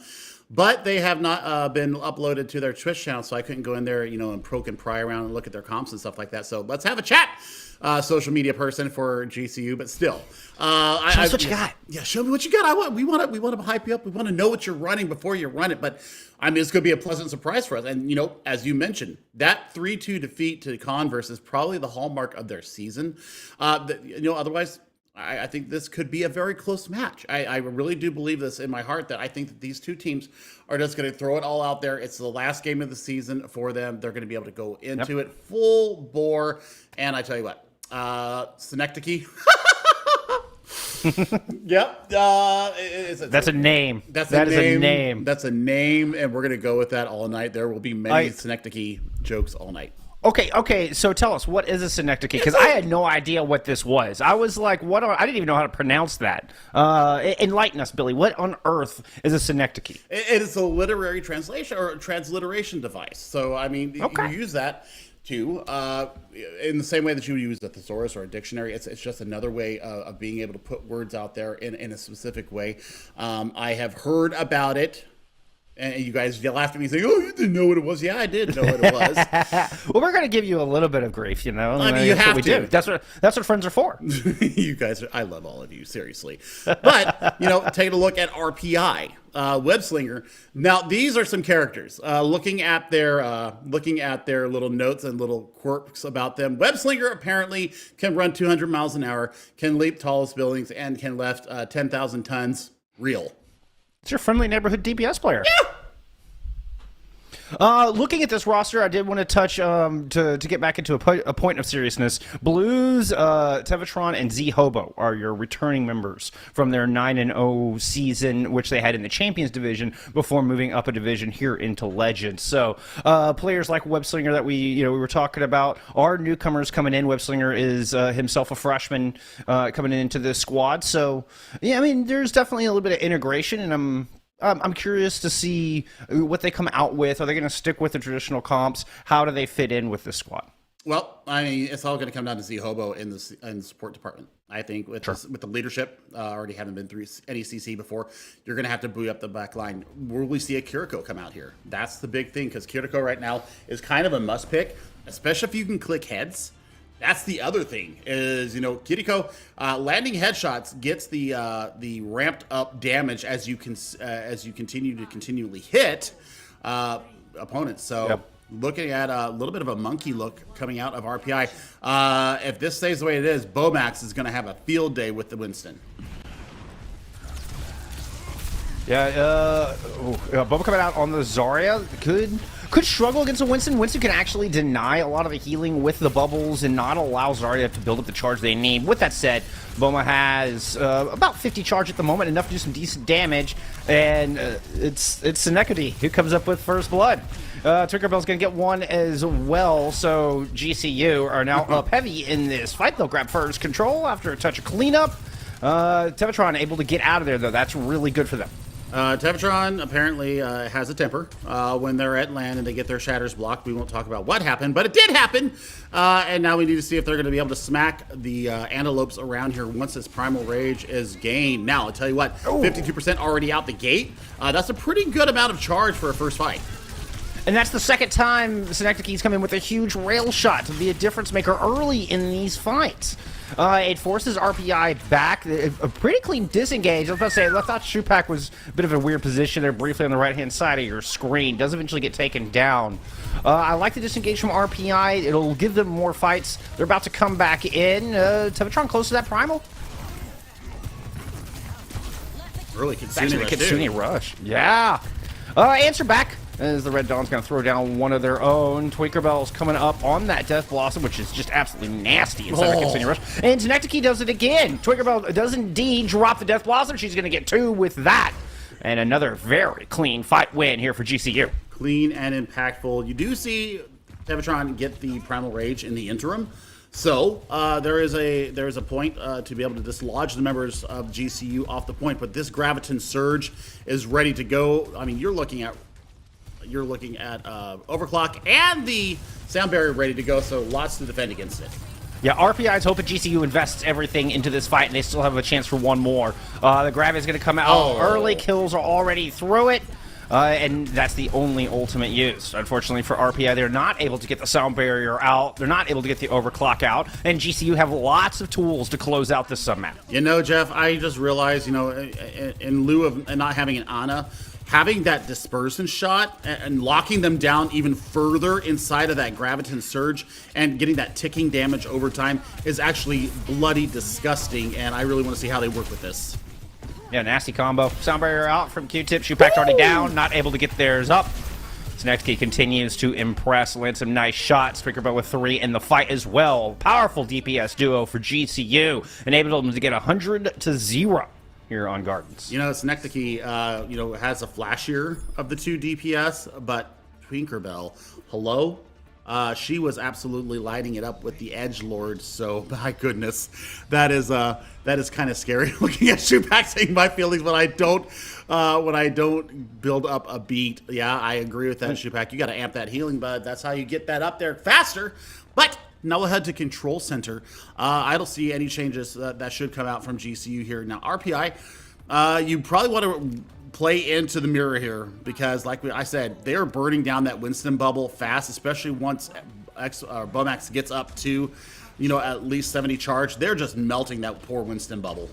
but they have not been uploaded to their Twitch channel, so I couldn't go in there, and poke and pry around and look at their comps and stuff like that. So let's have a chat, social media person for GCU, but still. Show us what you got. Yeah, show me what you got. We want to hype you up. We want to know what you're running before you run it. But I mean, it's going to be a pleasant surprise for us. And as you mentioned, that 3-2 defeat to Converse is probably the hallmark of their season. Otherwise, I think this could be a very close match. I really do believe this in my heart that I think that these 2 teams are just going to throw it all out there. It's the last game of the season for them. They're going to be able to go into it full bore. And I tell you what, Synecdoche. Yep. That's a name. That's That a is name. a name. That's a name, and we're gonna go with that all night. There will be many Synecdoche jokes all night. Okay. So tell us, what is a synecdoche? Because I had no idea what this was. I was like, what? I didn't even know how to pronounce that. Enlighten us, Billy. What on earth is a synecdoche? It is a literary translation or a transliteration device. So, I mean, you use that too, in the same way that you would use a thesaurus or a dictionary. It's just another way of being able to put words out there in a specific way. I have heard about it. And you guys laughed at me saying, "Oh, you didn't know what it was." Yeah, I did know what it was. Well, we're going to give you a little bit of grief, you know. I mean, you have to. Do. That's what friends are for. You guys, I love all of you, seriously. But taking a look at RPI, Webslinger. Now, these are some characters. Looking at their little notes and little quirks about them. Webslinger apparently can run 200 miles an hour, can leap tallest buildings, and can lift 10,000 tons. Real. It's your friendly neighborhood DPS player. Yeah. Looking at this roster, I did want to touch to get back into a point of seriousness. Blues, Tevatron, and Z Hobo are your returning members from their 9-0 season, which they had in the Champions Division before moving up a division here into Legends. So players like Webslinger that we were talking about are newcomers coming in. Webslinger is himself a freshman coming into this squad. So yeah, I mean, there's definitely a little bit of integration, and I'm curious to see what they come out with. Are they going to stick with the traditional comps? How do they fit in with this squad? Well, I mean, it's all going to come down to Z Hobo in the support department. I think with the leadership, already having been through NECC before, you're going to have to buoy up the back line. Will we see a Kiriko come out here? That's the big thing, because Kiriko right now is kind of a must pick, especially if you can click heads. That's the other thing is, Kiriko landing headshots gets the ramped up damage as you continue to continually hit opponents. So looking at a little bit of a monkey look coming out of RPI. If this stays the way it is, Bomax is going to have a field day with the Winston. Yeah, Boba coming out on the Zarya could struggle against a Winston. Winston can actually deny a lot of the healing with the bubbles and not allow Zarya to build up the charge they need. With that said, Boma has about 50 charge at the moment, enough to do some decent damage, and it's Synecdoche who comes up with first blood. Tinkerbell's going to get one as well, so GCU are now up heavy in this fight. They'll grab first control after a touch of cleanup. Tevatron able to get out of there, though. That's really good for them. Tevatron apparently has a temper when they're at land and they get their shatters blocked. We won't talk about what happened, but it did happen. And now we need to see if they're going to be able to smack the antelopes around here once this primal rage is gained. Now, I'll tell you what, 52% already out the gate. That's a pretty good amount of charge for a first fight. And that's the second time Synecdoche's come in with a huge rail shot to be a difference maker early in these fights. It forces RPI back. A pretty clean disengage. I was about to say, I thought Shupak was a bit of a weird position there briefly on the right-hand side of your screen. Does eventually get taken down. I like the disengage from RPI. It'll give them more fights. They're about to come back in. Tevatron close to that primal. Really Kitsune rush. Yeah. Answer back. As the Red Dawn's going to throw down one of their own. Tinkerbell's coming up on that Death Blossom, which is just absolutely nasty inside the Kitsune Rush. And Synecdoche does it again. Tinkerbell does indeed drop the Death Blossom. She's going to get two with that. And another very clean fight win here for GCU. Clean and impactful. You do see Tevatron get the Primal Rage in the interim. So there is a point to be able to dislodge the members of GCU off the point. But this Graviton Surge is ready to go. I mean, you're looking at Overclock and the Sound Barrier ready to go, so lots to defend against it. Yeah, RPI is hoping GCU invests everything into this fight, and they still have a chance for one more. The Grav is going to come out early. Kills are already through it, and that's the only ultimate use. Unfortunately for RPI, they're not able to get the Sound Barrier out. They're not able to get the Overclock out, and GCU have lots of tools to close out this sub-map. Jeff, I just realized, in lieu of not having an Ana, having that dispersion shot and locking them down even further inside of that Graviton Surge and getting that ticking damage over time is actually bloody disgusting, and I really want to see how they work with this. Yeah, nasty combo. Sound Barrier out from Q-Tip. Shupak already down, not able to get theirs up. Sinexky continues to impress, land some nice shots. Twinkerbell with 3 in the fight as well. Powerful DPS duo for GCU, enabled them to get 100-0 here on Gardens. You know, Sinexky, has a flashier of the 2 DPS, but Twinkerbell, hello? She was absolutely lighting it up with the edgelord. So my goodness, that is kind of scary. Looking at Shupak saying my feelings when I don't build up a beat. Yeah, I agree with that, Shupak. You got to amp that healing, bud. That's how you get that up there faster. But now we'll head to Control Center. I don't see any changes that should come out from GCU here. Now RPI, you probably want to play into the mirror here because, like I said, they're burning down that Winston bubble fast, especially once Bomax gets up to, at least 70 charge. They're just melting that poor Winston bubble.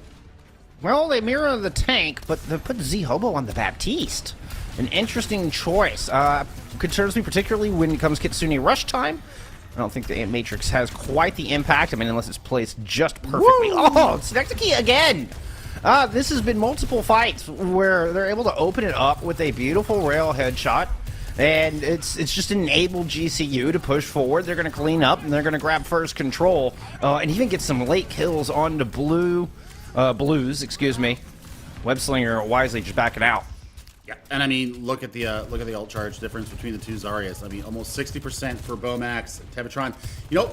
Well, they mirror the tank, but they put Z-Hobo on the Baptiste. An interesting choice. Concerns me particularly when it comes Kitsune rush time. I don't think the Ant Matrix has quite the impact. I mean, unless it's placed just perfectly. Woo! Oh, Sinexky again! This has been multiple fights where they're able to open it up with a beautiful rail headshot, and it's just enabled GCU to push forward. They're going to clean up, and they're going to grab first control, and even get some late kills on the Blues, excuse me. Webslinger wisely just backing out. Yeah, and I mean, look at the ult charge difference between the two Zaryas. I mean, almost 60% for Bomax, Tevatron.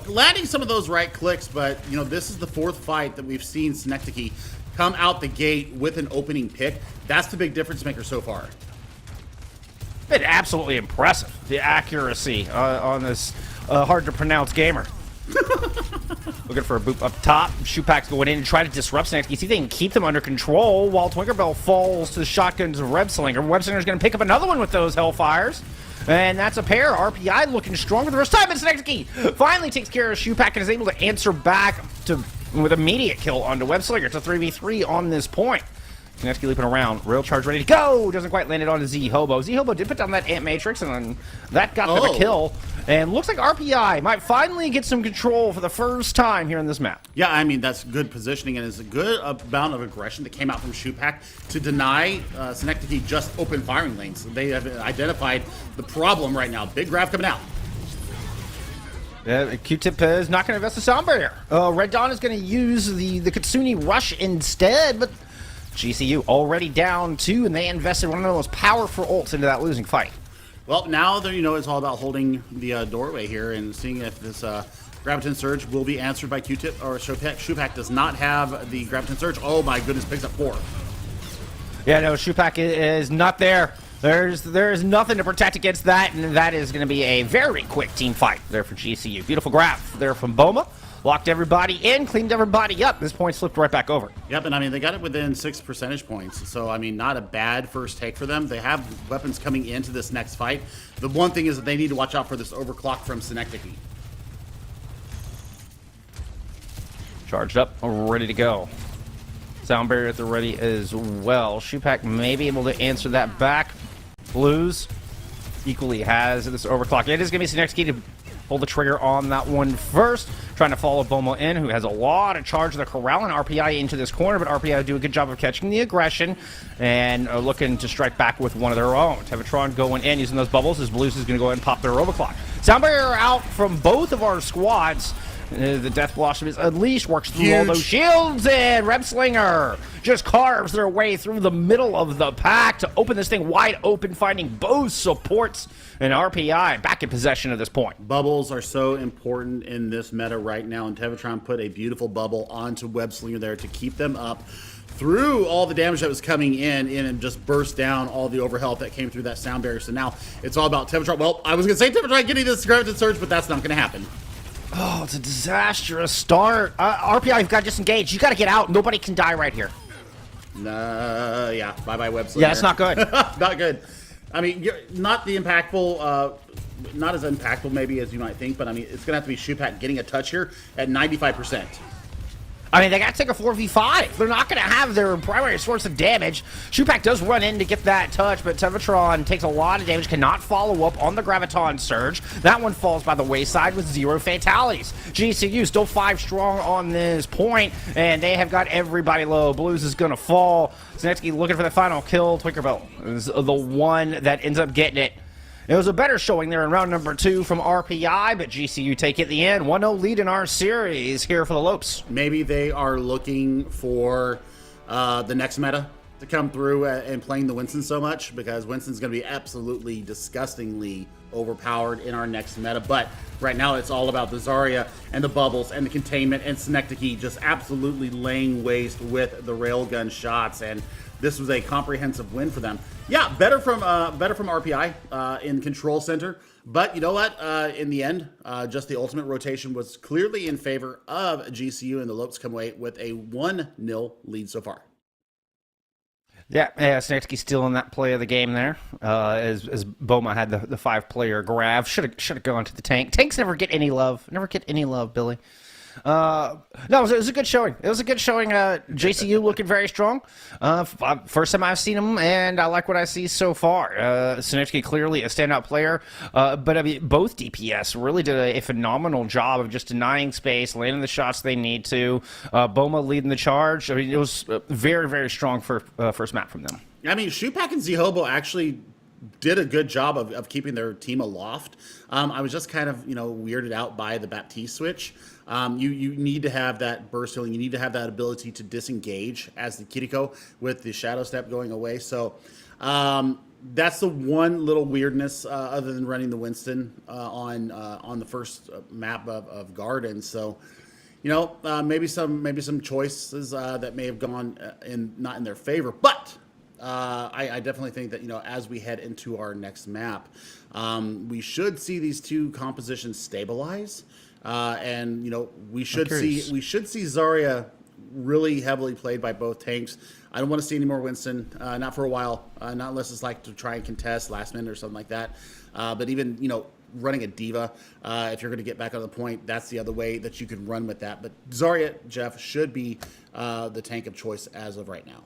Landing some of those right clicks, but this is the 4th fight that we've seen Sinexky come out the gate with an opening pick. That's the big difference maker so far. Been absolutely impressive, the accuracy on this hard to pronounce gamer. Looking for a boop up top. Shupak's going in and try to disrupt Sinexky. See if they can keep them under control while Twinkerbell falls to the shotguns of Webslinger. Webslinger's going to pick up another one with those Hellfires. And that's a pair. RPI looking strong for the first time. And Sinexky finally takes care of Shupak and is able to answer back with immediate kill onto Webslinger. It's a 3v3 on this point. Sinexky leaping around. Rail charge ready to go. Doesn't quite land it on Z-Hobo. Z-Hobo did put down that Ant Matrix, and then that got them a kill. And looks like RPI might finally get some control for the first time here in this map. Yeah, I mean, that's good positioning, and it's a good amount of aggression that came out from Shupak to deny Sinexky just open firing lanes. They have identified the problem right now. Big grab coming out. Q-Tip is not going to invest the sound barrier. Red Dawn is going to use the Kitsune Rush instead, but GCU already down 2, and they invested one of the most powerful ults into that losing fight. Well, now it's all about holding the doorway here and seeing if this Graviton Surge will be answered by Q-Tip or Shupak. Shupak does not have the Graviton Surge. Oh my goodness, picks up 4. Yeah, no, Shupak is not there. There's nothing to protect against that, and that is going to be a very quick team fight there for GCU. Beautiful grab there from Boma. Locked everybody in, cleaned everybody up. This point slipped right back over. Yep, and I mean, they got it within 6 percentage points. So, I mean, not a bad first take for them. They have weapons coming into this next fight. The one thing is that they need to watch out for this overclock from Sinexky. Charged up, ready to go. Sound barrier at the ready as well. Shupak may be able to answer that back. Blues equally has this overclock. It is going to be Sinexky to pull the trigger on that one first. Trying to follow Boma in, who has a lot of charge of the corral and RPI into this corner, but RPI do a good job of catching the aggression and looking to strike back with one of their own. Tevatron going in, using those bubbles, as Blues is going to go ahead and pop their overclock. Sound barrier out from both of our squads. The Death Blossom is at least works through all those shields, and Repslinger just carves their way through the middle of the pack to open this thing wide open, finding both supports and RPI back in possession at this point. Bubbles are so important in this meta right now, and Tevatron put a beautiful bubble onto Webslinger there to keep them up through all the damage that was coming in and just burst down all the overhealth that came through that sound barrier. So now it's all about Tevatron. Well, I was going to say Tevatron getting this Graviton Surge, but that's not going to happen. Oh, it's a disastrous start. RPI, you've got to disengage. You got to get out. Nobody can die right here. Yeah. Bye-bye, Webslinger. Yeah, it's not good. Not good. I mean, you're not the impactful, not as impactful maybe as you might think, but I mean, it's going to have to be Shupak getting a touch here at 95%. I mean, they got to take a 4v5. They're not going to have their primary source of damage. Shupak does run in to get that touch, but Tevatron takes a lot of damage, cannot follow up on the Graviton Surge. That one falls by the wayside with 0 fatalities. GCU still 5 strong on this point, and they have got everybody low. Blues is going to fall. Sinexky looking for the final kill. Twinkerbell is the one that ends up getting it. It was a better showing there in round number 2 from RPI, but GCU take it at the end. 1-0 lead in our series here for the Lopes. Maybe they are looking for the next meta to come through and playing the Winston so much, because Winston's going to be absolutely disgustingly overpowered in our next meta. But right now it's all about the Zarya and the bubbles and the containment, and Synecdoche just absolutely laying waste with the railgun shots, and this was a comprehensive win for them. Yeah, better from RPI in control center, but you know what? In the end, just the ultimate rotation was clearly in favor of GCU, and the Lopes come away with a 1-0 lead so far. Yeah, Synecdoche still in that play of the game there, as Boma had the 5-player grab. Should have gone to the tank. Tanks never get any love. Never get any love, Billy. No, it was a good showing. It was a good showing. JCU looking very strong. First time I've seen them, and I like what I see so far. Synecdoche clearly a standout player, but I mean, both DPS really did a phenomenal job of just denying space, landing the shots they need to. Boma leading the charge. I mean, it was very, very strong for first map from them. I mean, Shupak and Z-Hobo actually did a good job of keeping their team aloft. I was just kind of, weirded out by the Baptiste switch. You need to have that burst healing. You need to have that ability to disengage as the Kiriko with the Shadow Step going away. So that's the one little weirdness other than running the Winston on the first map of Garden. So, maybe some choices that may have gone not in their favor. But I definitely think that, as we head into our next map, we should see these two compositions stabilize. And we should see Zarya really heavily played by both tanks. I don't want to see any more Winston, not for a while, not unless it's like to try and contest last minute or something like that. But even running a diva, if you're going to get back on the point, that's the other way that you can run with that. But Zarya, Jeff, should be the tank of choice as of right now.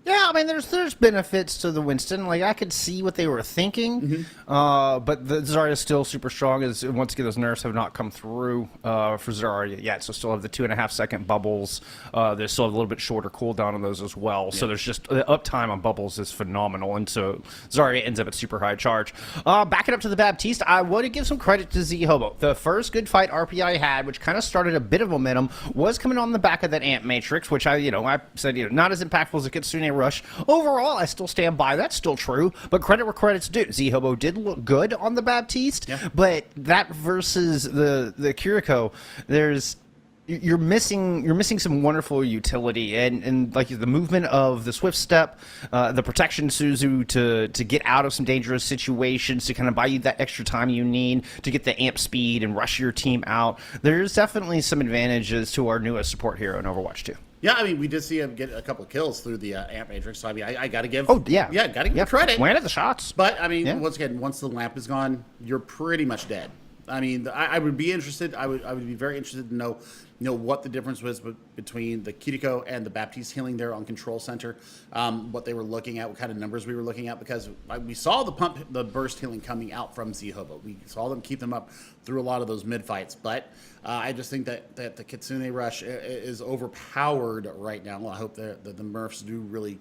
Yeah, I mean, there's benefits to the Winston. Like, I could see what they were thinking, but the Zarya is still super strong. As once again, those nerfs have not come through for Zarya yet, so still have the 2.5-second bubbles. They still have a little bit shorter cooldown on those as well. Yeah. So there's just the uptime on bubbles is phenomenal, and so Zarya ends up at super high charge. Backing up to the Baptiste, I want to give some credit to Z-Hobo. The first good fight RPI had, which kind of started a bit of momentum, was coming on the back of that Amp Matrix, which I said not as impactful as a Kitsune Rush. Overall, I still stand by. That's still true. But credit where credit's due. Z-Hobo did look good on the Baptiste, but that versus the Kiriko, you're missing some wonderful utility and like the movement of the Swift Step, the protection Suzu to get out of some dangerous situations, to kind of buy you that extra time you need to get the amp speed and rush your team out. There's definitely some advantages to our newest support hero in Overwatch 2. Yeah, I mean, we did see him get a couple of kills through the Amp Matrix, so I mean, I got to give... got to give credit. Landed the shots. But, I mean, once again, once the lamp is gone, you're pretty much dead. I mean, I would be interested, I would be very interested to know what the difference was between the Kiriko and the Baptiste healing there on Control Center, what they were looking at, what kind of numbers we were looking at, because we saw the burst healing coming out from Z-Hobo. We saw them keep them up through a lot of those mid fights, but I just think that the Kitsune Rush is overpowered right now. I hope that the Murphs do really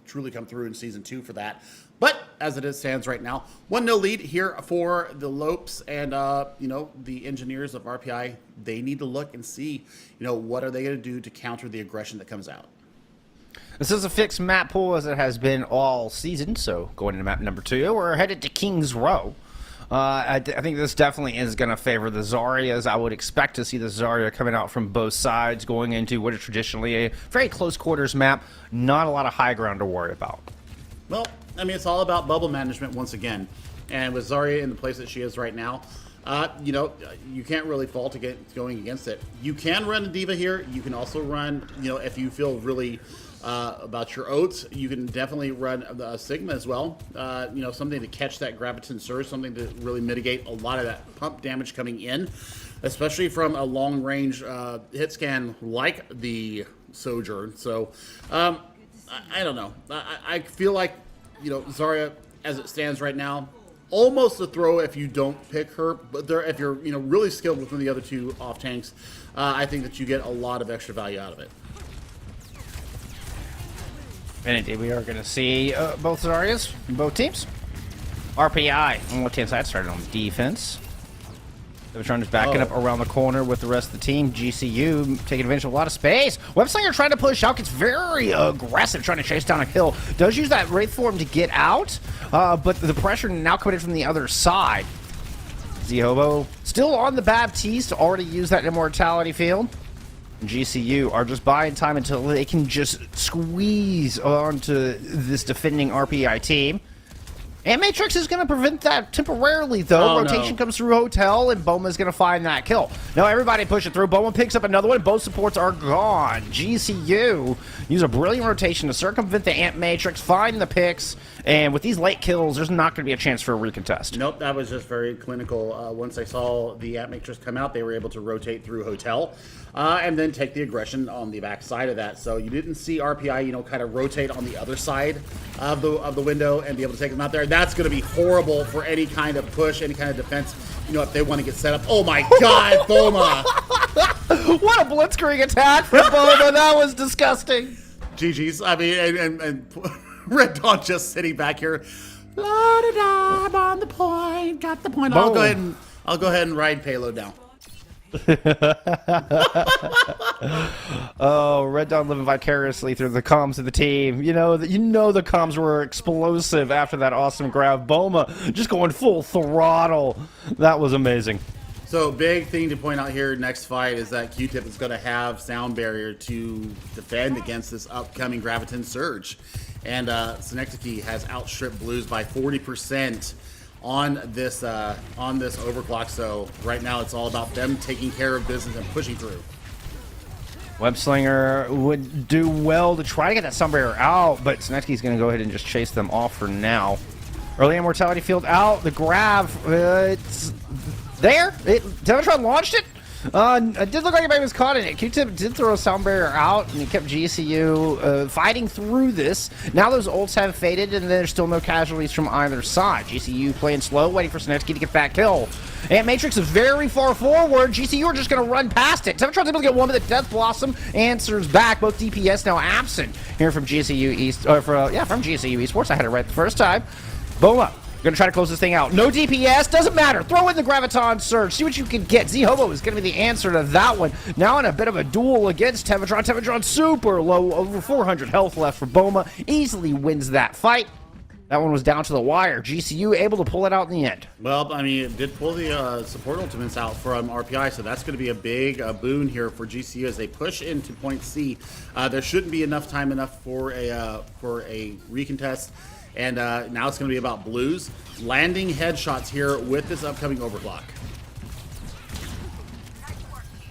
truly come through in Season 2 for that. But as it stands right now, 1-0 lead here for the Lopes, and the engineers of RPI. They need to look and see, what are they going to do to counter the aggression that comes out. This is a fixed map pool as it has been all season. So going into map number 2, we're headed to King's Row. I think this definitely is going to favor the Zaryas. I would expect to see the Zarya coming out from both sides, going into what is traditionally a very close quarters map. Not a lot of high ground to worry about. Well, I mean, it's all about bubble management once again. And with Zarya in the place that she is right now, you can't really fault going against it. You can run a diva here. You can also run, if you feel really about your oats, you can definitely run a Sigma as well. Something to catch that Graviton Surge, something to really mitigate a lot of that pump damage coming in, especially from a long range hit scan like the Sojourn. So, I don't know. I feel like, Zarya, as it stands right now, almost a throw if you don't pick her. But if you're, really skilled with one of the other two off tanks, I think that you get a lot of extra value out of it. And indeed, we are going to see both Zaryas, both teams. RPI on the left-hand side started on defense. Tevatron is backing up around the corner with the rest of the team. GCU taking advantage of a lot of space. Webslinger trying to push out, gets very aggressive, trying to chase down a kill. Does use that Wraith form to get out, but the pressure now coming in from the other side. Z-Hobo still on the Baptiste, already used that Immortality field. GCU are just buying time until they can just squeeze onto this defending RPI team. And Matrix is going to prevent that temporarily, though. Rotation comes through Hotel, and Boma's going to find that kill. Now everybody push it through. Boma picks up another one. Both supports are gone. GCU use a brilliant rotation to circumvent the Ant Matrix, find the picks, and with these late kills, there's not going to be a chance for a recontest. Nope, that was just very clinical. Once they saw the Ant Matrix come out, they were able to rotate through Hotel. And then take the aggression on the back side of that. So you didn't see RPI, kind of rotate on the other side of the window and be able to take them out there. That's going to be horrible for any kind of push, any kind of defense, if they want to get set up. Oh my God, Boma! What a blitzkrieg attack from Boma. That was disgusting. GG's. I mean, and Red Dawn just sitting back here. La-da-da, I'm on the point, got the point. I'll go ahead and ride payload now. Oh, Red Dawn living vicariously through the comms of the team. The comms were explosive after that awesome grab. Boma just going full throttle. That was amazing. So big thing to point out here next fight is that Q-Tip is going to have sound barrier to defend against this upcoming Graviton Surge. And NECC has outstripped Blues by 40%. On this overclock, so right now it's all about them taking care of business and pushing through. Webslinger would do well to try to get that sun barrier out, but NECC's going to go ahead and just chase them off for now. Early Immortality field out. The grab, it's there. Tevatron launched it. It did look like anybody was caught in it. Q-Tip did throw a sound barrier out, and he kept GCU fighting through this. Now those ults have faded, and there's still no casualties from either side. GCU playing slow, waiting for NECC to get that kill. Ant Matrix is very far forward. GCU are just going to run past it. Tevatron's able to get one, but the Death Blossom answers back. Both DPS now absent here from GCU East, from GCU Esports. I had it right the first time. Boma. Gonna try to close this thing out. No DPS, doesn't matter. Throw in the Graviton Surge. See what you can get. Z-Hobo is gonna be the answer to that one. Now in a bit of a duel against Tevatron. Tevatron super low, over 400 health left for Boma. Easily wins that fight. That one was down to the wire. GCU able to pull it out in the end. Well, I mean, it did pull the support ultimates out from RPI, so that's going to be a big boon here for GCU as they push into point C. There shouldn't be enough time for a recontest. And now it's going to be about Blues landing headshots here with this upcoming overclock.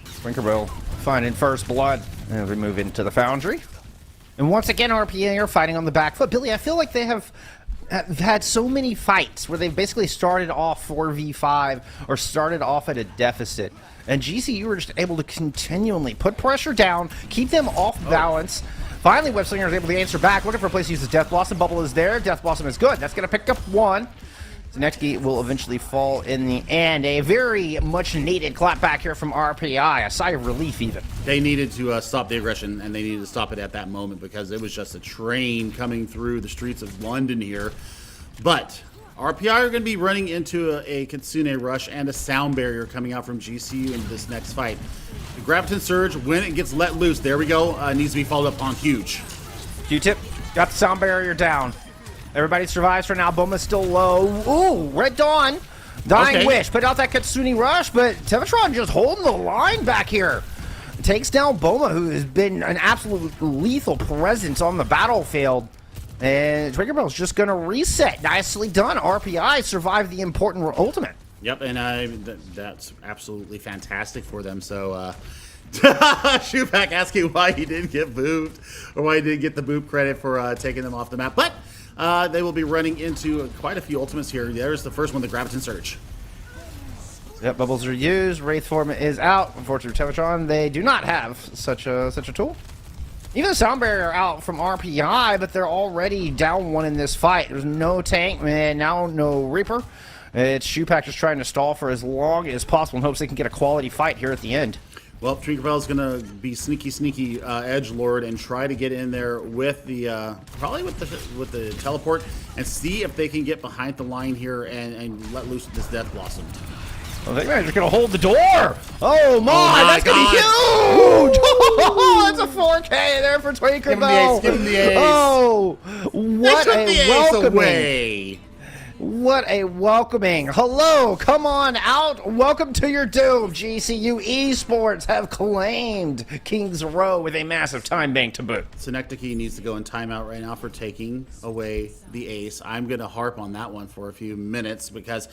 Sprinkerville finding first blood as we move into the Foundry. And once again, RPA are fighting on the back foot. Billy, I feel like they have had so many fights where they've basically started off 4v5 or started off at a deficit. And GCU are just able to continually put pressure down, keep them off balance. Finally, Webslinger is able to answer back, looking for a place to use his Death Blossom. Bubble is there. Death Blossom is good. That's going to pick up one. NECC will eventually fall in the end. A very much needed clapback here from RPI. A sigh of relief, even. They needed to stop the aggression, and they needed to stop it at that moment because it was just a train coming through the streets of London here. But RPI are going to be running into a Kitsune Rush and a sound barrier coming out from GCU in this next fight. The Graviton Surge, when it gets let loose, there we go, needs to be followed up on huge. Q-Tip got the sound barrier down. Everybody survives for now. Boma's still low. Ooh, Red Dawn. Dying Wish. Put out that Kitsune Rush, but Tevatron just holding the line back here. Takes down Boma, who has been an absolute lethal presence on the battlefield. And Twinkerbell's just going to reset. Nicely done. RPI survived the important ultimate. Yep, and that's absolutely fantastic for them. So, Shoepack asking why he didn't get booped, or why he didn't get the boop credit for taking them off the map. But they will be running into quite a few ultimates here. There's the first one, the Graviton Surge. Yep, bubbles are used. Wraith form is out. Unfortunately, Tevatron, they do not have such a tool. Even the sound barrier out from RPI, but they're already down one in this fight. There's no tank, and now no Reaper. It's Shoepack just trying to stall for as long as possible in hopes they can get a quality fight here at the end. Well, Tinkerbell's gonna be sneaky edgelord and try to get in there with the probably with the teleport and see if they can get behind the line here and let loose this Death Blossom. Well, they're just gonna hold the door. Oh my, that's gonna be huge! That's a 4K there for Tinkerbell. Give him the ace. Oh, what They took a the ace welcoming! away. What a welcoming! Hello, come on out. Welcome to your doom. GCU Esports have claimed Kings Row with a massive time bank to boot. NECC needs to go in timeout right now for taking away the ace. I'm gonna harp on that one for a few minutes because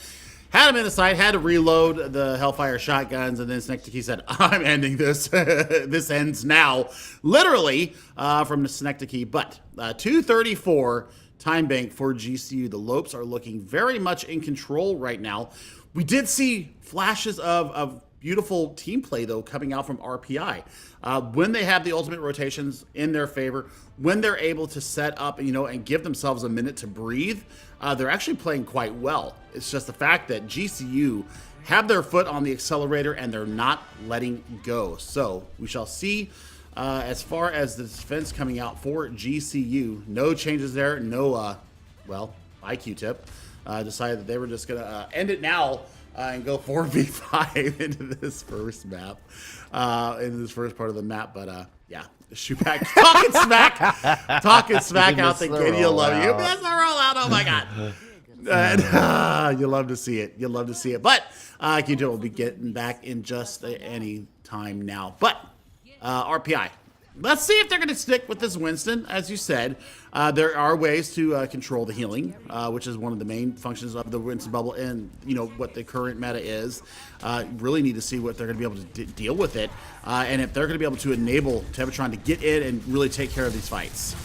had him in the side, had to reload the Hellfire shotguns, and then NECC said, "I'm ending this. This ends now," literally from the NECC. But 234. Time bank for GCU. The Lopes are looking very much in control right now. We did see flashes of beautiful team play, though, coming out from RPI. When they have the ultimate rotations in their favor, when they're able to set up, and give themselves a minute to breathe, they're actually playing quite well. It's just the fact that GCU have their foot on the accelerator and they're not letting go. So we shall see. As far as the defense coming out for GCU, no changes there. No, IQ tip decided that they were just going to end it now and go 4v5 into this first map, into this first part of the map. But yeah, Shupak talking smack out the kid. You love you. That's the rollout. Oh my god. And, you love to see it. You love to see it. But IQ tip will be getting back in just any time now. But RPI. Let's see if they're going to stick with this Winston. As you said, there are ways to control the healing, which is one of the main functions of the Winston bubble and, what the current meta is. Really need to see what they're going to be able to deal with it. And if they're going to be able to enable Tevatron to get in and really take care of these fights.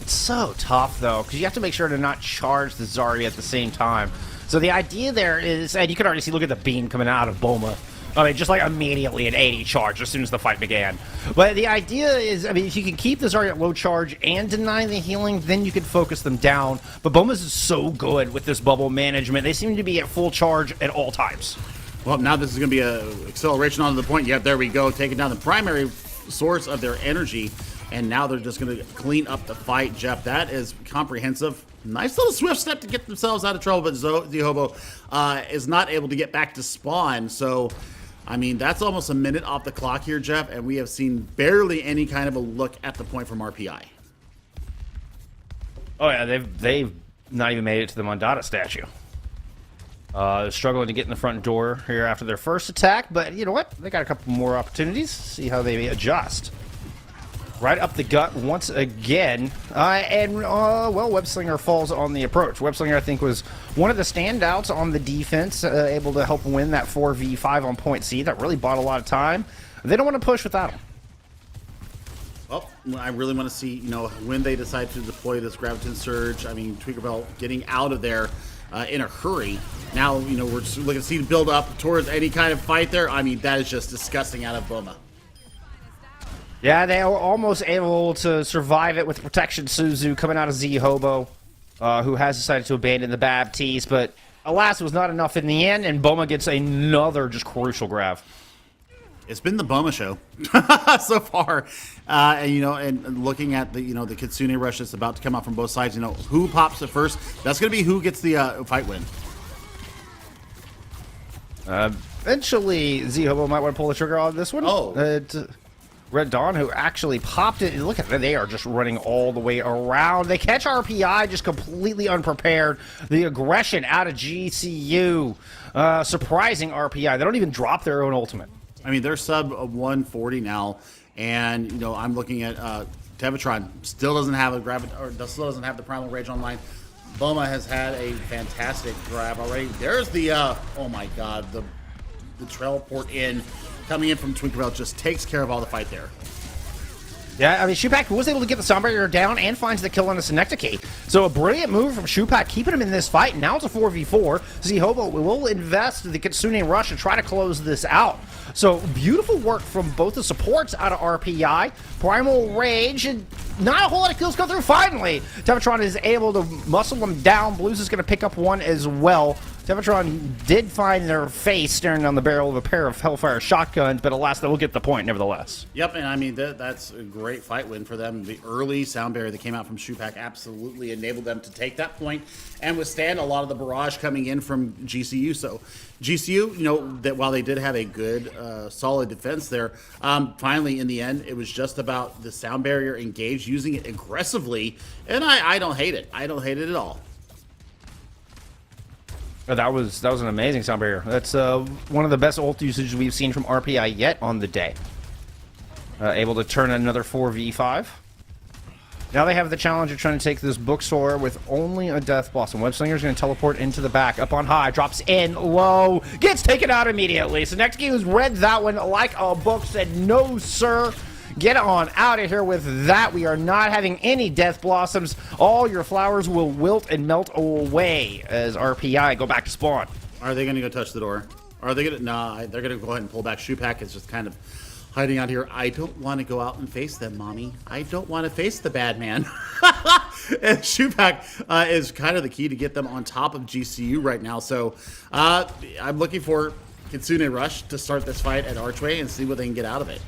It's so tough, though, because you have to make sure to not charge the Zarya at the same time. So the idea there is, and you can already see, look at the beam coming out of Boma. I mean, just like immediately an 80 charge as soon as the fight began. But the idea is, if you can keep the Zarya at low charge and deny the healing, then you can focus them down. But Boma's is so good with this bubble management. They seem to be at full charge at all times. Well, now this is going to be an acceleration onto the point. Yep, there we go. Taking down the primary source of their energy. And now they're just going to clean up the fight, Jeff. That is comprehensive. Nice little swift step to get themselves out of trouble, but Zehobo is not able to get back to spawn. So, that's almost a minute off the clock here, Jeff, and we have seen barely any kind of a look at the point from RPI. Oh, yeah, they've not even made it to the Mondada statue. Struggling to get in the front door here after their first attack, but you know what? They got a couple more opportunities. See how they adjust. Right up the gut once again. Webslinger falls on the approach. Webslinger, I think, was one of the standouts on the defense, able to help win that 4v5 on point C. That really bought a lot of time. They don't want to push without him. Well, I really want to see, when they decide to deploy this Graviton Surge. Tinkerbell getting out of there in a hurry. Now, we're just looking to see the build up towards any kind of fight there. That is just disgusting out of Boma. Yeah, they were almost able to survive it with protection Suzu coming out of Z-Hobo, who has decided to abandon the Baptiste, but alas, it was not enough in the end, and Boma gets another just crucial grab. It's been the Boma show so far, and looking at the the Kitsune rush that's about to come out from both sides. Who pops it first? That's going to be who gets the fight win. Eventually, Z-Hobo might want to pull the trigger on this one. Oh. Red Dawn, who actually popped it. Look at that. They are just running all the way around. They catch RPI just completely unprepared. The aggression out of GCU. Surprising RPI. They don't even drop their own ultimate. They're sub 140 now. And, I'm looking at Tevatron. Still doesn't have still doesn't have the Primal Rage online. Boma has had a fantastic grab already. There's the, oh my god, the teleport in. Coming in from Tinkerbell just takes care of all the fight there. Yeah, Shupak was able to get the Sunbreaker down and finds the kill on the Synecdoche. So a brilliant move from Shupak, keeping him in this fight. Now it's a 4v4. Z-Hobo will invest the Kitsune Rush to try to close this out. So beautiful work from both the supports out of RPI. Primal Rage, and not a whole lot of kills go through. Finally, Tevatron is able to muscle him down. Blues is going to pick up one as well. Tevatron did find their face staring down the barrel of a pair of Hellfire shotguns, but alas, they will get the point nevertheless. Yep, and I mean, that's a great fight win for them. The early sound barrier that came out from Shupak absolutely enabled them to take that point and withstand a lot of the barrage coming in from GCU. So GCU, that while they did have a good, solid defense there, finally in the end, it was just about the sound barrier engaged, using it aggressively, and I don't hate it. I don't hate it at all. Oh, that was an amazing sound barrier. That's one of the best ult usages we've seen from RPI yet on the day. Able to turn another 4v5. Now they have the challenge of trying to take this Bookstore with only a Death Blossom. Webslinger's going to teleport into the back, up on high, drops in low, gets taken out immediately. So next game has read that one like a book, said no sir. Get on out of here with that. We are not having any Death Blossoms. All your flowers will wilt and melt away as RPI go back to spawn. Are they going to go touch the door? Are they going to? Nah, they're going to go ahead and pull back. Shupak is just kind of hiding out here. I don't want to go out and face them, mommy. I don't want to face the bad man. And Shupak is kind of the key to get them on top of GCU right now. So I'm looking for Kitsune Rush to start this fight at Archway and see what they can get out of it.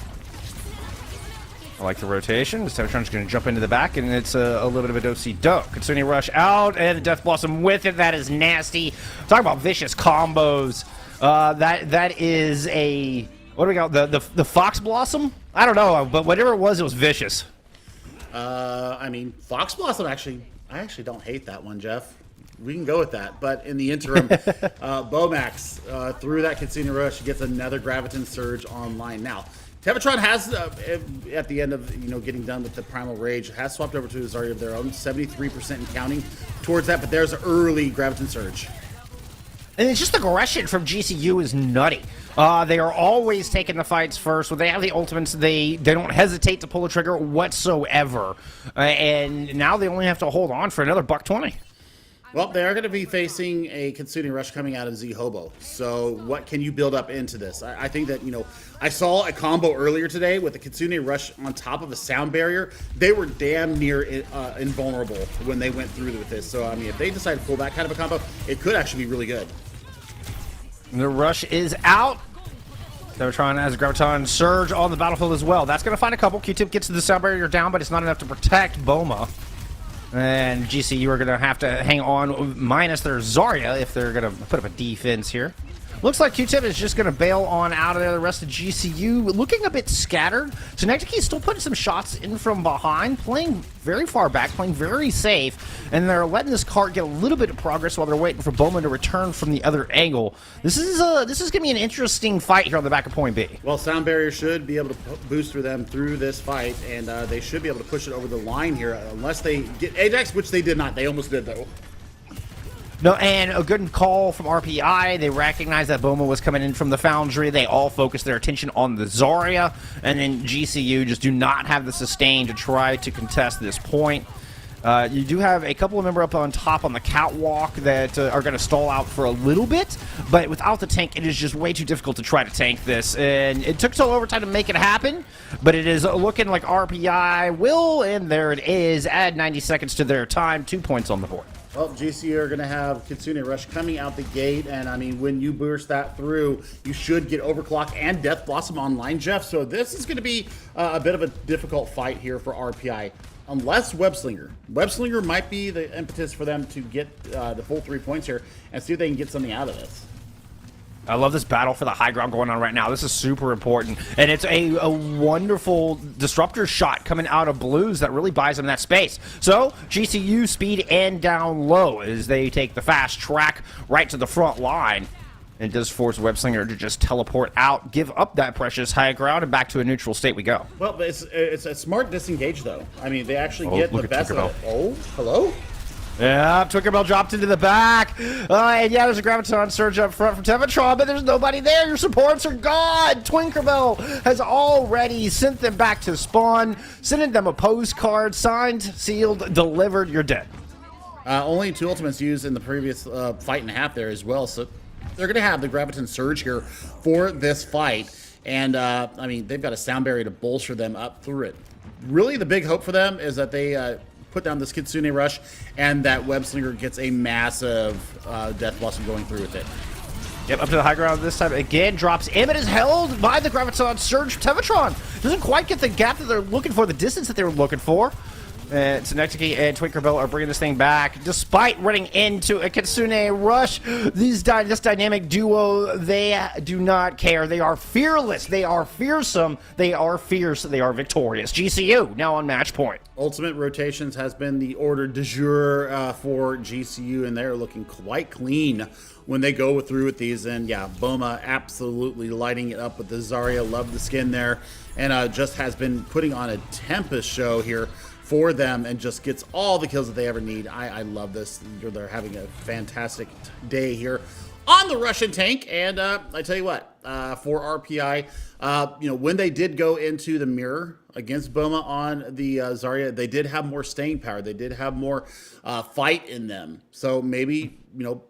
I like the rotation. The Tevatron's going to jump into the back, and it's a little bit of a do-see-do. Kitsune Rush out, and the Death Blossom with it. That is nasty. Talk about vicious combos. That is a... What do we got? The Fox Blossom? I don't know, but whatever it was vicious. I mean, Fox Blossom, I actually don't hate that one, Jeff. We can go with that. But in the interim, Bomax, through that Kitsune Rush, gets another Graviton Surge online. Now, Tevatron has, at the end of getting done with the Primal Rage, has swapped over to a Zarya of their own, 73% and counting towards that, but there's an early Graviton Surge. And it's just aggression from GCU is nutty. They are always taking the fights first. When they have the ultimates, they don't hesitate to pull the trigger whatsoever. And now they only have to hold on for another $120. Well, they are going to be facing a Kitsune Rush coming out of Z-Hobo. So what can you build up into this? I think that, I saw a combo earlier today with the Kitsune Rush on top of a sound barrier. They were damn near invulnerable when they went through with this. So, I mean, if they decide to pull that kind of a combo, it could actually be really good. The Rush is out. Tevatron has a Graviton Surge on the battlefield as well. That's going to find a couple. Q-Tip gets to the sound barrier down, but it's not enough to protect Boma. And GCU are going to have to hang on minus their Zarya if they're going to put up a defense here. Looks like Q-Tip is just going to bail on out of there. The rest of GCU looking a bit scattered. So NECC is still putting some shots in from behind, playing very far back, playing very safe. And they're letting this cart get a little bit of progress while they're waiting for Bowman to return from the other angle. This is going to be an interesting fight here on the back of Point B. Well, Sound Barrier should be able to boost through them through this fight, and they should be able to push it over the line here, unless they get Ajax, which they did not. They almost did, though. No, and a good call from RPI. They recognized that Boma was coming in from the Foundry. They all focused their attention on the Zarya, and then GCU just do not have the sustain to try to contest this point. You do have a couple of members up on top on the catwalk that are going to stall out for a little bit, but without the tank, it is just way too difficult to try to tank this. And it took till overtime to make it happen, but it is looking like RPI will, and there it is, add 90 seconds to their time, 2 points on the board. Well, GCU are going to have Kitsune Rush coming out the gate, and I mean, when you burst that through, you should get Overclock and Death Blossom online, Jeff. So this is going to be a bit of a difficult fight here for RPI, unless Webslinger. Webslinger might be the impetus for them to get the full 3 points here and see if they can get something out of this. I love this battle for the high ground going on right now. This is super important. And it's a wonderful disruptor shot coming out of Blues that really buys them that space. So, GCU speed and down low as they take the fast track right to the front line. And does force Webslinger to just teleport out, give up that precious high ground, and back to a neutral state we go. Well, it's a smart disengage, though. I mean, they actually get the best of it. Oh, hello? Yeah, Tinkerbell dropped into the back. And yeah, there's a Graviton Surge up front from Tevatron, but there's nobody there. Your supports are gone. Tinkerbell has already sent them back to spawn, sending them a postcard, signed, sealed, delivered. You're dead. Only 2 ultimates used in the previous fight and a half there as well, so they're going to have the Graviton Surge here for this fight. And, I mean, they've got a sound barrier to bolster them up through it. Really, the big hope for them is that they put down this Kitsune Rush, and that Web Slinger gets a massive Death Blossom going through with it. Yep, up to the high ground this time. Again, drops in, is held by the Graviton Surge. Tevatron doesn't quite get the gap that they're looking for, the distance that they were looking for. So NECC and Twinkerbell are bringing this thing back, despite running into a Kitsune Rush. This dynamic duo, they do not care. They are fearless. They are fearsome. They are fierce. They are victorious. GCU now on match point. Ultimate rotations has been the order du jour for GCU, and they're looking quite clean when they go through with these. And yeah, Boma absolutely lighting it up with the Zarya. Love the skin there, and just has been putting on a Tempest show here for them, and just gets all the kills that they ever need. I love this. They're having a fantastic day here on the Russian tank. And I tell you what, for RPI, when they did go into the mirror against Boma on the Zarya, they did have more staying power. They did have more fight in them. So maybe,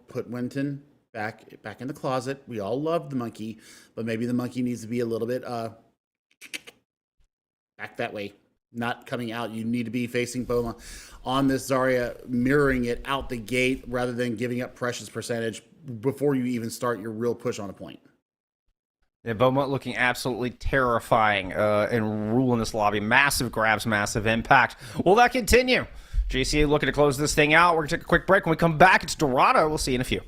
put Winton back in the closet. We all love the monkey, but maybe the monkey needs to be a little bit back that way. Not coming out. You need to be facing Boma on this Zarya, mirroring it out the gate rather than giving up precious percentage before you even start your real push on a point. Yeah, Boma looking absolutely terrifying and ruling this lobby. Massive grabs, massive impact. Will that continue? GCA looking to close this thing out. We're going to take a quick break. When we come back, it's Dorado. We'll see you in a few.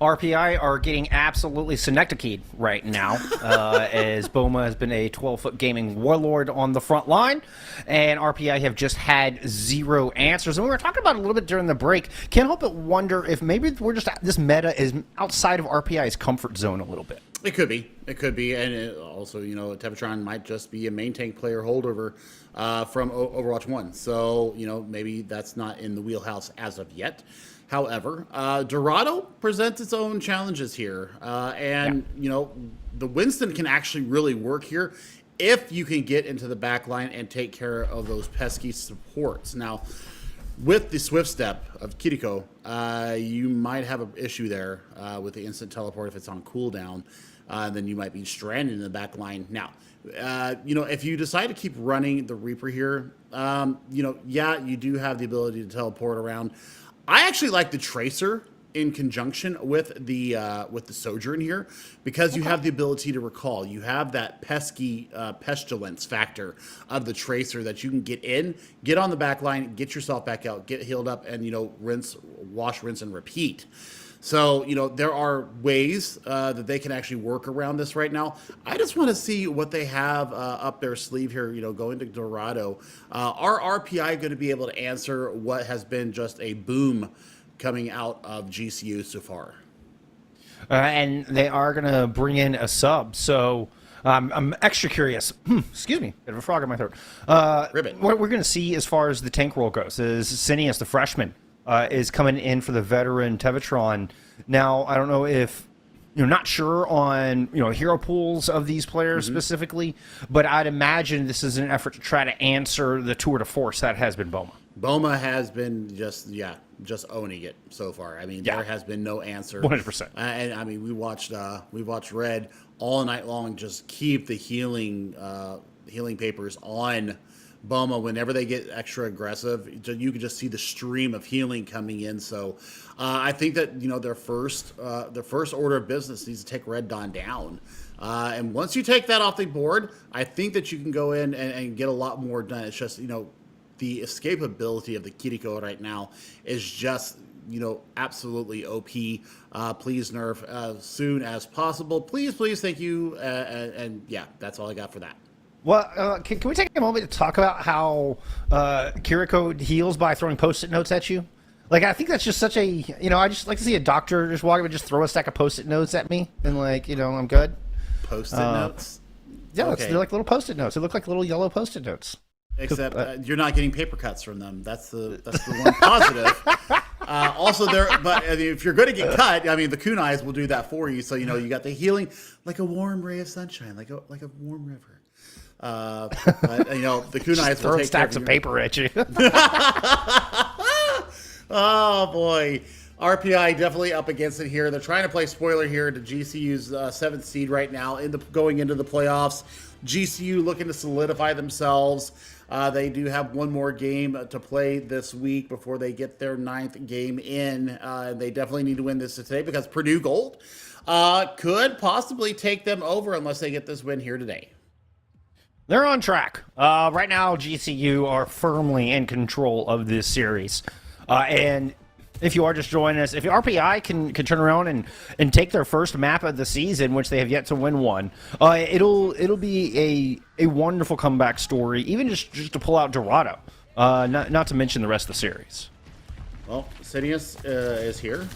RPI are getting absolutely synecdocheed right now, as Boma has been a 12-foot gaming warlord on the front line, and RPI have just had zero answers. And we were talking about it a little bit during the break. Can't help but wonder if maybe this meta is outside of RPI's comfort zone a little bit. It could be. It could be. And also, Tevatron might just be a main tank player holdover from Overwatch 1. So, maybe that's not in the wheelhouse as of yet. However, Dorado presents its own challenges here. The Winston can actually really work here if you can get into the back line and take care of those pesky supports. Now, with the swift step of Kiriko, you might have an issue there with the instant teleport if it's on cooldown. Then you might be stranded in the back line. Now, if you decide to keep running the Reaper here, you do have the ability to teleport around. I actually like the Tracer in conjunction with the Sojourn here, because you have the ability to recall. You have that pesky pestilence factor of the Tracer that you can get on the back line, get yourself back out, get healed up, and wash, rinse, and repeat. So, there are ways that they can actually work around this right now. I just want to see what they have up their sleeve here, going to Dorado. Are RPI going to be able to answer what has been just a boom coming out of GCU so far? And they are going to bring in a sub, so I'm extra curious. Excuse me, bit of a frog in my throat. What we're going to see as far as the tank role goes is Sinius, the freshman, is coming in for the veteran Tevatron. Now, I don't know if not sure on hero pools of these players specifically, but I'd imagine this is an effort to try to answer the tour de force that has been Boma. Boma has been just owning it so far. I mean, there has been no answer. 100%. And I mean, we watched Red all night long just keep the healing papers on Boma. Whenever they get extra aggressive, you can just see the stream of healing coming in. So I think that their first order of business needs to take Red Dawn down. And once you take that off the board, I think that you can go in and get a lot more done. It's just the escapability of the Kiriko right now is just absolutely OP. Please nerf as soon as possible. Please, thank you. And that's all I got for that. Well, can we take a moment to talk about how Kiriko heals by throwing Post-it notes at you? Like, I think that's just such a, I just like to see a doctor just walk up and just throw a stack of Post-it notes at me and I'm good. Post-it notes? Yeah, okay. They're like little Post-it notes. They look like little yellow Post-it notes. Except you're not getting paper cuts from them. That's the one positive. Also, if you're going to get cut, the kunais will do that for you. So you got the healing, like a warm ray of sunshine, like a warm river. The kunais will take stacks of paper at you. Oh boy. RPI definitely up against it here. They're trying to play spoiler here to GCU's 7th seed right now going into the playoffs. GCU looking to solidify themselves. They do have one more game to play this week before they get their 9th game in. They definitely need to win this today because Purdue Gold could possibly take them over unless they get this win here today. They're on track. Right now, GCU are firmly in control of this series. And if you are just joining us, if RPI can turn around and take their first map of the season, which they have yet to win one, it'll be a wonderful comeback story, even just to pull out Dorado, not to mention the rest of the series. Well, Sinius is here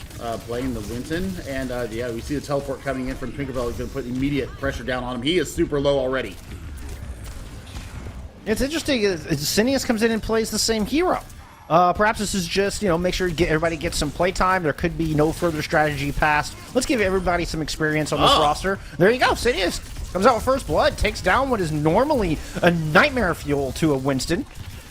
playing the Winton, and we see the teleport coming in from Tinkerbell. He's going to put immediate pressure down on him. He is super low already. It's interesting. Sinius comes in and plays the same hero. Perhaps this is just, make sure everybody gets some playtime. There could be no further strategy passed. Let's give everybody some experience on this roster. There you go. Sinius comes out with first blood, takes down what is normally a nightmare fuel to a Winston.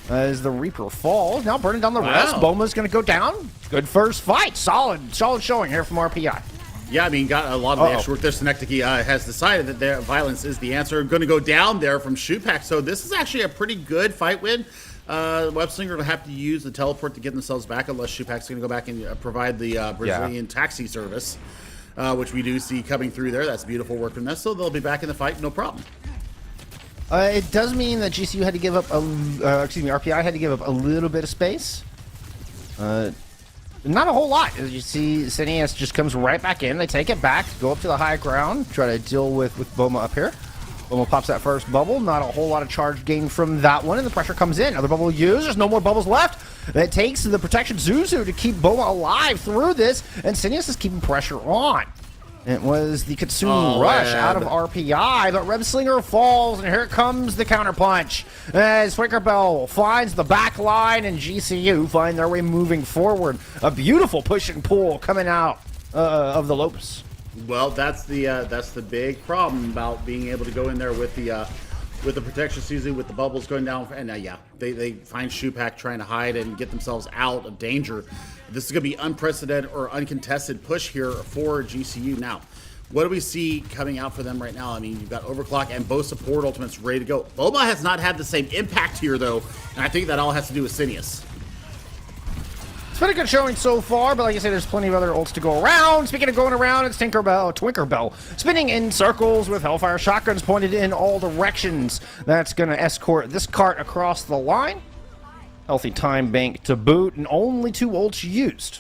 As the Reaper falls, now burning down the rest. Boma's going to go down. Good first fight. Solid showing here from RPI. Yeah, got a lot of the extra work there. Synecdoche has decided that their violence is the answer. Going to go down there from Shupak. So this is actually a pretty good fight win. Webslinger will have to use the teleport to get themselves back unless Shupak's going to go back and provide the Brazilian taxi service, which we do see coming through there. That's beautiful work from this. So they'll be back in the fight, no problem. It does mean that GCU had to give up RPI had to give up a little bit of space. Not a whole lot. As you see, Sinius just comes right back in. They take it back, go up to the high ground, try to deal with Boma up here. Boma pops that first bubble. Not a whole lot of charge gained from that one, and the pressure comes in. Another bubble used. There's no more bubbles left. It takes the protection Zuzu to keep Boma alive through this, and Sinius is keeping pressure on. It was the Kitsune Rush out of RPI, but Rebslinger falls, and here comes the counterpunch. As Tinkerbell finds the back line, and GCU find their way moving forward. A beautiful push and pull coming out of the Lopes. Well, that's the big problem about being able to go in there with the protection Suzu, with the bubbles going down, and yeah, they find Shupak trying to hide and get themselves out of danger. This is going to be unprecedented or uncontested push here for GCU. Now, what do we see coming out for them right now? I mean, you've got Overclock and both support ultimates ready to go. Boma has not had the same impact here, though, and I think that all has to do with Sinius. It's been a good showing so far, but like I said, there's plenty of other ults to go around. Speaking of going around, it's Twinkerbell spinning in circles with Hellfire shotguns pointed in all directions. That's going to escort this cart across the line. Healthy time bank to boot, and only 2 ults used.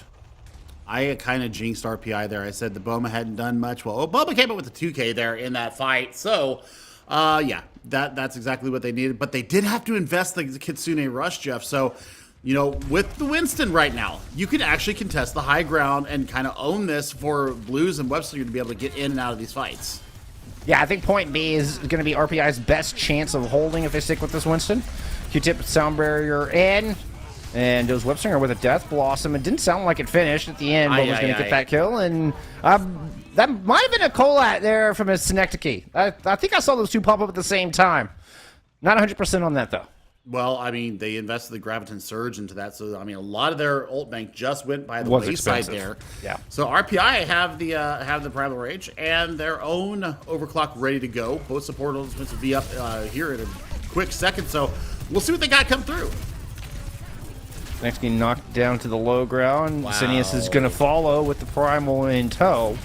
I kind of jinxed RPI there. I said the Boma hadn't done much. Well, Boma came up with the 2K there in that fight. So, yeah, that's exactly what they needed. But they did have to invest the Kitsune Rush, Jeff. So, you know, with the Winston right now, you can actually contest the high ground and kind of own this for Blues and Webster to be able to get in and out of these fights. Yeah, I think point B is going to be RPI's best chance of holding if they stick with this Winston. Q-tip sound barrier in, and it was Whipsinger with a Death Blossom. It didn't sound like it finished at the end, but was going to get that kill, and that might have been a Colat there from his Synecdoche. I think I saw those two pop up at the same time. Not 100% on that, though. Well, I mean, they invested the Graviton Surge into that, so, I mean, a lot of their ult bank just went by the wayside there. Yeah. So RPI have the Primal Rage and their own Overclock ready to go. Both support ultimates will be up here in a quick second, so we'll see what they got come through. Next getting knocked down to the low ground. Wow. Sinius is going to follow with the Primal in tow.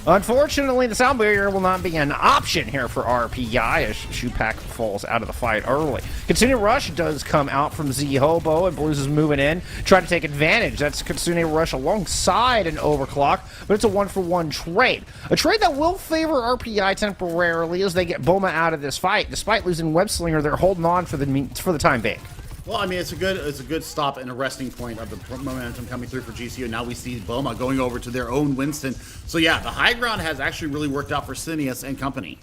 Unfortunately, the sound barrier will not be an option here for RPI as Shupak falls out of the fight early. Kitsune Rush does come out from Z-Hobo, and Blues is moving in, trying to take advantage. That's Kitsune Rush alongside an Overclock, but it's a 1-for-1 trade. A trade that will favor RPI temporarily as they get Boma out of this fight. Despite losing Webslinger, they're holding on for the time being. Well, I mean, it's a good stop and a resting point of the momentum coming through for GCU. Now we see Boma going over to their own Winston. So yeah, the high ground has actually really worked out for Sinius and company.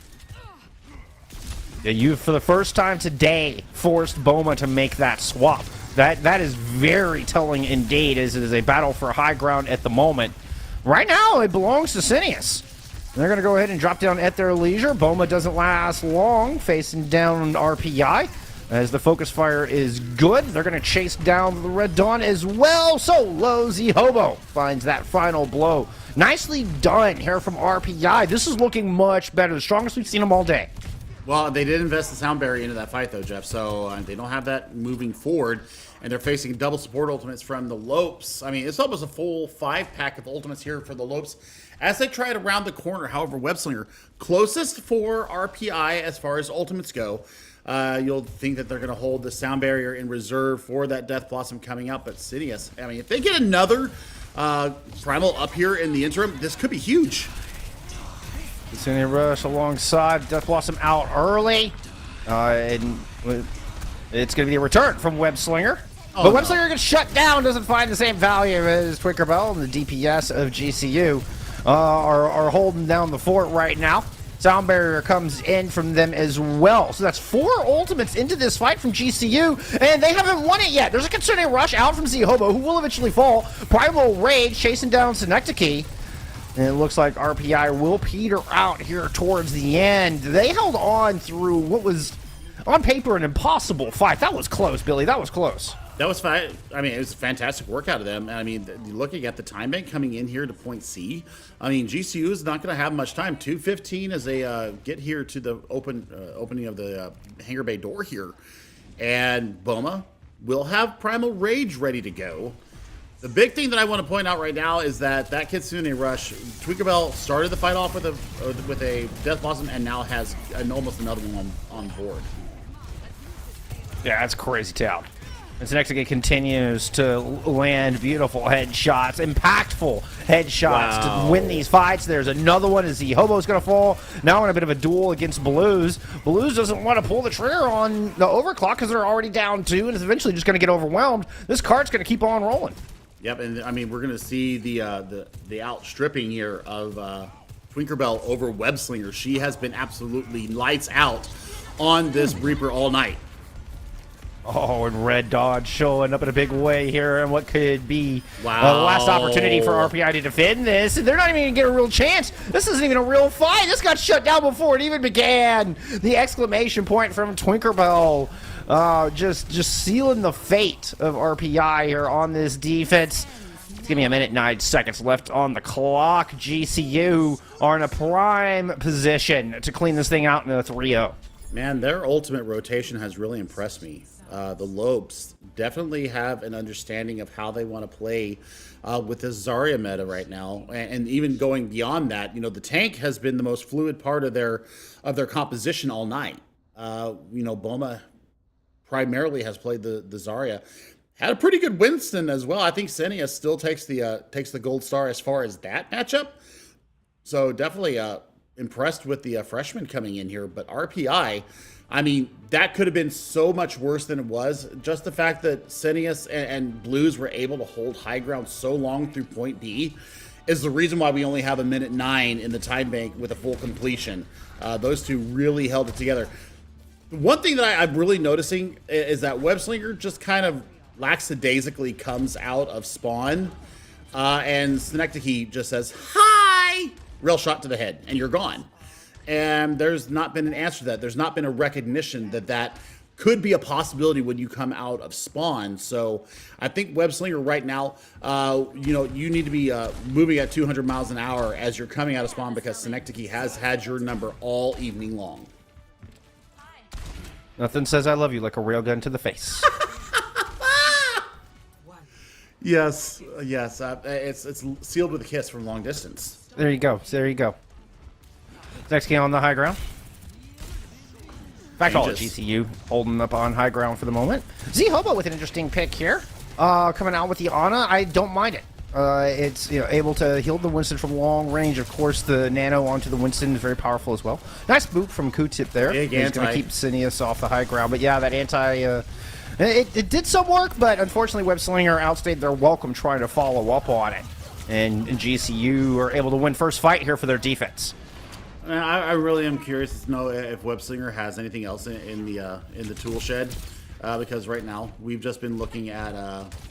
Yeah, you, for the first time today, forced Boma to make that swap. That is very telling indeed, as it is a battle for high ground at the moment. Right now, it belongs to Sinius. They're going to go ahead and drop down at their leisure. Boma doesn't last long, facing down RPI. As the focus fire is good, they're going to chase down the Red Dawn as well. So low Z-Hobo finds that final blow. Nicely done here from RPI. This is looking much better. The strongest we've seen them all day. Well, they did invest the sound barrier into that fight, though, Jeff. So they don't have that moving forward. And they're facing double support ultimates from the Lopes. I mean, it's almost a full 5-pack of ultimates here for the Lopes as they try to round the corner. However, Webslinger, closest for RPI as far as ultimates go. You'll think that they're going to hold the sound barrier in reserve for that Death Blossom coming out. But Sinius, I mean, if they get another Primal up here in the interim, this could be huge. Kitsune Rush alongside Death Blossom out early. And it's going to be a return from Webslinger. Oh, but no. Webslinger gets shut down, doesn't find the same value as Twinkerbell, and the DPS of GCU are holding down the fort right now. Sound barrier comes in from them as well. So that's 4 ultimates into this fight from GCU, and they haven't won it yet. There's a Kitsune Rush out from Z-Hobo, who will eventually fall. Primal Rage chasing down Synecdoche. And it looks like RPI will peter out here towards the end. They held on through what was, on paper, an impossible fight. That was close, Billy. That was close. That was fine. I mean, it was a fantastic work out of them. I mean, looking at the time bank coming in here to point C, I mean, GCU is not going to have much time. 2:15 as they get here to the opening of the hangar bay door here. And Boma will have Primal Rage ready to go. The big thing that I want to point out right now is that Kitsune Rush, Twinkerbell started the fight off with a Death Blossom and now has almost another one on board. Yeah, that's crazy town. And NECC continues to land beautiful headshots, impactful headshots to win these fights. There's another one as the Hobo's going to fall. Now in a bit of a duel against Blues. Blues doesn't want to pull the trigger on the overclock because they're already down 2 and is eventually just going to get overwhelmed. This card's going to keep on rolling. Yep, and I mean we're going to see the outstripping here of Twinkerbell over Webslinger. She has been absolutely lights out on this Reaper all night. Oh, and Red Dodge showing up in a big way here, and what could be the Wow. last opportunity for RPI to defend this. And they're not even going to get a real chance. This isn't even a real fight. This got shut down before it even began. The exclamation point from Twinkerbell just sealing the fate of RPI here on this defense. Give me a minute, 9 seconds left on the clock. GCU are in a prime position to clean this thing out in a 3-0. Man, their ultimate rotation has really impressed me. The Lobes definitely have an understanding of how they want to play with this Zarya meta right now, and even going beyond that. You know, the tank has been the most fluid part of their composition all night. You know, Boma primarily has played the Zarya. Had a pretty good Winston as well. I think Senia still takes the gold star as far as that matchup. So definitely impressed with the freshman coming in here. But RPI, I mean, that could have been so much worse than it was. Just the fact that Senius and Blues were able to hold high ground so long through point B is the reason why we only have a minute 9 in the time bank with a full completion. Those two really held it together. One thing that I'm really noticing is that Webslinger just kind of lackadaisically comes out of spawn, and Synecdoche just says, "Hi!" Real shot to the head, and you're gone. And there's not been an answer to that. There's not been a recognition that that could be a possibility when you come out of spawn. So I think Webslinger right now, you know, you need to be moving at 200 miles an hour as you're coming out of spawn, because Synecdoche has had your number all evening long. Nothing says I love you like a railgun to the face. Yes, yes. It's sealed with a kiss from long distance. There you go. There you go. Next game on the high ground. In fact, all of GCU holding up on high ground for the moment. Z Hobo with an interesting pick here. Coming out with the Ana. I don't mind it. It's able to heal the Winston from long range. Of course, the nano onto the Winston is very powerful as well. Nice boot from Q-Tip there. He's going to keep Sinius off the high ground. But yeah, that anti... It did some work, but unfortunately Webslinger outstayed their welcome trying to follow up on it. And GCU are able to win first fight here for their defense. I really am curious to know if Webslinger has anything else in the tool shed, because right now we've just been looking at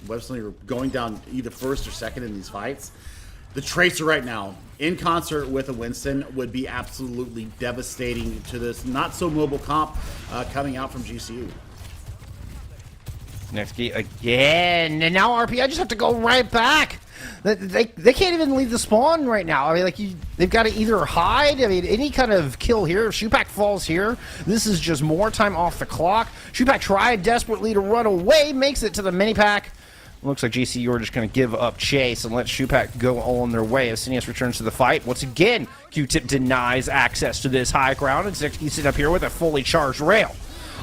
Webslinger going down either first or second in these fights. The Tracer right now, in concert with a Winston, would be absolutely devastating to this not so mobile comp coming out from GCU. Next game again, and now RPI just have to go right back. They can't even leave the spawn right now. I mean, they've got to either hide. I mean, any kind of kill here. If Shupak falls here, this is just more time off the clock. Shupak tried desperately to run away, makes it to the mini pack. Looks like GCU are just going to give up chase and let Shupak go on their way as Sinius returns to the fight. Once again, Q-Tip denies access to this high ground, and Zexky sitting up here with a fully charged rail.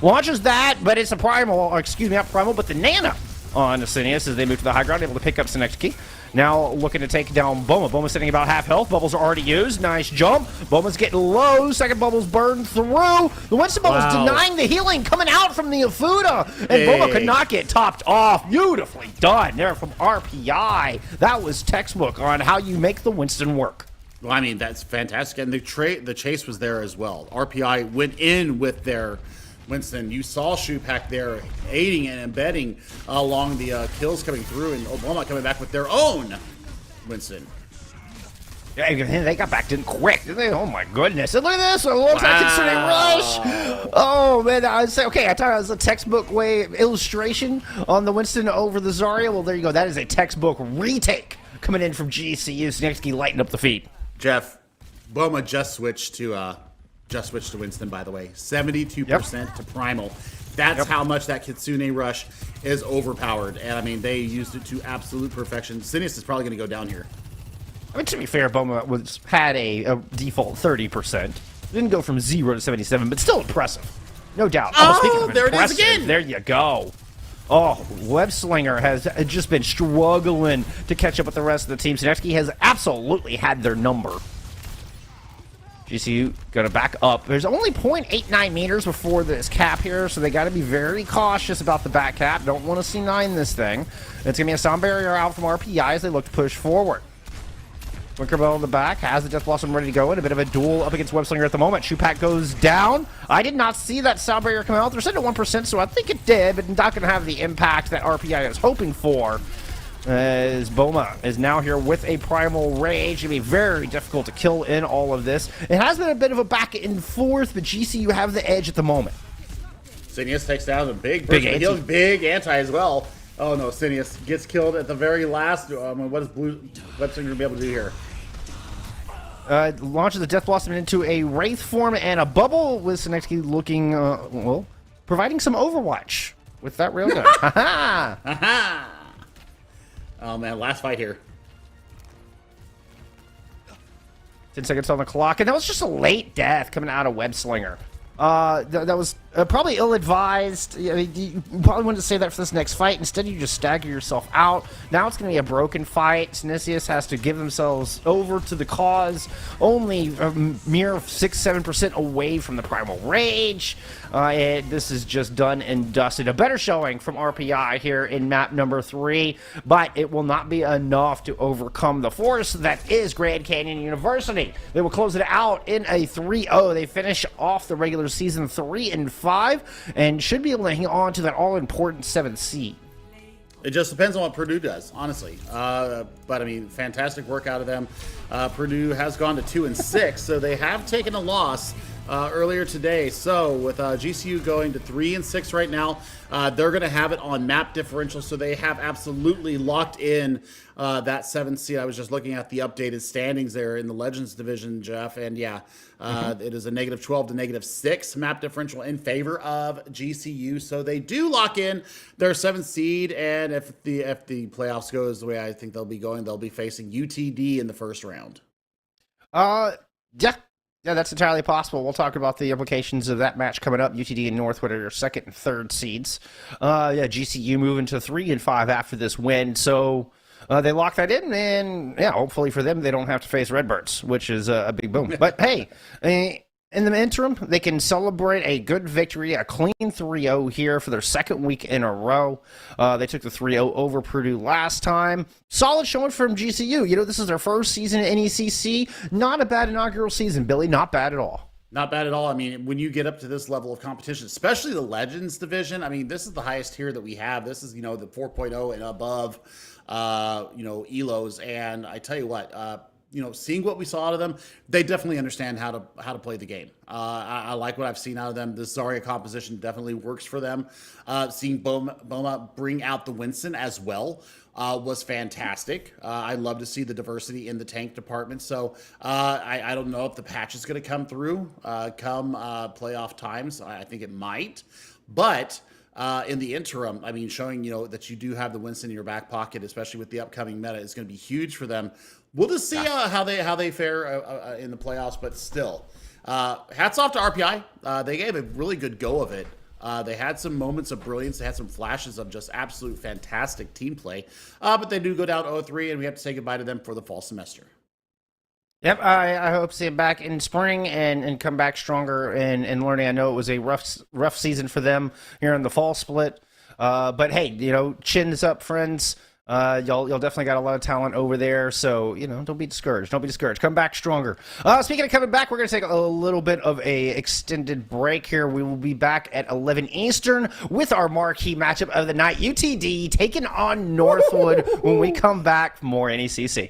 Launches that, but it's a primal, or excuse me, not primal, but the nano on Sinius as they move to the high ground, able to pick up Synecdoche. Now looking to take down Boma. Boma's sitting about half health. Bubbles are already used. Nice jump. Boma's getting low. Second bubble's burned through. The Winston bubble's denying the healing coming out from the Afuda. And Boma could not get topped off. Beautifully done there from RPI. That was textbook on how you make the Winston work. Well, I mean, that's fantastic. And the chase was there as well. RPI went in with their Winston. You saw Shupak there aiding and embedding along the kills coming through, and Obama coming back with their own Winston. Yeah, they got back in quick, didn't they? Oh my goodness. And look at this, a long-time concerning rush. Oh man, I would say, okay, I thought it was a textbook way illustration on the Winston over the Zarya. Well, there you go. That is a textbook retake coming in from GCU. Snexky lighting up the feed. Jeff, Boma just switched to Winston, by the way. 72% to Primal. That's how much that Kitsune rush is overpowered. And, I mean, they used it to absolute perfection. Sinius is probably going to go down here. I mean, to be fair, Boma had a default 30%. Didn't go from 0 to 77, but still impressive. No doubt. Oh, there it is again. There you go. Oh, Webslinger has just been struggling to catch up with the rest of the team. NECC has absolutely had their number. GCU gonna back up. There's only 0.89 meters before this cap here, so they got to be very cautious about the back cap. Don't want to C9 this thing. It's gonna be a sound barrier out from RPI as they look to push forward. Winkerbell in the back has the Death Blossom ready to go in. A bit of a duel up against Webslinger at the moment. Shupak goes down. I did not see that sound barrier come out. They're set at 1%, so I think it did, but not going to have the impact that RPI is hoping for. As Boma is now here with a Primal Rage. It'll be very difficult to kill in all of this. It has been a bit of a back and forth, but GCU have the edge at the moment. Sinius takes down a big anti. big anti as well. Oh no, Sinius gets killed at the very last. What is Webslinger going to be able to do here? Launches the Death Blossom into a Wraith form and a bubble with NECC looking, well, providing some Overwatch with that railgun. Haha! Aha! Oh man, last fight here. 10 seconds on the clock, and that was just a late death coming out of Webslinger. That was probably ill-advised. I mean, you probably wanted to say that for this next fight. Instead, you just stagger yourself out. Now it's going to be a broken fight. Synesius has to give themselves over to the cause. Only a mere 6-7% away from the Primal Rage. This is just done and dusted. A better showing from RPI here in map number 3, but it will not be enough to overcome the force that is Grand Canyon University. They will close it out in a 3-0. They finish off the regular season 3-5 and should be able to hang on to that all-important 7th seed. It just depends on what Purdue does, honestly. But I mean, fantastic work out of them. Purdue has gone to 2-6, so they have taken a loss earlier today. So with GCU going to 3-6 right now, they're going to have it on map differential, so they have absolutely locked in that 7th seed. I was just looking at the updated standings there in the Legends division, Jeff, and yeah, it is a -12 to -6 map differential in favor of GCU. So they do lock in their 7th seed, and if the playoffs goes the way I think they'll be going, they'll be facing UTD in the first round. Yeah, that's entirely possible. We'll talk about the implications of that match coming up. UTD and Northwood are your 2nd and 3rd seeds. GCU moving to 3-5 after this win. So they lock that in, and yeah, hopefully for them, they don't have to face Redbirds, which is a big boom. But hey, in the interim, they can celebrate a good victory, a clean 3-0 here for their 2nd week in a row. They took the 3-0 over Purdue last time. Solid showing from GCU. You know, this is their first season at NECC. Not a bad inaugural season, Billy. Not bad at all. Not bad at all. I mean, when you get up to this level of competition, especially the Legends division, I mean, this is the highest tier that we have. This is, the 4.0 and above, ELOs. And I tell you what, seeing what we saw out of them, they definitely understand how to play the game. I like what I've seen out of them. The Zarya composition definitely works for them. Seeing Boma bring out the Winston as well was fantastic. I love to see the diversity in the tank department. So I don't know if the patch is going to come through come playoff times. I think it might. But in the interim, I mean, showing, that you do have the Winston in your back pocket, especially with the upcoming meta, is going to be huge for them. We'll just see how they fare in the playoffs, but still, hats off to RPI. They gave a really good go of it. They had some moments of brilliance. They had some flashes of just absolute fantastic team play, but they do go down 0-3, and we have to say goodbye to them for the fall semester. Yep, I hope to see them back in spring and come back stronger and learning. I know it was a rough season for them here in the fall split, but hey, chins up, friends. Y'all definitely got a lot of talent over there, so don't be discouraged. Don't be discouraged. Come back stronger. Speaking of coming back, we're gonna take a little bit of a extended break here. We will be back at 11 Eastern with our marquee matchup of the night: UTD taking on Northwood. When we come back, more NECC.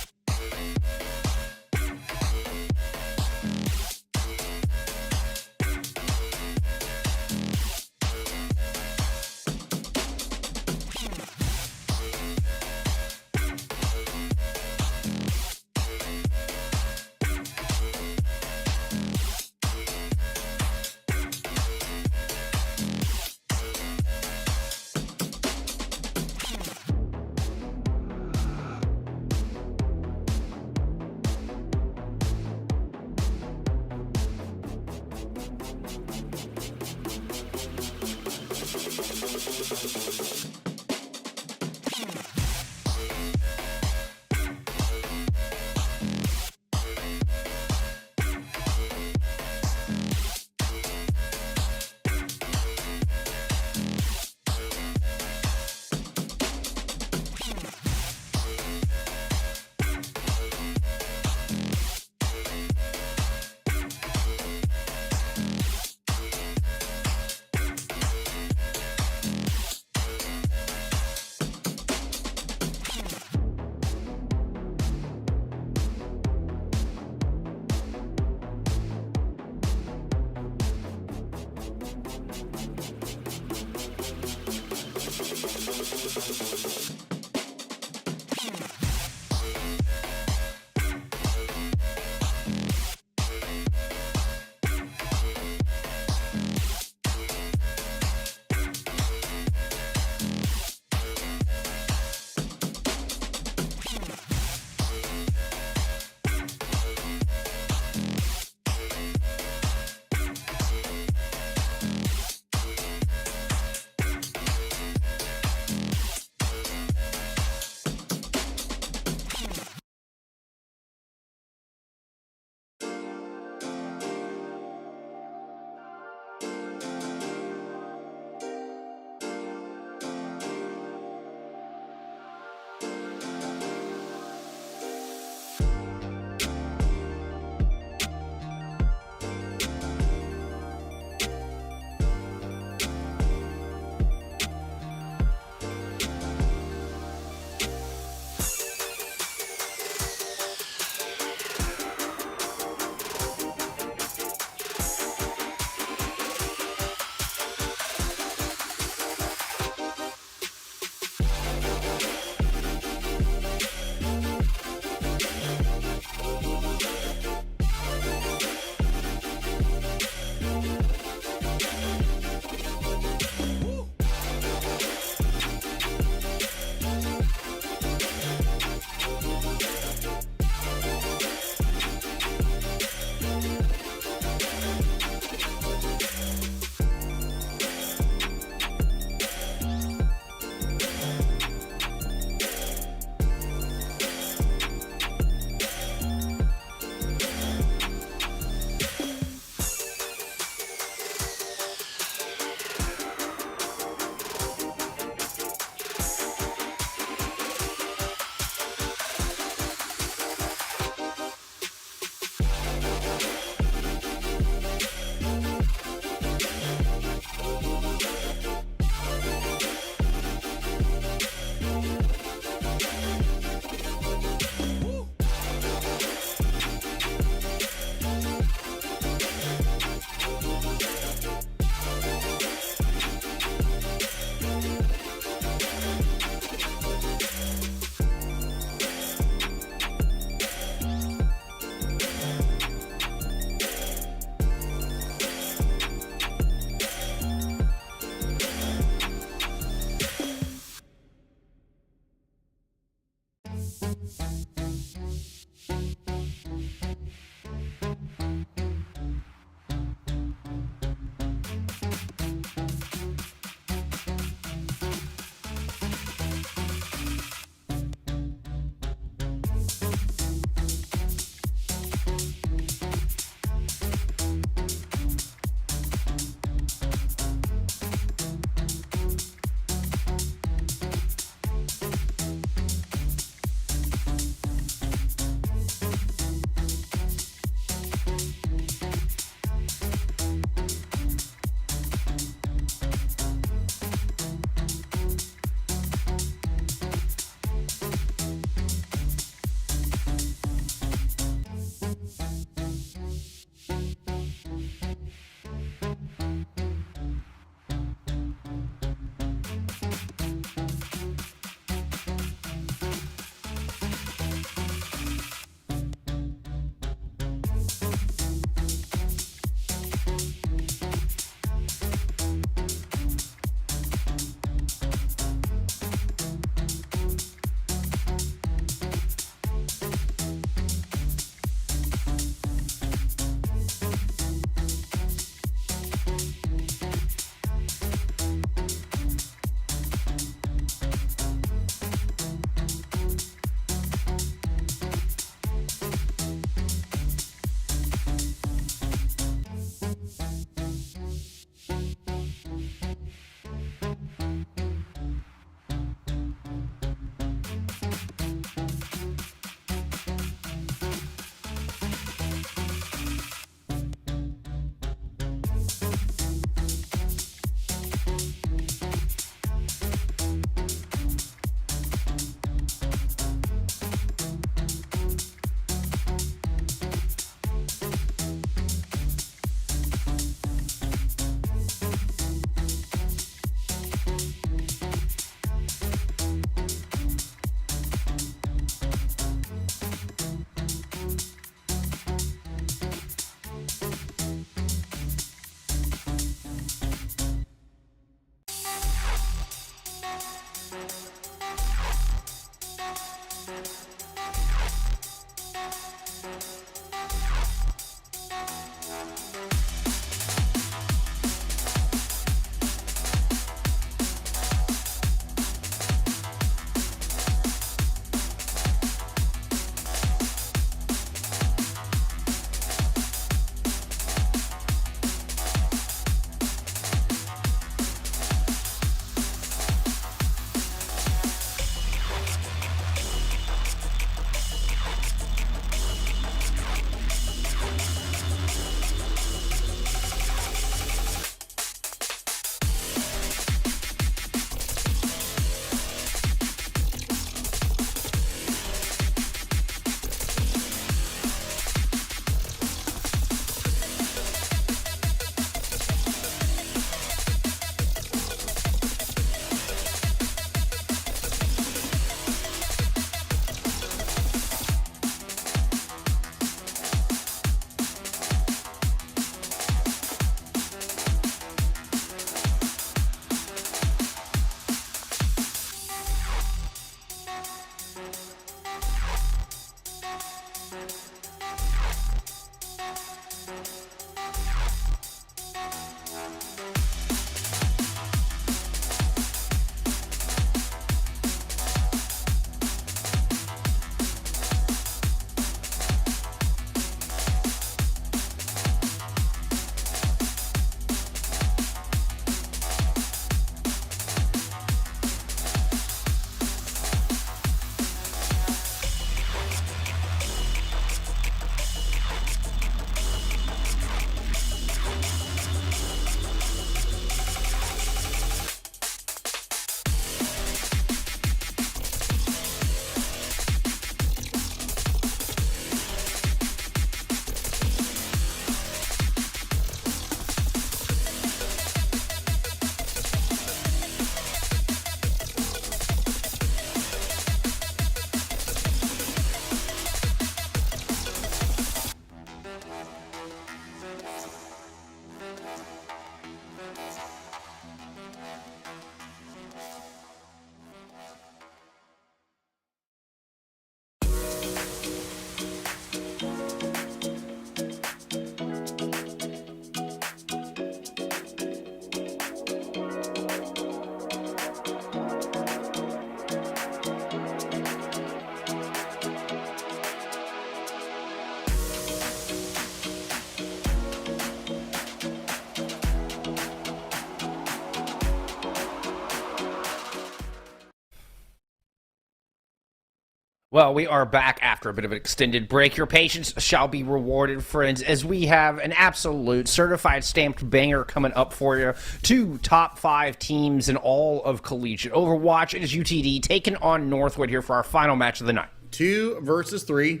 Well, we are back after a bit of an extended break. Your patience shall be rewarded, friends, as we have an absolute certified stamped banger coming up for you. 2 top 5 teams in all of collegiate Overwatch. It is UTD taking on Northwood here for our final match of the night. 2 versus 3.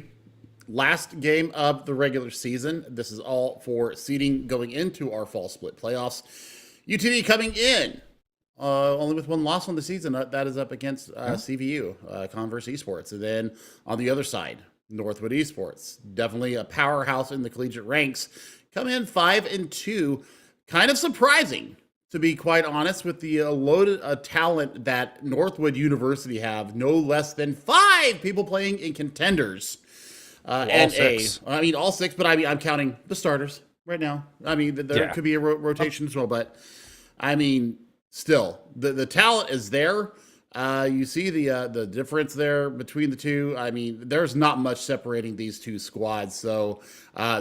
Last game of the regular season. This is all for seeding going into our fall split playoffs. UTD coming in only with 1 loss on the season. That is up against CVU, Converse Esports. And then on the other side, Northwood Esports. Definitely a powerhouse in the collegiate ranks. Come in 5-2. Kind of surprising, to be quite honest, with the loaded talent that Northwood University have. No less than 5 people playing in contenders. All 6. I mean, all 6, but I'm counting the starters right now. I mean, there could be a rotation as well, but I mean, still, the talent is there. You see the difference there between the two. I mean, there's not much separating these 2 squads. So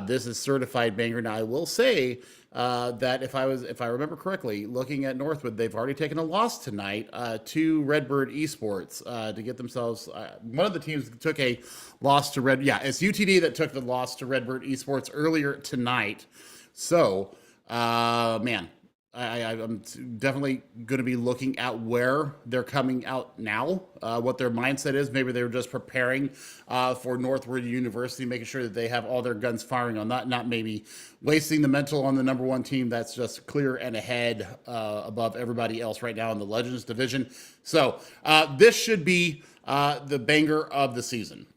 this is certified banger. Now, I will say that if I remember correctly, looking at Northwood, they've already taken a loss tonight to Redbird Esports to get themselves. One of the teams took a loss to Red. Yeah, it's UTD that took the loss to Redbird Esports earlier tonight. So, man. I'm definitely going to be looking at where they're coming out now, what their mindset is. Maybe they were just preparing for Northwood University, making sure that they have all their guns firing on that, not maybe wasting the mental on the number 1 team that's just clear and ahead above everybody else right now in the Legends division. So this should be the banger of the season.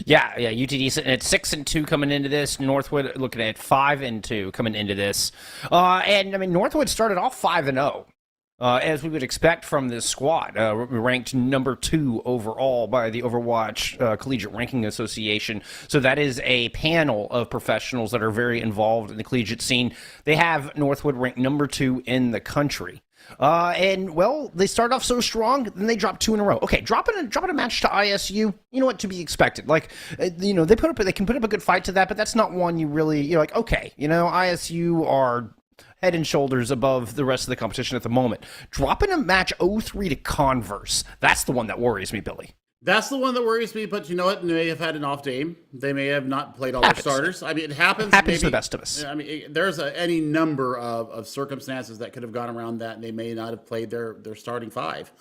Yeah, UTD sitting at 6-2 coming into this. Northwood looking at 5-2 coming into this. And I mean, Northwood started off 5-0. As we would expect from this squad, ranked number 2 overall by the Overwatch Collegiate Ranking Association. So that is a panel of professionals that are very involved in the collegiate scene. They have Northwood ranked number 2 in the country. And well, they start off so strong, then they drop 2 in a row. Okay, dropping a match to ISU, you know what, to be expected. Like, they can put up a good fight to that, but that's not one you're like, okay, ISU are head and shoulders above the rest of the competition at the moment. Dropping a match 0-3 to Converse, that's the one that worries me, Billy. That's the one that worries me, but you know what? They may have had an off game. They may have not played all their starters. I mean, it happens. Happens to the best of us. I mean, there's any number of circumstances that could have gone around that, and they may not have played their starting 5.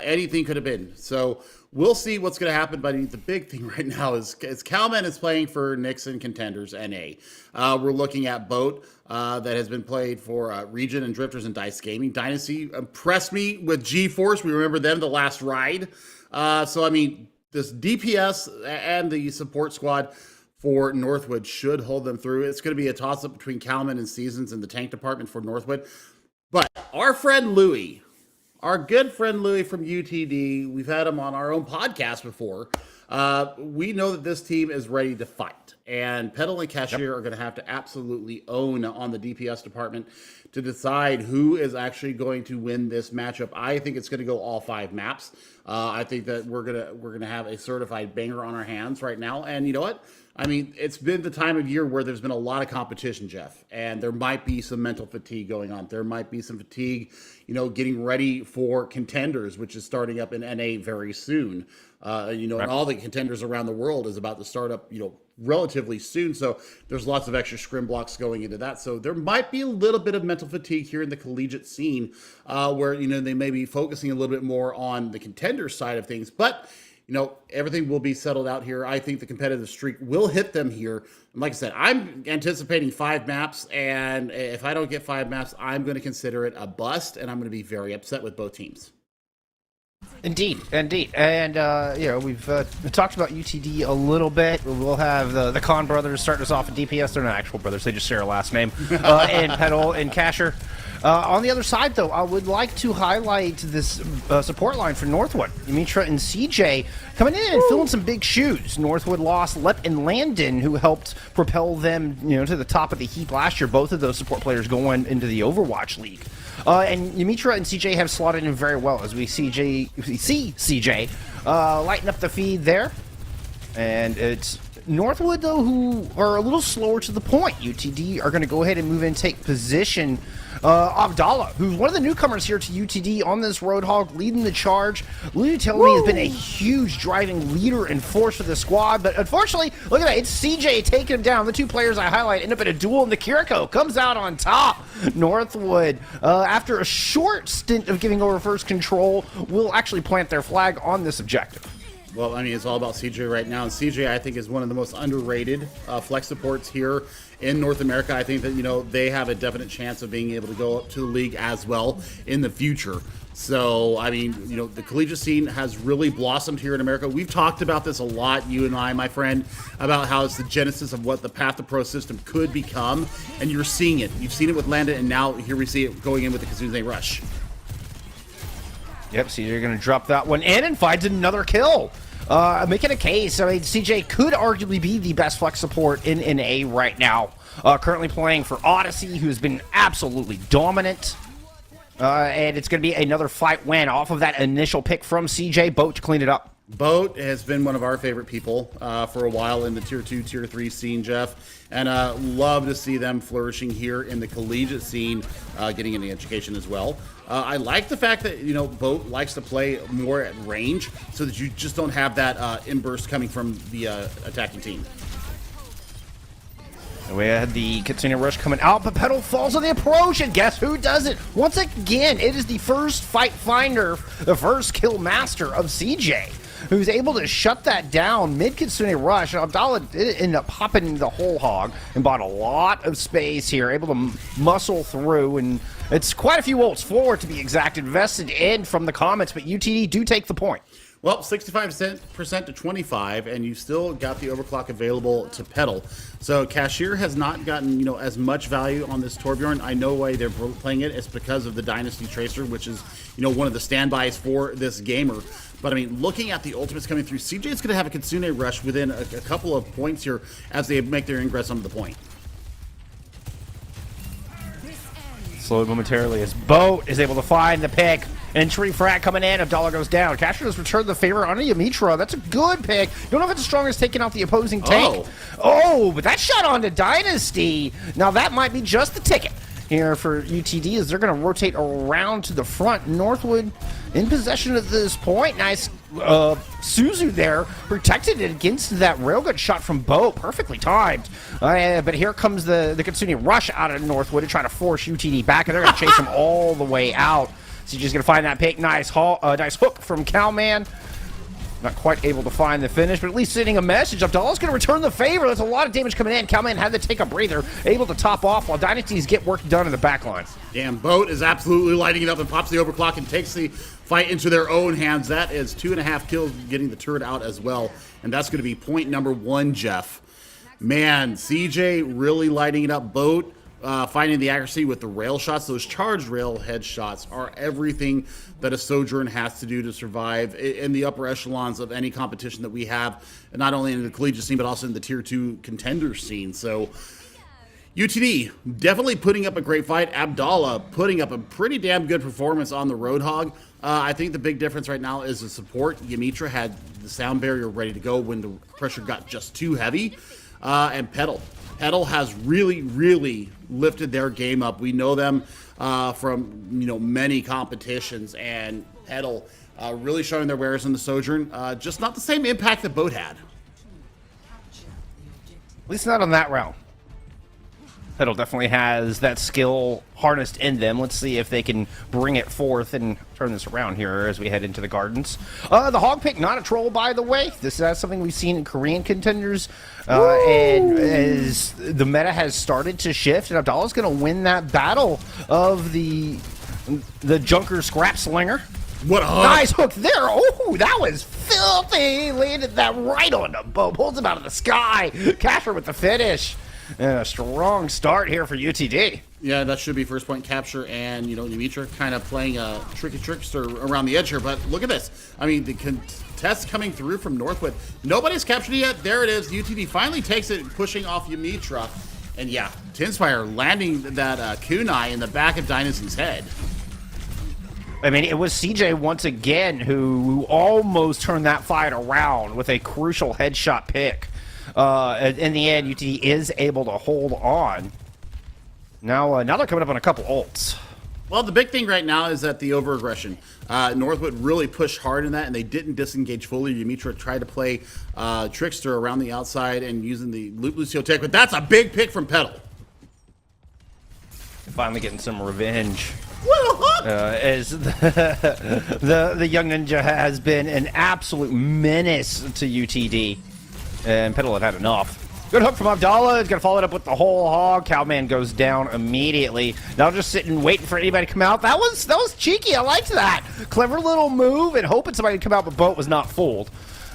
Anything could have been. So we'll see what's going to happen, but the big thing right now is Calman is playing for NECC Contenders NA. We're looking at Boat that has been played for Region and Drifters and Dice Gaming. Dynasty impressed me with GeForce. We remember them the last ride. So, I mean, this DPS and the support squad for Northwood should hold them through. It's going to be a toss-up between Calman and Seasons in the tank department for Northwood. But our friend Louie, our good friend Louie from UTD, we've had him on our own podcast before. We know that this team is ready to fight. And Petal and Cashier are going to have to absolutely own on the DPS department to decide who is actually going to win this matchup. I think it's going to go all 5 maps. I think that we're gonna have a certified banger on our hands right now. And you know what? I mean, it's been the time of year where there's been a lot of competition, Jeff, and there might be some mental fatigue going on. There might be some fatigue, getting ready for contenders, which is starting up in NA very soon. And all the contenders around the world is about to start up, relatively soon. So there's lots of extra scrim blocks going into that. So there might be a little bit of mental fatigue here in the collegiate scene where, they may be focusing a little bit more on the contender side of things. But, everything will be settled out here. I think the competitive streak will hit them here. And like I said, I'm anticipating 5 maps. And if I don't get 5 maps, I'm going to consider it a bust. And I'm going to be very upset with both teams. Indeed. And, we've talked about UTD a little bit. We'll have the Khan brothers starting us off at DPS. They're not actual brothers. They just share a last name. And Petal and Casher. On the other side, though, I would like to highlight this support line for Northwood. Yamitra and CJ coming in and filling some big shoes. Northwood lost Lep and Landon, who helped propel them, to the top of the heap last year. Both of those support players going into the Overwatch League. And Yamitra and CJ have slotted in very well as we see CJ lighten up the feed there. And it's Northwood, though, who are a little slower to the point. UTD are going to go ahead and move in and take position. Abdallah, who's one of the newcomers here to UTD on this Roadhog, leading the charge. Lou Tellamy has been a huge driving leader and force for the squad, but unfortunately, look at that, it's CJ taking him down. The two players I highlight end up in a duel, and the Kiriko comes out on top. Northwood, after a short stint of giving over first control, will actually plant their flag on this objective. Well, I mean, it's all about CJ right now, and CJ, I think, is one of the most underrated flex supports here in North America. I think that, you know, they have a definite chance of being able to go up to the league as well in the future. So, I mean, you know, the collegiate scene has really blossomed here in America. We've talked about this a lot, you and I, my friend, about how it's the genesis of what the Path to Pro system could become, and you're seeing it. You've seen it with Landon, and now here we see it going in with the Kazune Rush. Yep, CJ going to drop that one in and finds another kill. Making a case. I mean, CJ could arguably be the best flex support in NA right now. Currently playing for Odyssey, who's been absolutely dominant. And it's going to be another fight win off of that initial pick from CJ. Boat to clean it up. Boat has been one of our favorite people for a while in the Tier 2, Tier 3 scene, Jeff. And love to see them flourishing here in the collegiate scene, getting into education as well. I like the fact that, you know, Boat likes to play more at range so that you just don't have that inburst coming from the attacking team. We had the Kitsune Rush coming out, but Petal falls on the approach, and guess who does it? Once again, it is the first fight finder, the first kill master of CJ, who's able to shut that down mid-Kitsune Rush. Abdallah ended up popping the whole hog and bought a lot of space here, able to muscle through, and it's quite a few ults forward to be exact, invested in from the comments, but UTD do take the point. Well, 65% to 25, and you still got the overclock available to Petal. So Cashier has not gotten, you know, as much value on this Torbjorn. I know why they're playing it. It's because of the Dynasty Tracer, which is, you know, one of the standbys for this gamer. But I mean, looking at the ultimates coming through, CJ is going to have a Kitsune Rush within a couple of points here as they make their ingress onto the point. Slowed momentarily as Boat is able to find the pick. Entry frag coming in. Abdallah goes down. Casher has returned the favor on Yamitra. That's a good pick. Don't know if it's as strong as taking out the opposing tank. Oh, but that shot onto Dynasty. Now that might be just the ticket here for UTD as they're going to rotate around to the front. Northwood in possession at this point. Nice Suzu there. Protected it against that railgun shot from Bo. Perfectly timed. But here comes the Kitsune Rush out of Northwood to try to force UTD back, and they're going to chase him all the way out. So you're just going to find that pick. Nice hook from Cowman. Not quite able to find the finish, but at least sending a message. Abdallah's going to return the favor. There's a lot of damage coming in. Cowman had to take a breather, able to top off while Dynasties get work done in the back line. Damn, Boat is absolutely lighting it up and pops the overclock and takes the fight into their own hands. That is 2.5 kills, getting the turret out as well. And that's going to be point number 1, Jeff. Man, CJ really lighting it up. Boat finding the accuracy with the rail shots. Those charged rail headshots are everything that a Sojourn has to do to survive in the upper echelons of any competition that we have, not only in the collegiate scene, but also in the Tier 2 contender scene. So UTD definitely putting up a great fight. Abdallah putting up a pretty damn good performance on the Roadhog. I think the big difference right now is the support. Yamitra had the sound barrier ready to go when the pressure got just too heavy. And Petal has really, really lifted their game up. We know them from, you know, many competitions, and Petal really showing their wares in the Sojourn. Just not the same impact that Boat had. At least not on that round. Petal definitely has that skill harnessed in them. Let's see if they can bring it forth and turn this around here as we head into the gardens. The hog pick, not a troll, by the way. This is something we've seen in Korean contenders. And as the meta has started to shift, and Abdallah's going to win that battle of the Junker Scrap Slinger. What a hook. Nice hook there. Oh, that was filthy. Landed that right on the bow. Pulls him out of the sky. Casher with the finish. And a strong start here for UTD. Yeah, that should be first point capture, and, you know, Yamitra kind of playing a tricky trickster around the edge here, but look at this. I mean, the contest coming through from Northwood. Nobody's captured it yet. There it is. UTD finally takes it, pushing off Yamitra. And yeah, Tinspire landing that kunai in the back of Dynasty's head. I mean, it was CJ once again who almost turned that fight around with a crucial headshot pick. In the end, UTD is able to hold on. Now they're coming up on a couple ults. Well, the big thing right now is that the over-aggression. Northwood really pushed hard in that, and they didn't disengage fully. Yumitra tried to play Trickster around the outside and using the Lucio tech, but that's a big pick from Petal. Finally getting some revenge. As the young ninja has been an absolute menace to UTD. And Petal had enough. Good hook from Abdallah. He's going to follow it up with the whole hog. Cowman goes down immediately. Now just sitting waiting for anybody to come out. That was cheeky. I liked that. Clever little move and hoping somebody would come out, but Boat was not fooled.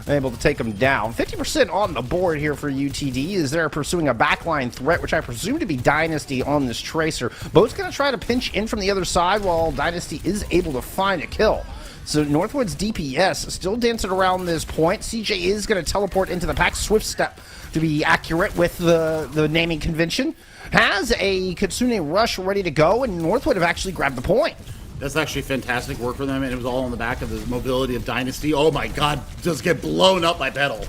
Able to take him down. 50% on the board here for UTD as they're pursuing a backline threat, which I presume to be Dynasty on this Tracer. Boat's going to try to pinch in from the other side while Dynasty is able to find a kill. So Northwood's DPS still dancing around this point. CJ is going to teleport into the pack. Swift Step, to be accurate with the naming convention, has a Kitsune Rush ready to go, and Northwood have actually grabbed the point. That's actually fantastic work for them, and it was all on the back of the mobility of Dynasty. Oh my god, just get blown up by Petal.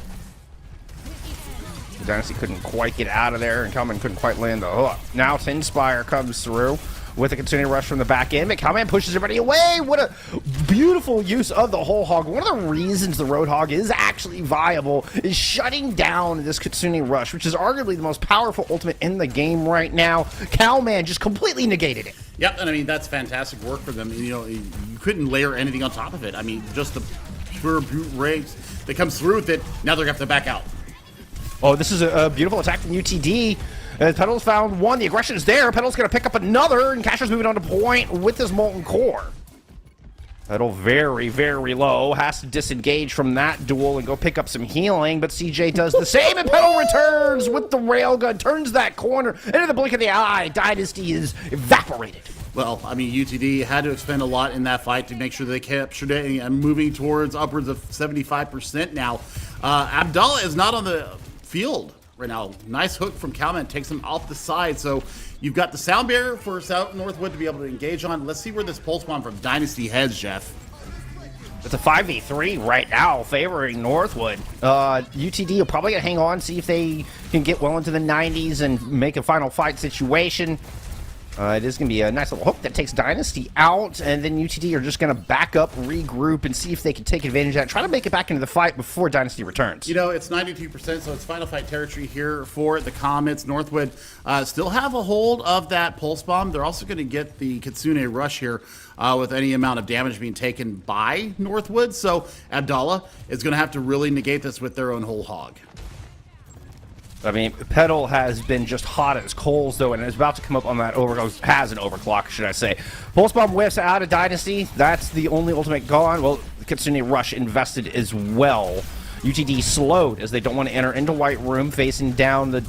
Dynasty couldn't quite get out of there, and Kalman couldn't quite land the hook. Now Tinspire comes through with a continuing rush from the back end, but Kalman pushes everybody away. What a beautiful use of the whole hog. One of the reasons the Roadhog is actually viable is shutting down this Kitsune Rush, which is arguably the most powerful ultimate in the game right now. Kalman just completely negated it. Yep, and I mean, that's fantastic work for them. You know, you couldn't layer anything on top of it. I mean, just the pure brute race that comes through with it, now they're going to have to back out. Oh, this is a beautiful attack from UTD. Petal's found one. The aggression is there. Petal's going to pick up another, and Casher's moving on to point with his Molten Core. Petal very, very low. Has to disengage from that duel and go pick up some healing, but CJ does the same, and Petal returns with the railgun, turns that corner, into the blink of the eye. Dynasty is evaporated. Well, I mean, UTD had to expend a lot in that fight to make sure they captured it and moving towards upwards of 75% now. Abdallah is not on the field right now. Nice hook from Kalman, takes him off the side. So you've got the sound barrier for South Northwood to be able to engage on. Let's see where this pulse bomb from Dynasty heads, Jeff. It's a 5v3 right now favoring Northwood. UTD will probably going to hang on, see if they can get well into the 90s and make a final fight situation. It is going to be a nice little hook that takes Dynasty out, and then UTD are just going to back up, regroup, and see if they can take advantage of that. Try to make it back into the fight before Dynasty returns. You know, it's 92%, so it's final fight territory here for the Comets. Northwood still have a hold of that pulse bomb. They're also going to get the Kitsune Rush here with any amount of damage being taken by Northwood. So Abdallah is going to have to really negate this with their own whole hog. I mean, Petal has been just hot as coals, though, and is about to come up on that has an overclock, should I say. Pulse Bomb whiffs out of Dynasty. That's the only ultimate gone. Well, Kitsune Rush invested as well. UTD slowed as they don't want to enter into White Room, facing down the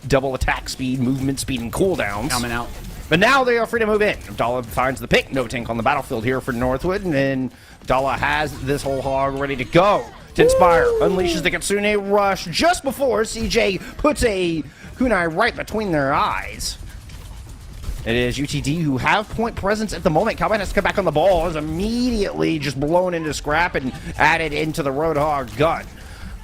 double attack speed, movement speed, and cooldowns. Coming out. But now they are free to move in. Abdallah finds the pick. No tank on the battlefield here for Northwood, and then Abdallah has this whole hog ready to go. Tinspire unleashes the Kitsune Rush just before CJ puts a kunai right between their eyes. It is UTD who have point presence at the moment. Calvin has to come back on the ball. Is immediately just blown into scrap and added into the Roadhog gun.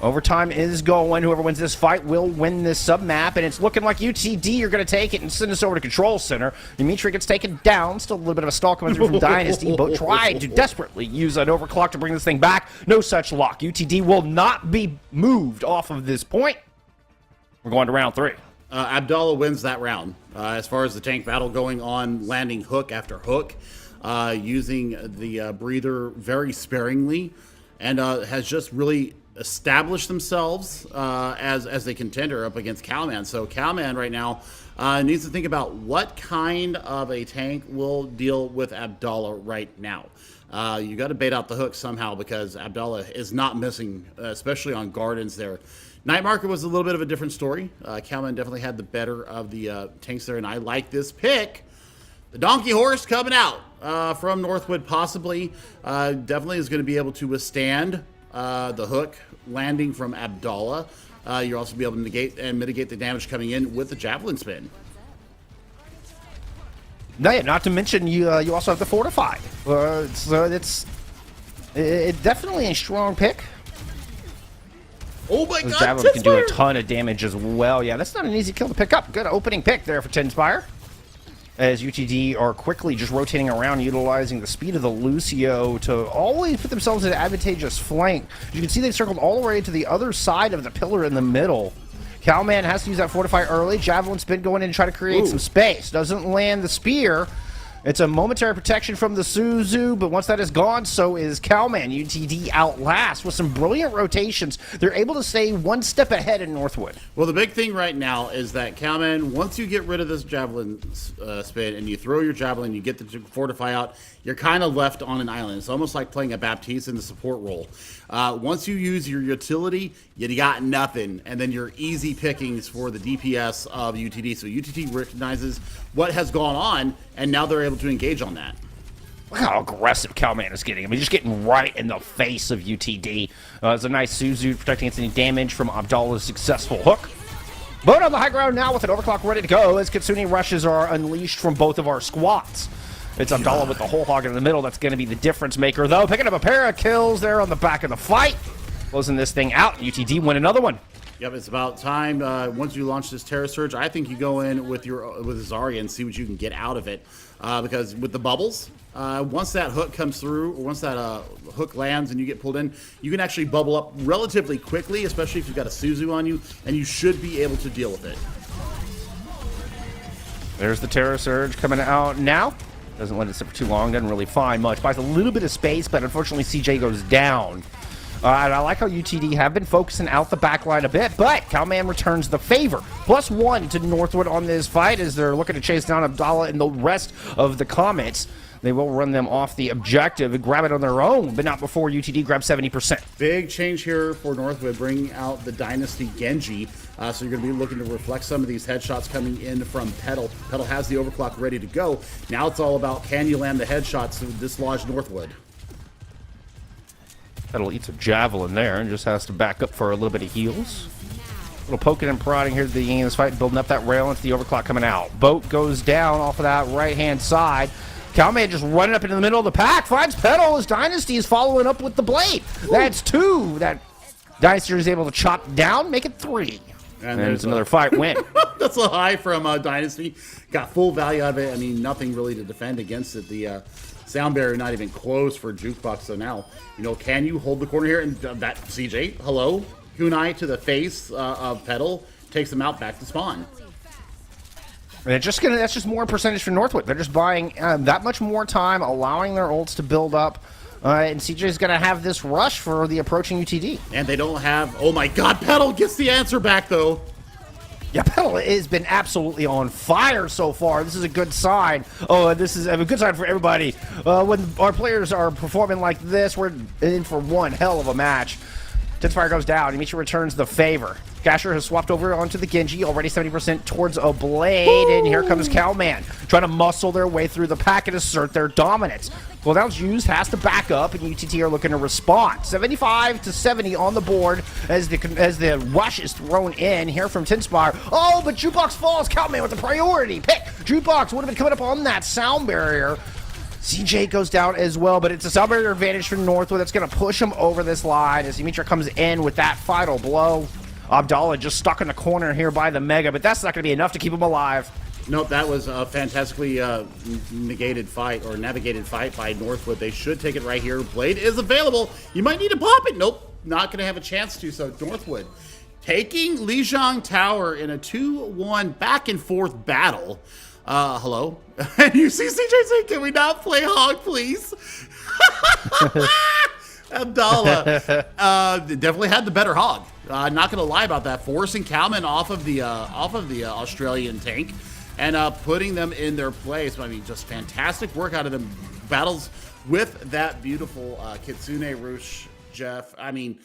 Overtime is going. Whoever wins this fight will win this sub-map, and it's looking like UTD are going to take it and send us over to Control Center. Dimitri gets taken down. Still a little bit of a stall coming through from Dynasty, but tried to desperately use an overclock to bring this thing back. No such luck. UTD will not be moved off of this point. We're going to round 3. Abdallah wins that round. As far as the tank battle going on, landing hook after hook, using the breather very sparingly, and has just really established themselves as a contender up against Kalman. So Kalman right now needs to think about what kind of a tank will deal with Abdallah right now. You got to bait out the hook somehow because Abdallah is not missing, especially on Gardens there. Night Marker was a little bit of a different story. Kalman definitely had the better of the tanks there, and I like this pick. The Donkey Horse coming out from Northwood possibly. Definitely is going to be able to withstand the hook landing from Abdallah. You'll also be able to negate and mitigate the damage coming in with the Javelin Spin. No, not to mention you also have the Fortified. So it's definitely a strong pick. Oh my Those god, javelins can do a Tinspire! ton of damage as well. Yeah, that's not an easy kill to pick up. Good opening pick there for Tinspire. As UTD are quickly just rotating around, utilizing the speed of the Lucio to always put themselves in an advantageous flank. You can see they circled all the way to the other side of the pillar in the middle. Cowman has to use that Fortify early. Javelin spin going in and try to create some space. Doesn't land the spear. It's a momentary protection from the Suzu, but once that is gone, so is Cowman. UTD outlast with some brilliant rotations. They're able to stay one step ahead in Northwood. Well, the big thing right now is that Cowman, once you get rid of this javelin spin and you throw your javelin, you get the Fortify out, you're kind of left on an island. It's almost like playing a Baptiste in the support role. Once you use your utility, you got nothing, and then your easy pickings for the DPS of UTD. So UTD recognizes what has gone on, and now they're able to engage on that. Look how aggressive Cowman is getting. I mean, just getting right in the face of UTD. It's a nice Suzu protecting against any damage from Abdallah's successful hook. Boat on the high ground now with an overclock ready to go as Kitsune rushes are unleashed from both of our squads. It's Abdallah with the whole hog in the middle. That's going to be the difference maker, though. Picking up a pair of kills there on the back of the fight. Closing this thing out. UTD win another one. Yep, it's about time. Once you launch this Terra Surge, I think you go in with Zarya and see what you can get out of it. Because with the bubbles, once that hook comes through, or once that hook lands and you get pulled in, you can actually bubble up relatively quickly, especially if you've got a Suzu on you, and you should be able to deal with it. There's the Terra Surge coming out now. Doesn't let it sit for too long, doesn't really find much. Buys a little bit of space, but unfortunately CJ goes down. And I like how UTD have been focusing out the backline a bit, but Cowman returns the favor. +1 to Northwood on this fight as they're looking to chase down Abdallah and the rest of the Comets. They will run them off the objective and grab it on their own, but not before UTD grabs 70%. Big change here for Northwood, bringing out the Dynasty Genji. So you're going to be looking to reflect some of these headshots coming in from Petal. Petal has the overclock ready to go. Now it's all about, can you land the headshots to dislodge Northwood? Petal eats a javelin there and just has to back up for a little bit of heals. A little poking and prodding here at the beginning of this fight, building up that rail into the overclock coming out. Boat goes down off of that right-hand side. Cowman just running up into the middle of the pack, finds Petal as Dynasty is following up with the blade. That's 2 that Dynasty is able to chop down, make it 3. And there's another fight win. That's a high from Dynasty. Got full value out of it. I mean, nothing really to defend against it. The sound barrier not even close for Jukebox. So now, can you hold the corner here? And that CJ, hello, kunai to the face of Petal, takes him out back to spawn. And that's just more percentage for Northwood. They're just buying that much more time, allowing their ults to build up. And CJ's going to have this rush for the approaching UTD. And they don't have... Oh my god, Petal gets the answer back, though. Yeah, Petal has been absolutely on fire so far. This is a good sign. Oh, this is a good sign for everybody. When our players are performing like this, we're in for one hell of a match. Tinspire goes down. Dimitri returns the favor. Gasher has swapped over onto the Genji, already 70% towards a blade, and here comes Cowman, trying to muscle their way through the pack and assert their dominance. Cooldown's used, has to back up, and UTT are looking to respond. 75 to 70 on the board as the rush is thrown in here from Tinspire. Oh, but Jukebox falls. Cowman with the priority pick. Jukebox would have been coming up on that sound barrier. CJ goes down as well, but it's a sound barrier advantage for Northwood that's going to push him over this line as Dimitra comes in with that final blow. Abdallah just stuck in the corner here by the Mega, but that's not going to be enough to keep him alive. Nope, that was a fantastically navigated fight by Northwood. They should take it right here. Blade is available. You might need to pop it. Nope, not going to have a chance to. So Northwood taking Lijiang Tower in a 2-1 back and forth battle. Hello? And you see CJ saying, can we not play Hog, please? Abdallah definitely had the better Hog. Not going to lie about that. Forcing Cowman off of the Australian tank and putting them in their place. I mean, just fantastic work out of them. Battles with that beautiful Kitsune Roosh, Jeff. I mean,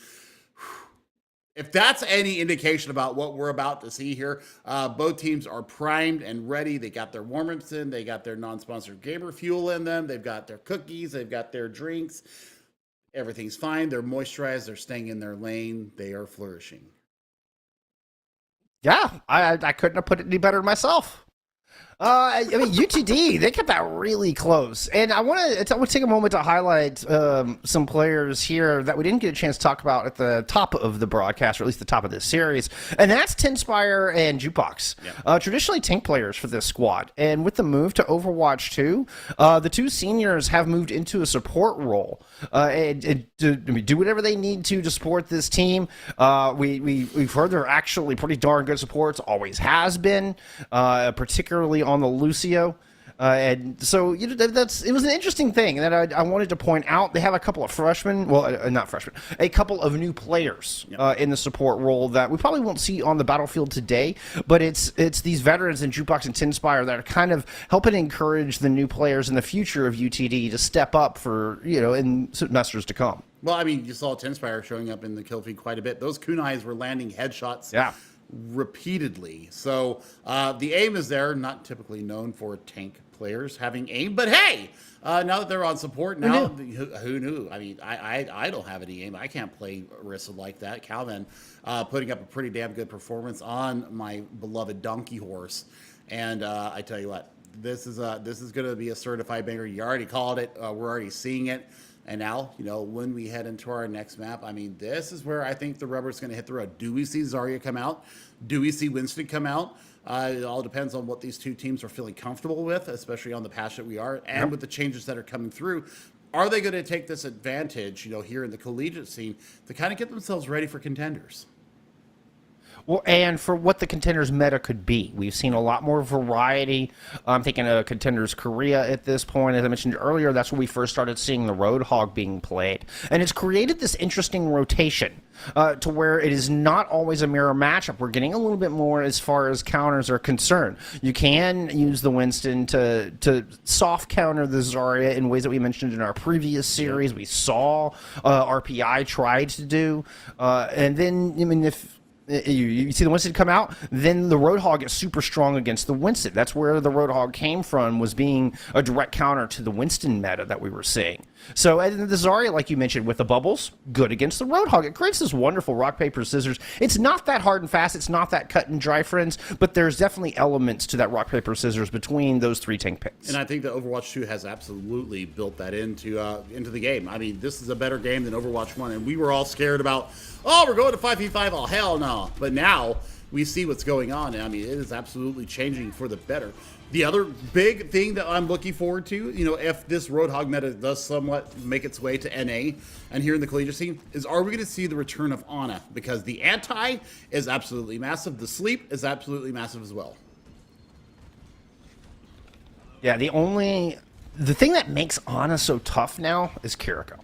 if that's any indication about what we're about to see here, both teams are primed and ready. They got their warm-ups in. They got their non-sponsored gamer fuel in them. They've got their cookies. They've got their drinks. Everything's fine. They're moisturized. They're staying in their lane. They are flourishing. Yeah, I couldn't have put it any better myself. I mean, UTD, they kept that really close. And I want to take a moment to highlight some players here that we didn't get a chance to talk about at the top of the broadcast, or at least the top of this series. And that's Tinspire and Jukebox. Yep. Traditionally tank players for this squad. And with the move to Overwatch 2, the two seniors have moved into a support role and do whatever they need to support this team. We've heard they're actually pretty darn good supports, always has been, particularly on the Lucio. And so it was an interesting thing that I wanted to point out. They have a couple of freshmen, well, not freshmen, a couple of new players in the support role that we probably won't see on the battlefield today, but it's these veterans in Jukebox and Tinspire that are kind of helping encourage the new players in the future of UTD to step up for, in semesters to come. Well, I mean, you saw Tinspire showing up in the kill feed quite a bit. Those kunais were landing headshots. Yeah. Repeatedly. So the aim is there, not typically known for tank players having aim, but hey, now that they're on support, now who knew? I mean, I don't have any aim. I can't play Orisa like that. Calvin putting up a pretty damn good performance on my beloved donkey horse, and I tell you what, this is going to be a certified banger. You already called it. We're already seeing it. And now, when we head into our next map, I mean, this is where I think the rubber's going to hit the road. Do we see Zarya come out? Do we see Winston come out? It all depends on what these two teams are feeling comfortable with, especially on the patch that we are, and with the changes that are coming through. Are they going to take this advantage, here in the collegiate scene to kind of get themselves ready for contenders? Well, and for what the Contenders meta could be. We've seen a lot more variety. I'm thinking of Contenders Korea at this point. As I mentioned earlier, that's when we first started seeing the Roadhog being played. And it's created this interesting rotation to where it is not always a mirror matchup. We're getting a little bit more as far as counters are concerned. You can use the Winston to soft counter the Zarya in ways that we mentioned in our previous series. We saw RPI try to do. And then, I mean, if you see the Winston come out, then the Roadhog is super strong against the Winston. That's where the Roadhog came from, was being a direct counter to the Winston meta that we were seeing. So, and the Zarya, like you mentioned, with the bubbles, good against the Roadhog. It creates this wonderful rock, paper, scissors. It's not that hard and fast. It's not that cut and dry, friends, but there's definitely elements to that rock, paper, scissors between those three tank picks. And I think that Overwatch 2 has absolutely built that into the game. I mean, this is a better game than Overwatch 1, and we were all scared about, we're going to 5v5. Oh, hell no. But now we see what's going on, and I mean, it is absolutely changing for the better. The other big thing that I'm looking forward to, if this Roadhog meta does somewhat make its way to NA and here in the collegiate scene, is are we going to see the return of Ana? Because the anti is absolutely massive. The sleep is absolutely massive as well. Yeah, the thing that makes Ana so tough now is Kiriko.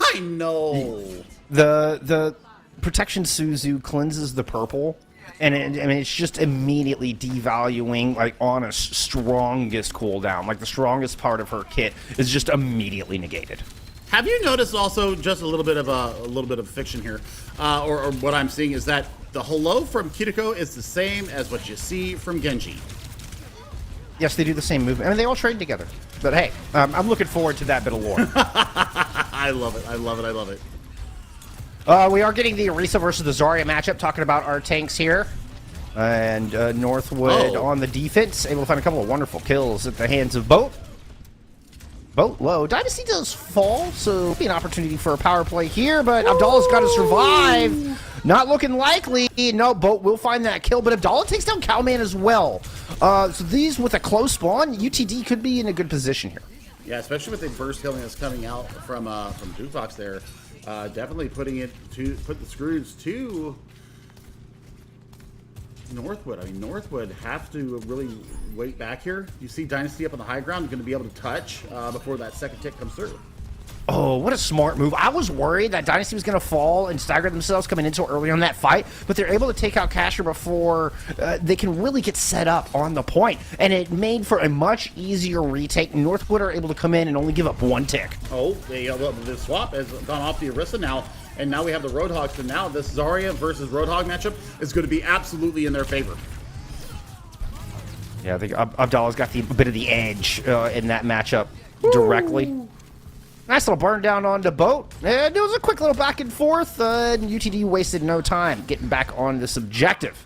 I know. The Protection Suzu cleanses the purple. And it's just immediately devaluing Ana's strongest cooldown. Like the strongest part of her kit is just immediately negated. Have you noticed also just a little bit of fiction here, or what I'm seeing is that the hello from Kiriko is the same as what you see from Genji. Yes, they do the same movement. I mean, they all trade together. But hey, I'm looking forward to that bit of lore. I love it. I love it. I love it. We are getting the Orisa versus the Zarya matchup, talking about our tanks here. And Northwood on the defense, able to find a couple of wonderful kills at the hands of Boat. Boat low. Dynasty does fall, so it'll be an opportunity for a power play here, but Abdallah's got to survive. Not looking likely. No, Boat will find that kill, but Abdallah takes down Cowman as well. So these, with a close spawn, UTD could be in a good position here. Yeah, especially with the burst killing that's coming out from Jukebox there. Definitely put the screws to Northwood. I mean, Northwood have to really wait back here. You see Dynasty up on the high ground, going to be able to touch before that second tick comes through. Oh, what a smart move. I was worried that Dynasty was going to fall and stagger themselves coming in so early on that fight, but they're able to take out Casher before they can really get set up on the point, and it made for a much easier retake. Northwood are able to come in and only give up one tick. Oh, the swap has gone off the Orisa now, and now we have the Roadhogs, and now this Zarya versus Roadhog matchup is going to be absolutely in their favor. Yeah, I think Abdallah's got a bit of the edge in that matchup directly. Nice little burn down on the Boat. And it was a quick little back and forth, and UTD wasted no time getting back on this objective.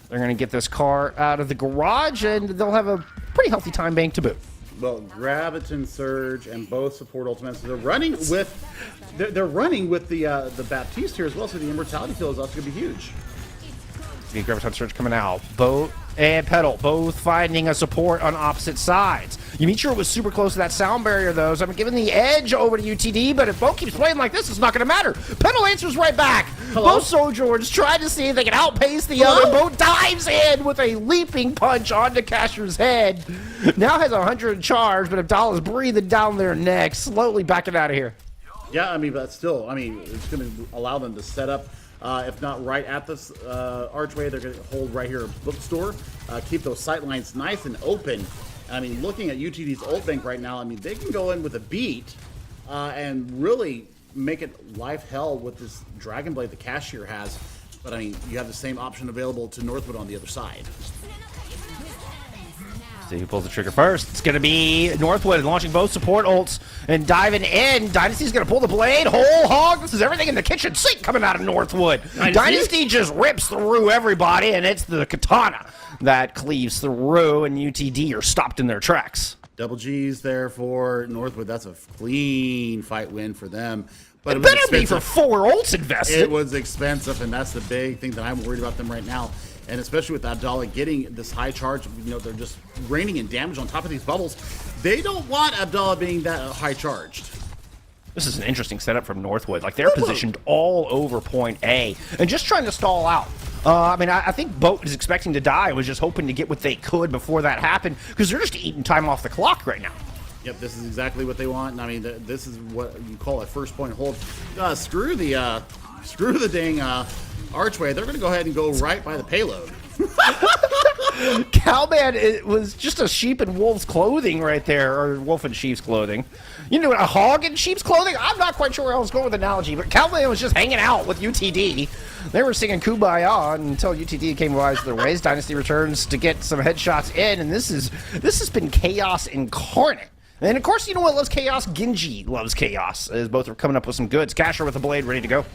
They're going to get this car out of the garage, and they'll have a pretty pretty healthy time bank to boot. Well, Graviton Surge and both support ultimates. They're running with the Baptiste here as well, so the immortality kill is also going to be huge. The Graviton Surge coming out. Boat and Petal both finding a support on opposite sides. Yumitra was super close to that sound barrier, though, so I'm giving the edge over to UTD, but if Boat keeps playing like this, it's not going to matter. Petal answers right back. Hello? Both Sojourns trying to see if they can outpace the other. Boat dives in with a leaping punch onto Casher's head. Now has 100 charge, but Abdallah's breathing down their neck, slowly backing out of here. Yeah, I mean, but still, I mean, it's going to allow them to set up. If not right at this archway, they're going to hold right here a bookstore. Keep those sight lines nice and open. I mean, looking at UTD's ult bank right now, I mean, they can go in with a beat and really make it life hell with this Dragon Blade the Cashier has. But I mean, you have the same option available to Northwood on the other side. See who pulls the trigger first. It's going to be Northwood launching both support ults and diving in. Dynasty's going to pull the blade. Whole hog. This is everything in the kitchen sink coming out of Northwood. Dynasty just rips through everybody, and it's the katana that cleaves through, and UTD are stopped in their tracks. Double G's there for Northwood. That's a clean fight win for them. But It better be for 4 ults invested. It was expensive, and that's the big thing that I'm worried about them right now. And especially with Abdallah getting this high charge, you know, they're just raining in damage on top of these bubbles. They don't want Abdallah being that high charged. This is an interesting setup from Northwood. Like, they're positioned all over point A and just trying to stall out. I mean, I think Boat is expecting to die. Was just hoping to get what they could before that happened, because they're just eating time off the clock right now. Yep, this is exactly what they want. And I mean, this is what you call a first point hold. Screw the dang archway. They're going to go ahead and go right by the payload. Cowman, it was just a sheep in wolf's clothing right there, or wolf in sheep's clothing. You know, a hog in sheep's clothing? I'm not quite sure where I was going with the analogy, but Cowman was just hanging out with UTD. They were singing Kumbaya until UTD came wise to their ways. Dynasty returns to get some headshots in, and this has been chaos incarnate. And of course, you know what loves chaos? Genji loves chaos, as both are coming up with some goods. Casher with a blade ready to go.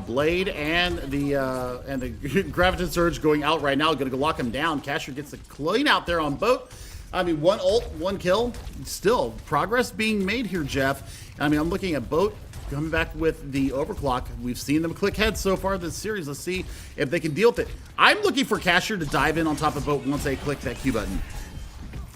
Blade and the Graviton Surge going out right now. Going to go lock him down. Casher gets the clean out there on Boat. I mean, 1 ult, 1 kill. Still, progress being made here, Jeff. I mean, I'm looking at Boat coming back with the overclock. We've seen them click heads so far this series. Let's see if they can deal with it. I'm looking for Casher to dive in on top of Boat once they click that Q button.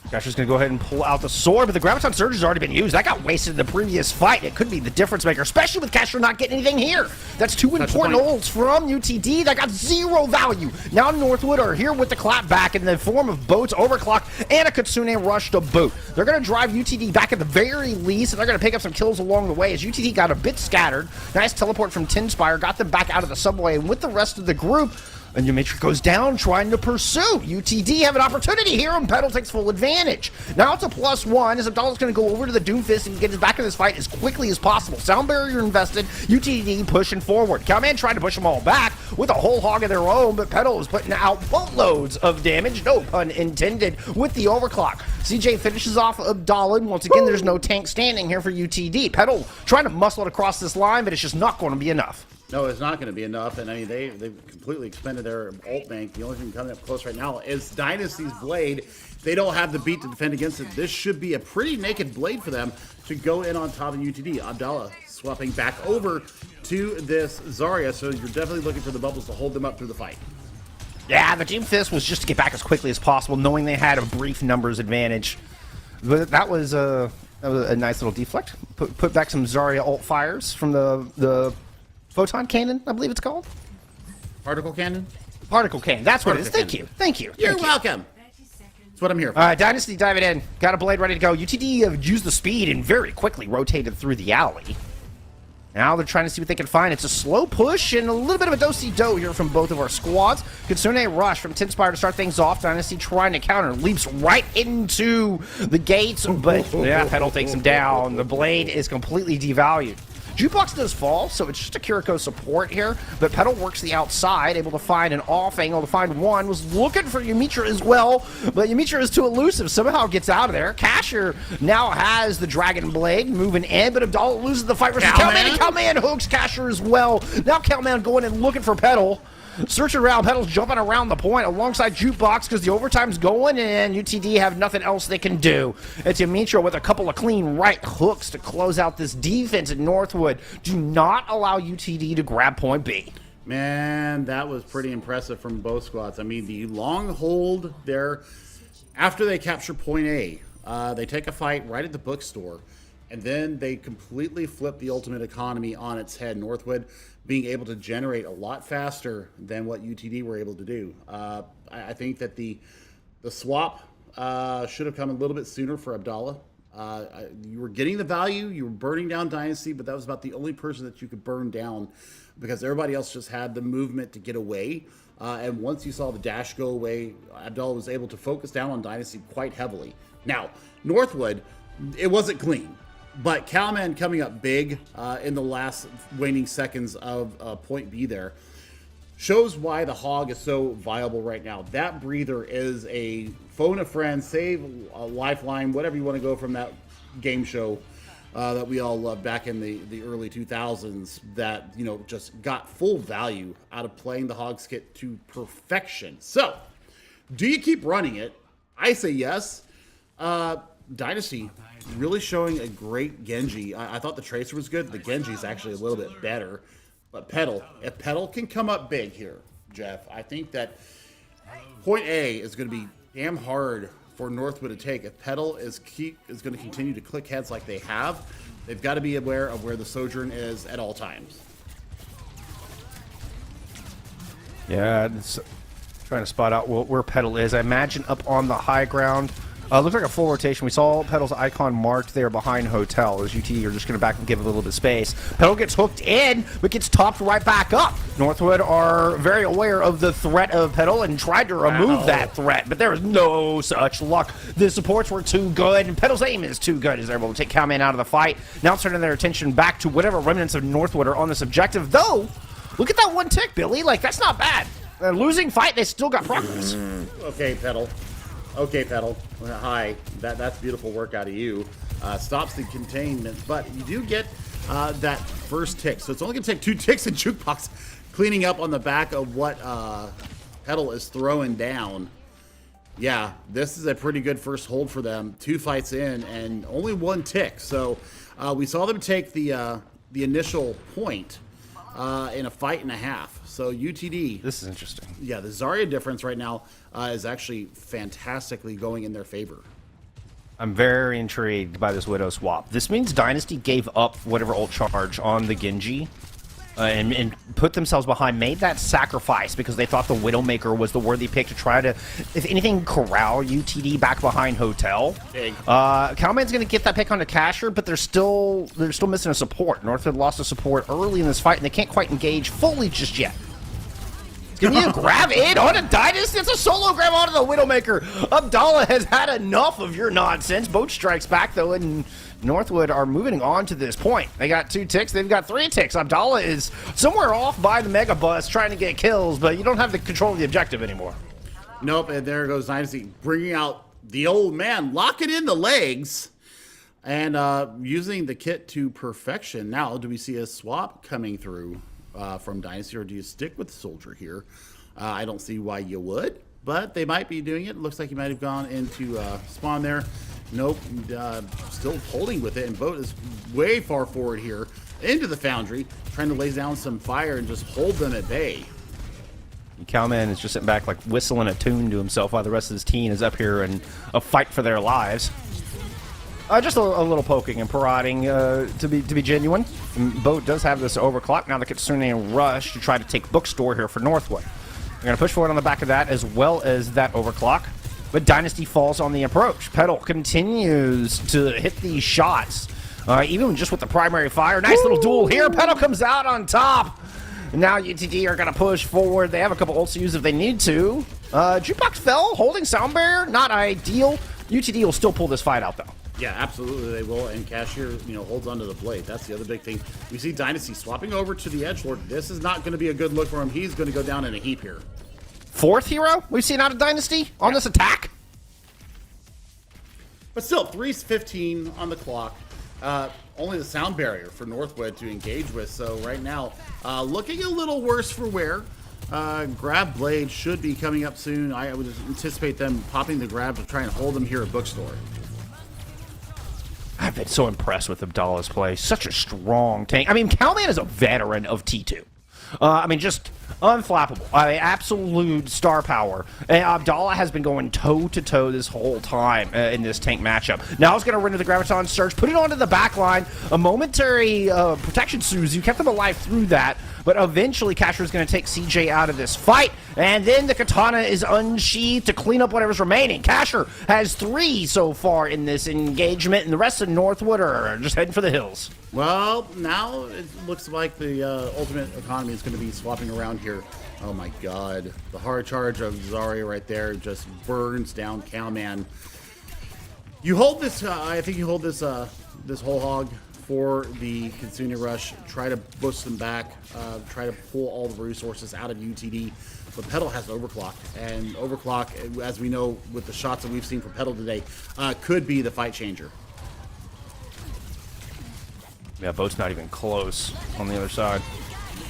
Casher's going to go ahead and pull out the sword, but the Graviton Surge has already been used. That got wasted in the previous fight. It could be the difference maker, especially with Casher not getting anything here. That's 2 important ults from UTD that got 0 value. Now Northwood are here with the clap back in the form of Boat's overclock and a Kitsune rush to boot. They're going to drive UTD back at the very least, and they're going to pick up some kills along the way as UTD got a bit scattered. Nice teleport from Tinspire, got them back out of the subway, and with the rest of the group, and Yumitra goes down trying to pursue. UTD have an opportunity here, and Petal takes full advantage. Now it's a +1 as Abdallah's going to go over to the Doomfist and get his back in this fight as quickly as possible. Sound barrier invested, UTD pushing forward. Cowman tried to push them all back with a whole hog of their own, but Petal is putting out boatloads of damage, no pun intended, with the overclock. CJ finishes off Abdallah, and once again, there's no tank standing here for UTD. Petal trying to muscle it across this line, but it's just not going to be enough. No, it's not going to be enough, and I mean, they've completely expended their ult bank. The only thing coming up close right now is Dynasty's Blade. They don't have the beat to defend against it. This should be a pretty naked Blade for them to go in on top of UTD. Abdallah swapping back over to this Zarya, so you're definitely looking for the bubbles to hold them up through the fight. Yeah, the Doomfist was just to get back as quickly as possible, knowing they had a brief numbers advantage. But that was a nice little deflect. Put back some Zarya ult fires from the Photon Cannon, I believe it's called. Particle Cannon? Particle Cannon, that's what it is. Thank you. You're welcome. That's what I'm here for. All right, Dynasty diving in. Got a blade ready to go. UTD have used the speed and very quickly rotated through the alley. Now they're trying to see what they can find. It's a slow push and a little bit of a do-si-do here from both of our squads. Kitsune rush from Tinspire to start things off. Dynasty trying to counter. Leaps right into the gates, but yeah, Petal takes him down. The blade is completely devalued. Jukebox does fall, so it's just a Kiriko support here, but Petal works the outside, able to find an off angle to find one, was looking for Yumitra as well, but Yumitra is too elusive, somehow gets out of there. Casher now has the Dragon Blade moving in, but Abdallah loses the fight versus Cowman, and Cowman hooks Casher as well. Now Cowman going and looking for Petal. Searching around, Pedal's jumping around the point alongside Jukebox because the overtime's going and UTD have nothing else they can do. It's Dimitro with a couple of clean right hooks to close out this defense at Northwood. Do not allow UTD to grab point B. Man, that was pretty impressive from both squads. I mean, the long hold there after they capture point A, they take a fight right at the bookstore, and then they completely flip the ultimate economy on its head. Northwood being able to generate a lot faster than what UTD were able to do. I think that the swap should have come a little bit sooner for Abdallah. You were getting the value, you were burning down Dynasty, but that was about the only person that you could burn down because everybody else just had the movement to get away. And once you saw the dash go away, Abdallah was able to focus down on Dynasty quite heavily. Now, Northwood, it wasn't clean, but Cowman coming up big in the last waning seconds of point B there shows why the Hog is so viable right now. That breather is a phone a friend, save a lifeline, whatever you want to go from that game show that we all loved back in the early 2000s that, you know, just got full value out of playing the Hog's kit to perfection. So, do you keep running it? I say yes. Dynasty really showing a great Genji. I thought the Tracer was good. The Genji is actually a little bit better. But Pedal, if Pedal can come up big here, Jeff, I think that point A is going to be damn hard for Northwood to take. If Pedal is going to continue to click heads like they have, they've got to be aware of where the Sojourn is at all times. Yeah, it's trying to spot out where Pedal is. I imagine up on the high ground. Looks like a full rotation. We saw Pedal's icon marked there behind Hotel as UT are just going to back and give a little bit of space. Pedal gets hooked in, but gets topped right back up. Northwood are very aware of the threat of Pedal and tried to remove that threat, but there was no such luck. The supports were too good, and Pedal's aim is too good as they're able to take Cowman out of the fight. Now turning their attention back to whatever remnants of Northwood are on this objective, though. Look at that one tick, Billy. Like, that's not bad. Losing fight, they still got progress. Okay, Pedal. Okay, Pedal. Hi. That's beautiful work out of you. Stops the containment, but you do get that first tick. So it's only going to take 2 ticks in Jukebox cleaning up on the back of what Pedal is throwing down. Yeah, this is a pretty good first hold for them. 2 fights in and only 1 tick. So we saw them take the initial point in a fight and a half. So UTD. This is interesting. Yeah, the Zarya difference right now is actually fantastically going in their favor. I'm very intrigued by this Widow swap. This means Dynasty gave up whatever ult charge on the Genji and put themselves behind, made that sacrifice because they thought the Widowmaker was the worthy pick to try to, if anything, corral UTD back behind Hotel. Cowman's going to get that pick onto Casher, but they're still missing a support. Northwood lost a support early in this fight, and they can't quite engage fully just yet. It's going to be a grab in on a Dynasty. It's a solo grab onto the Widowmaker. Abdallah has had enough of your nonsense. Boat strikes back, though, and Northwood are moving on to this point. They got 2 ticks. They've got 3 ticks. Abdallah is somewhere off by the Mega Bus trying to get kills, but you don't have the control of the objective anymore. Nope, and there goes Dynasty bringing out the old man, locking in the legs, and using the kit to perfection. Now, do we see a swap coming through from Dynasty, or do you stick with Soldier here? I don't see why you would, but they might be doing it. Looks like he might have gone into spawn there. Nope, still holding with it, and Boat is way far forward here into the Foundry, trying to lay down some fire and just hold them at bay. Cowman is just sitting back like whistling a tune to himself while the rest of his team is up here in a fight for their lives. Just a little poking and prodding to be genuine. Boat does have this overclock. Now they get certainly a rush to try to take Bookstore here for Northwood. They're going to push forward on the back of that as well as that overclock. But Dynasty falls on the approach. Pedal continues to hit these shots, even just with the primary fire. Nice little duel here. Pedal comes out on top. And now UTD are going to push forward. They have a couple ults to use if they need to. Jukebox fell, holding Sound Barrier. Not ideal. UTD will still pull this fight out, though. Yeah, absolutely they will, and Cashier, holds onto the blade. That's the other big thing. We see Dynasty swapping over to the Edgelord. This is not going to be a good look for him. He's going to go down in a heap here. 4th hero we've seen out of Dynasty on this attack. But still, 3:15 on the clock. Only the Sound Barrier for Northwood to engage with. So right now, looking a little worse for wear. Grab Blade should be coming up soon. I would anticipate them popping the grab to try and hold them here at Bookstore. I've been so impressed with Abdallah's play. Such a strong tank. I mean, Cowman is a veteran of T2. I mean, just unflappable. I mean, absolute star power. And Abdallah has been going toe-to-toe this whole time in this tank matchup. Now he's going to run into the Graviton Surge, put it onto the back line. A momentary protection, Suzu kept them alive through that. But eventually, Casher is going to take CJ out of this fight. And then the Katana is unsheathed to clean up whatever's remaining. Casher has 3 so far in this engagement, and the rest of Northwood are just heading for the hills. Well, now it looks like the Ultimate Economy is going to be swapping around here. Oh my god. The hard charge of Zarya right there just burns down Cowman. You hold this, I think you hold this this whole hog for the Kitsune Rush. Try to boost them back. Try to pull all the resources out of UTD. But Petal has Overclock. And Overclock, as we know with the shots that we've seen from Petal today, could be the fight changer. Yeah, boat's not even close on the other side.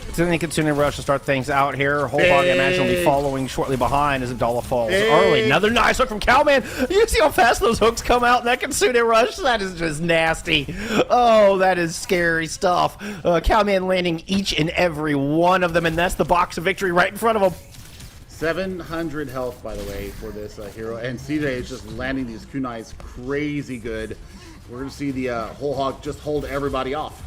It's in the Kitsune Rush to start things out here. Whole hog, I imagine, will be following shortly behind as Abdallah falls early. Another nice hook from Cowman. You see how fast those hooks come out in that Kitsune Rush? That is just nasty. Oh, that is scary stuff. Cowman landing each and every one of them, and that's the box of victory right in front of him. 700 health, by the way, for this hero. And CJ is just landing these kunais crazy good. We're going to see the whole hog just hold everybody off.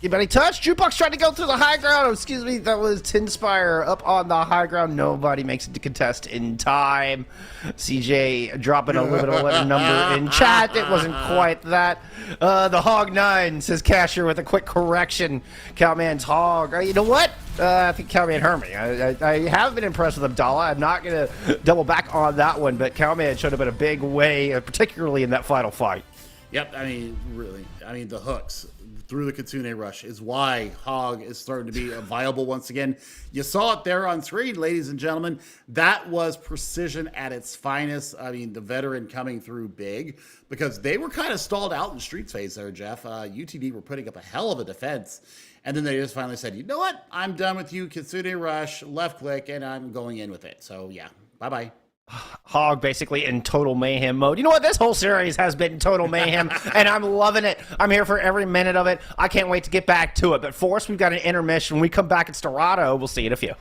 Anybody touch? Jukebox tried to go through the high ground. Oh, excuse me, that was Tinspire up on the high ground. Nobody makes it to contest in time. CJ dropping a little number in chat. It wasn't quite that. The Hog 9 says Casher with a quick correction. Cowman's Hog. You know what? I think Cowman hurt me. I have been impressed with Abdallah. I'm not going to double back on that one, but Cowman showed up in a big way, particularly in that final fight. Yep, I mean, really. I mean, the hooks through the Kitsune Rush is why Hog is starting to be viable once again. You saw it there on screen, ladies and gentlemen. That was precision at its finest. I mean, the veteran coming through big because they were kind of stalled out in the streets phase there, Jeff. UTD were putting up a hell of a defense. And then they just finally said, you know what? I'm done with you, Kitsune Rush, left click, and I'm going in with it. So, yeah, bye-bye. Hog basically in total mayhem mode. You know what? This whole series has been total mayhem, and I'm loving it. I'm here for every minute of it. I can't wait to get back to it. But for us, we've got an intermission. When we come back, it's Dorado. We'll see you in a few.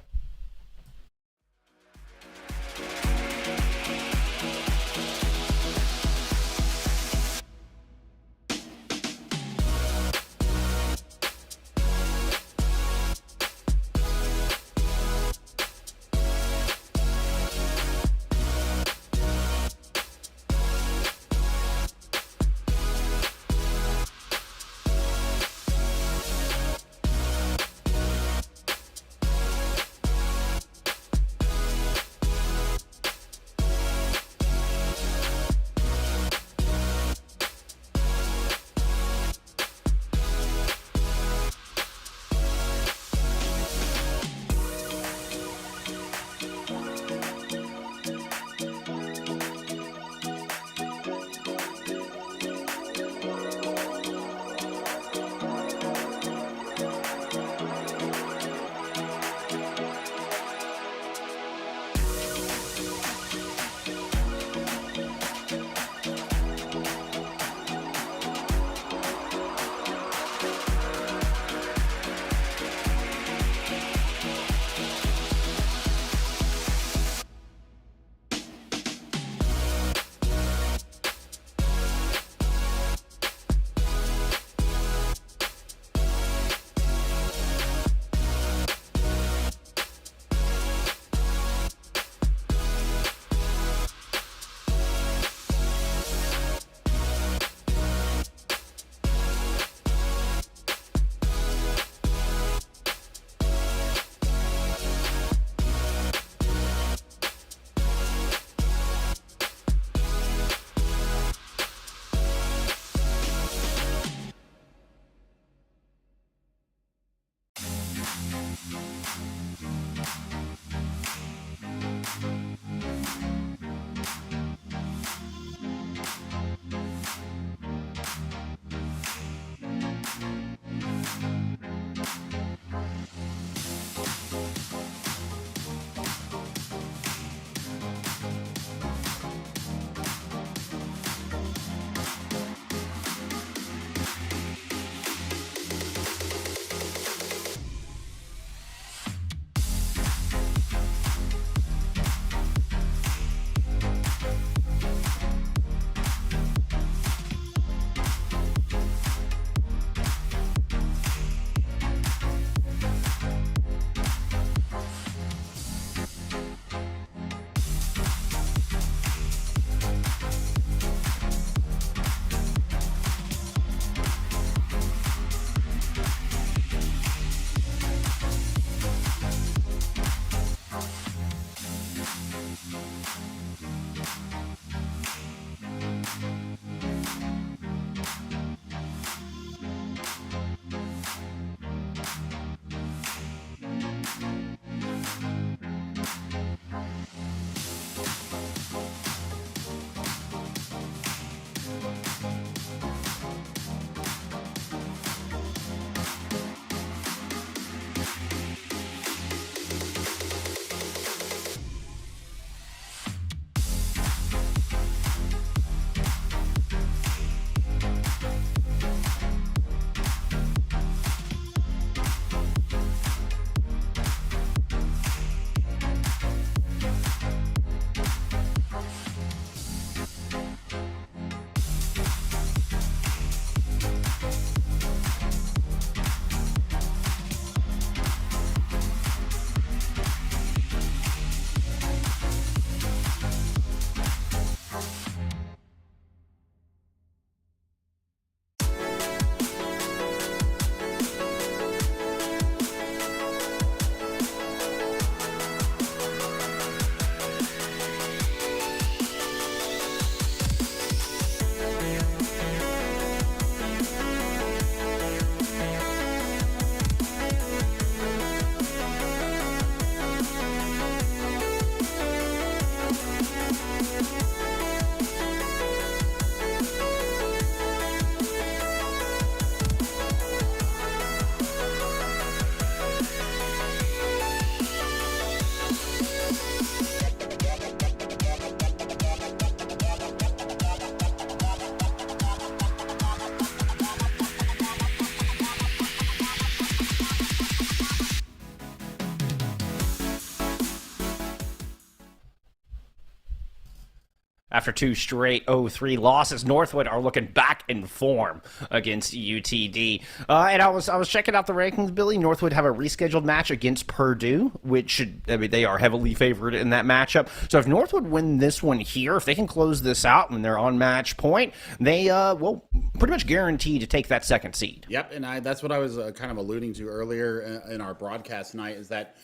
After 2 straight 0-3 losses, Northwood are looking back in form against UTD. And I was checking out the rankings, Billy. Northwood have a rescheduled match against Purdue, they are heavily favored in that matchup. So if Northwood win this one here, if they can close this out when they're on match point, they will pretty much guarantee to take that second seed. Yep, and that's what I was kind of alluding to earlier in our broadcast tonight, is that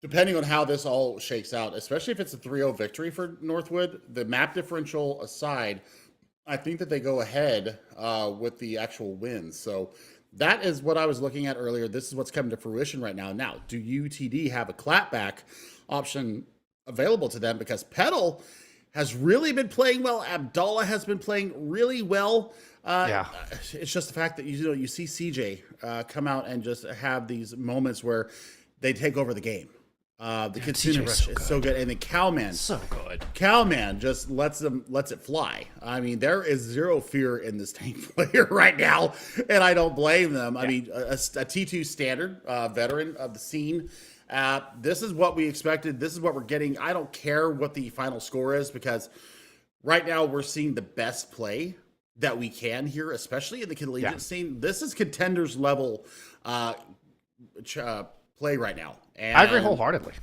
depending on how this all shakes out, especially if it's a 3-0 victory for Northwood, the map differential aside, I think that they go ahead with the actual wins. So that is what I was looking at earlier. This is what's coming to fruition right now. Now, do UTD have a clapback option available to them? Because Petal has really been playing well. Abdallah has been playing really well. It's just the fact that you see CJ come out and just have these moments where they take over the game. The Kitsune Rush is so good. And then Cowman. So good. Cowman just lets it fly. I mean, there is zero fear in this tank player right now, and I don't blame them. I mean, a T2 standard veteran of the scene. This is what we expected. This is what we're getting. I don't care what the final score is, because right now we're seeing the best play that we can here, especially in the collegiate scene. This is contenders level play right now. And I agree wholeheartedly.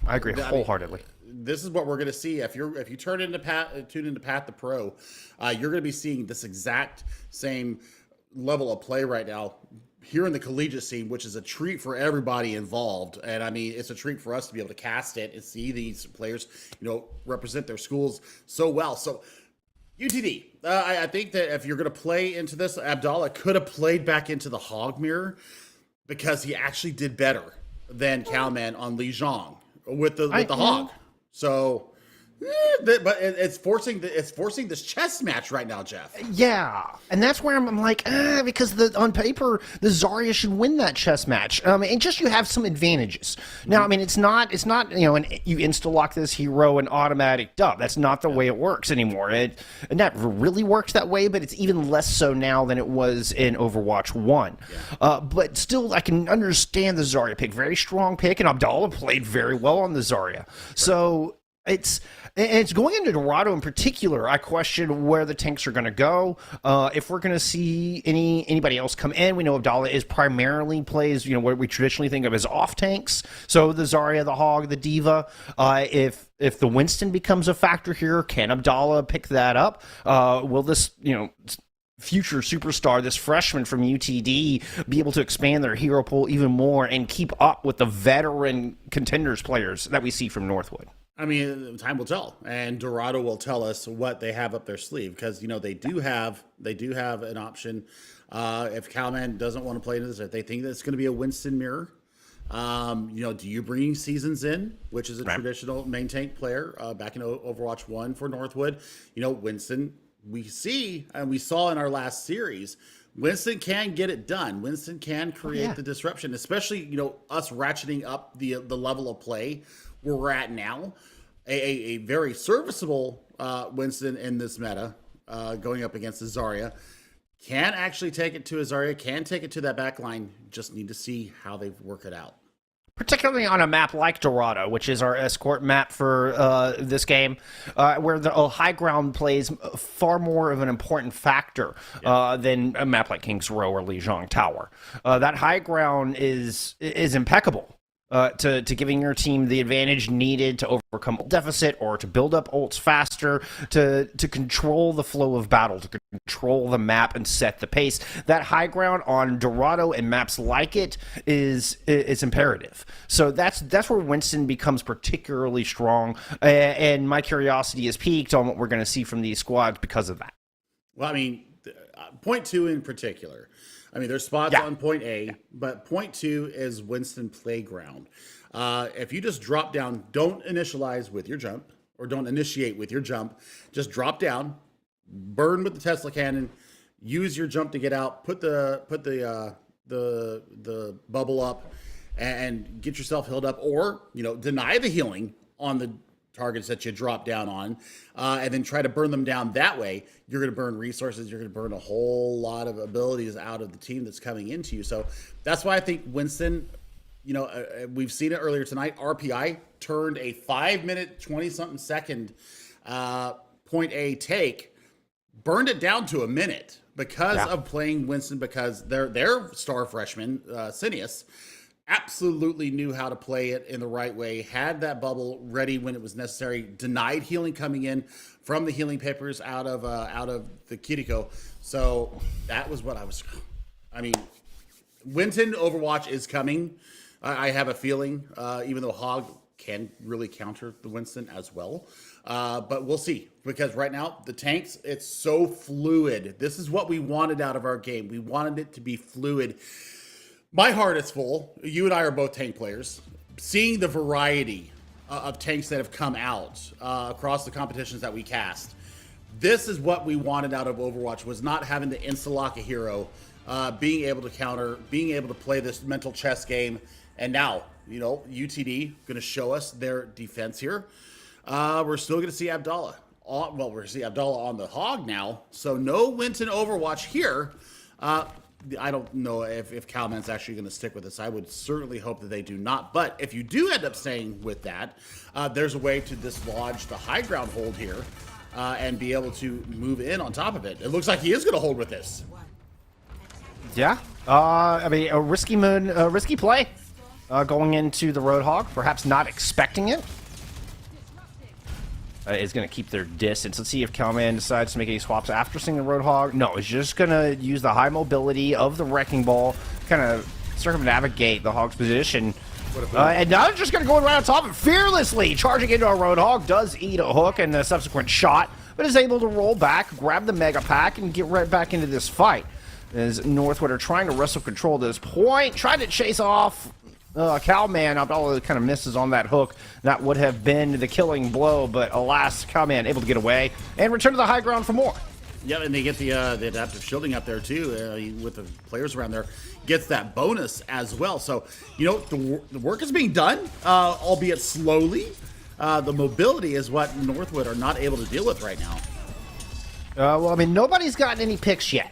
This is what we're going to see. If you tune into Pat the Pro, you're going to be seeing this exact same level of play right now here in the collegiate scene, which is a treat for everybody involved. And I mean, it's a treat for us to be able to cast it and see these players, represent their schools so well. So UTD, I think that if you're going to play into this, Abdallah could have played back into the hog mirror, because he actually did better than Cowman on Li Zhang with the hog. So, but it's forcing this chess match right now, Jeff. Yeah, and that's where I'm like, because on paper the Zarya should win that chess match. And just you have some advantages. Now, I mean, it's not and you insta lock this hero and automatic dub. That's not the way it works anymore. And that really works that way, but it's even less so now than it was in Overwatch 1. Yeah. But still, I can understand the Zarya pick. Very strong pick, and Abdallah played very well on the Zarya. Right. So it's going into Dorado in particular. I question where the tanks are going to go. If we're going to see anybody else come in, we know Abdallah primarily plays what we traditionally think of as off tanks. So the Zarya, the Hog, the Diva. If the Winston becomes a factor here, can Abdallah pick that up? Will this future superstar, this freshman from UTD, be able to expand their hero pool even more and keep up with the veteran contenders players that we see from Northwood? I mean, time will tell, and Dorado will tell us what they have up their sleeve, because they do have an option. If Cowman doesn't want to play into this, if they think that it's going to be a Winston mirror, do you bring Seasons in, which is a traditional main tank player back in Overwatch 1 for Northwood? Winston, we see and we saw in our last series, Winston can get it done. Winston can create the disruption, especially us ratcheting up the level of play where we're at now. A very serviceable Winston in this meta, going up against the Zarya, can actually take it to a Zarya, can take it to that back line. Just need to see how they work it out. Particularly on a map like Dorado, which is our escort map for this game, where the high ground plays far more of an important factor than a map like King's Row or Lijiang Tower. That high ground is impeccable. To giving your team the advantage needed to overcome deficit or to build up ults faster, to control the flow of battle, to control the map and set the pace. That high ground on Dorado and maps like it is imperative. So that's where Winston becomes particularly strong, and my curiosity is piqued on what we're going to see from these squads because of that. Well, I mean, point 2 in particular. I mean, there's spots on point A, but point 2 is Winston Playground. If you just drop down, don't initialize with your jump, or don't initiate with your jump. Just drop down, burn with the Tesla cannon, use your jump to get out, put the bubble up, and get yourself healed up, or deny the healing on the targets that you drop down on, and then try to burn them down that way. You're going to burn resources. You're going to burn a whole lot of abilities out of the team that's coming into you. So that's why I think Winston, we've seen it earlier tonight. RPI turned a 5-minute, 20-something second point A take, burned it down to a minute because of playing Winston, because their star freshman, Sinius, absolutely knew how to play it in the right way, had that bubble ready when it was necessary, denied healing coming in from the healing papers out of the Kiriko. So that was what I mean, Winston Overwatch is coming. I have a feeling, even though Hog can really counter the Winston as well. But we'll see, because right now the tanks, it's so fluid. This is what we wanted out of our game. We wanted it to be fluid. My heart is full. You and I are both tank players. Seeing the variety of tanks that have come out across the competitions that we cast, this is what we wanted out of Overwatch, was not having to insta-lock a hero, being able to counter, being able to play this mental chess game. And now, you know, UTD going to show us their defense here. We're still going to see Abdallah. We're going to see Abdallah on the Hog now. So no Winston Overwatch here. I don't know if Calman's actually going to stick with this. I would certainly hope that they do not. But if you do end up staying with that, there's a way to dislodge the high ground hold here and be able to move in on top of it. It looks like he is going to hold with this. Yeah. I mean, a risky play going into the Roadhog, perhaps not expecting it. Is going to keep their distance. Let's see if Calman decides to make any swaps after seeing the Roadhog. No, it's just going to use the high mobility of the Wrecking Ball, kind of circumnavigate the Hog's position. And now they're just going to go right on top of it, fearlessly charging into our Roadhog. Does eat a hook and a subsequent shot, but is able to roll back, grab the Mega Pack, and get right back into this fight. As Northwood are trying to wrestle control at this point, trying to chase off Calman. Abdallah kind of misses on that hook. That would have been the killing blow, but alas, Calman able to get away and return to the high ground for more. Yeah, and they get the adaptive shielding up there too, with the players around there. Gets that bonus as well. So, you know, the work is being done, albeit slowly. The mobility is what Northwood are not able to deal with right now. Well, I mean, nobody's gotten any picks yet.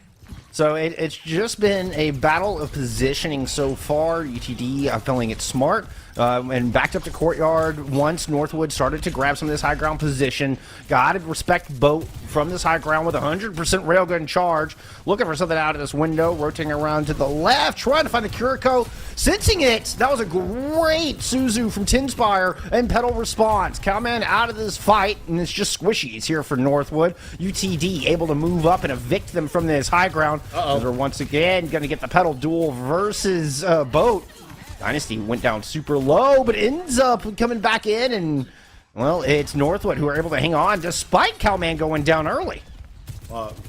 So it's just been a battle of positioning so far. UTD feeling it smart and backed up to courtyard once Northwood started to grab some of this high ground position. Got to respect Boat from this high ground with 100% railgun charge. Looking for something out of this window, rotating around to the left, trying to find the Kiriko. Sensing it, that was a great Suzu from Tinspire and pedal response. Calman out of this fight, and it's just squishies here for Northwood. UTD able to move up and evict them from this high ground. They're once again going to get the pedal duel versus Boat. Dynasty went down super low, but ends up coming back in, and, well, it's Northwood who are able to hang on despite Calman going down early.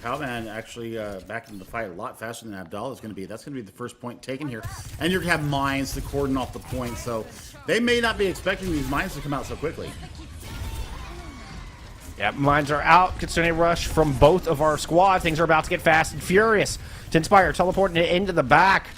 Calman actually back into the fight a lot faster than Abdallah is going to be. That's going to be the first point taken here. And you're going to have mines to cordon off the point, so they may not be expecting these mines to come out so quickly. Yeah, mines are out. Kitsune rush from both of our squad. Things are about to get fast and furious. Tinspire teleporting it into the back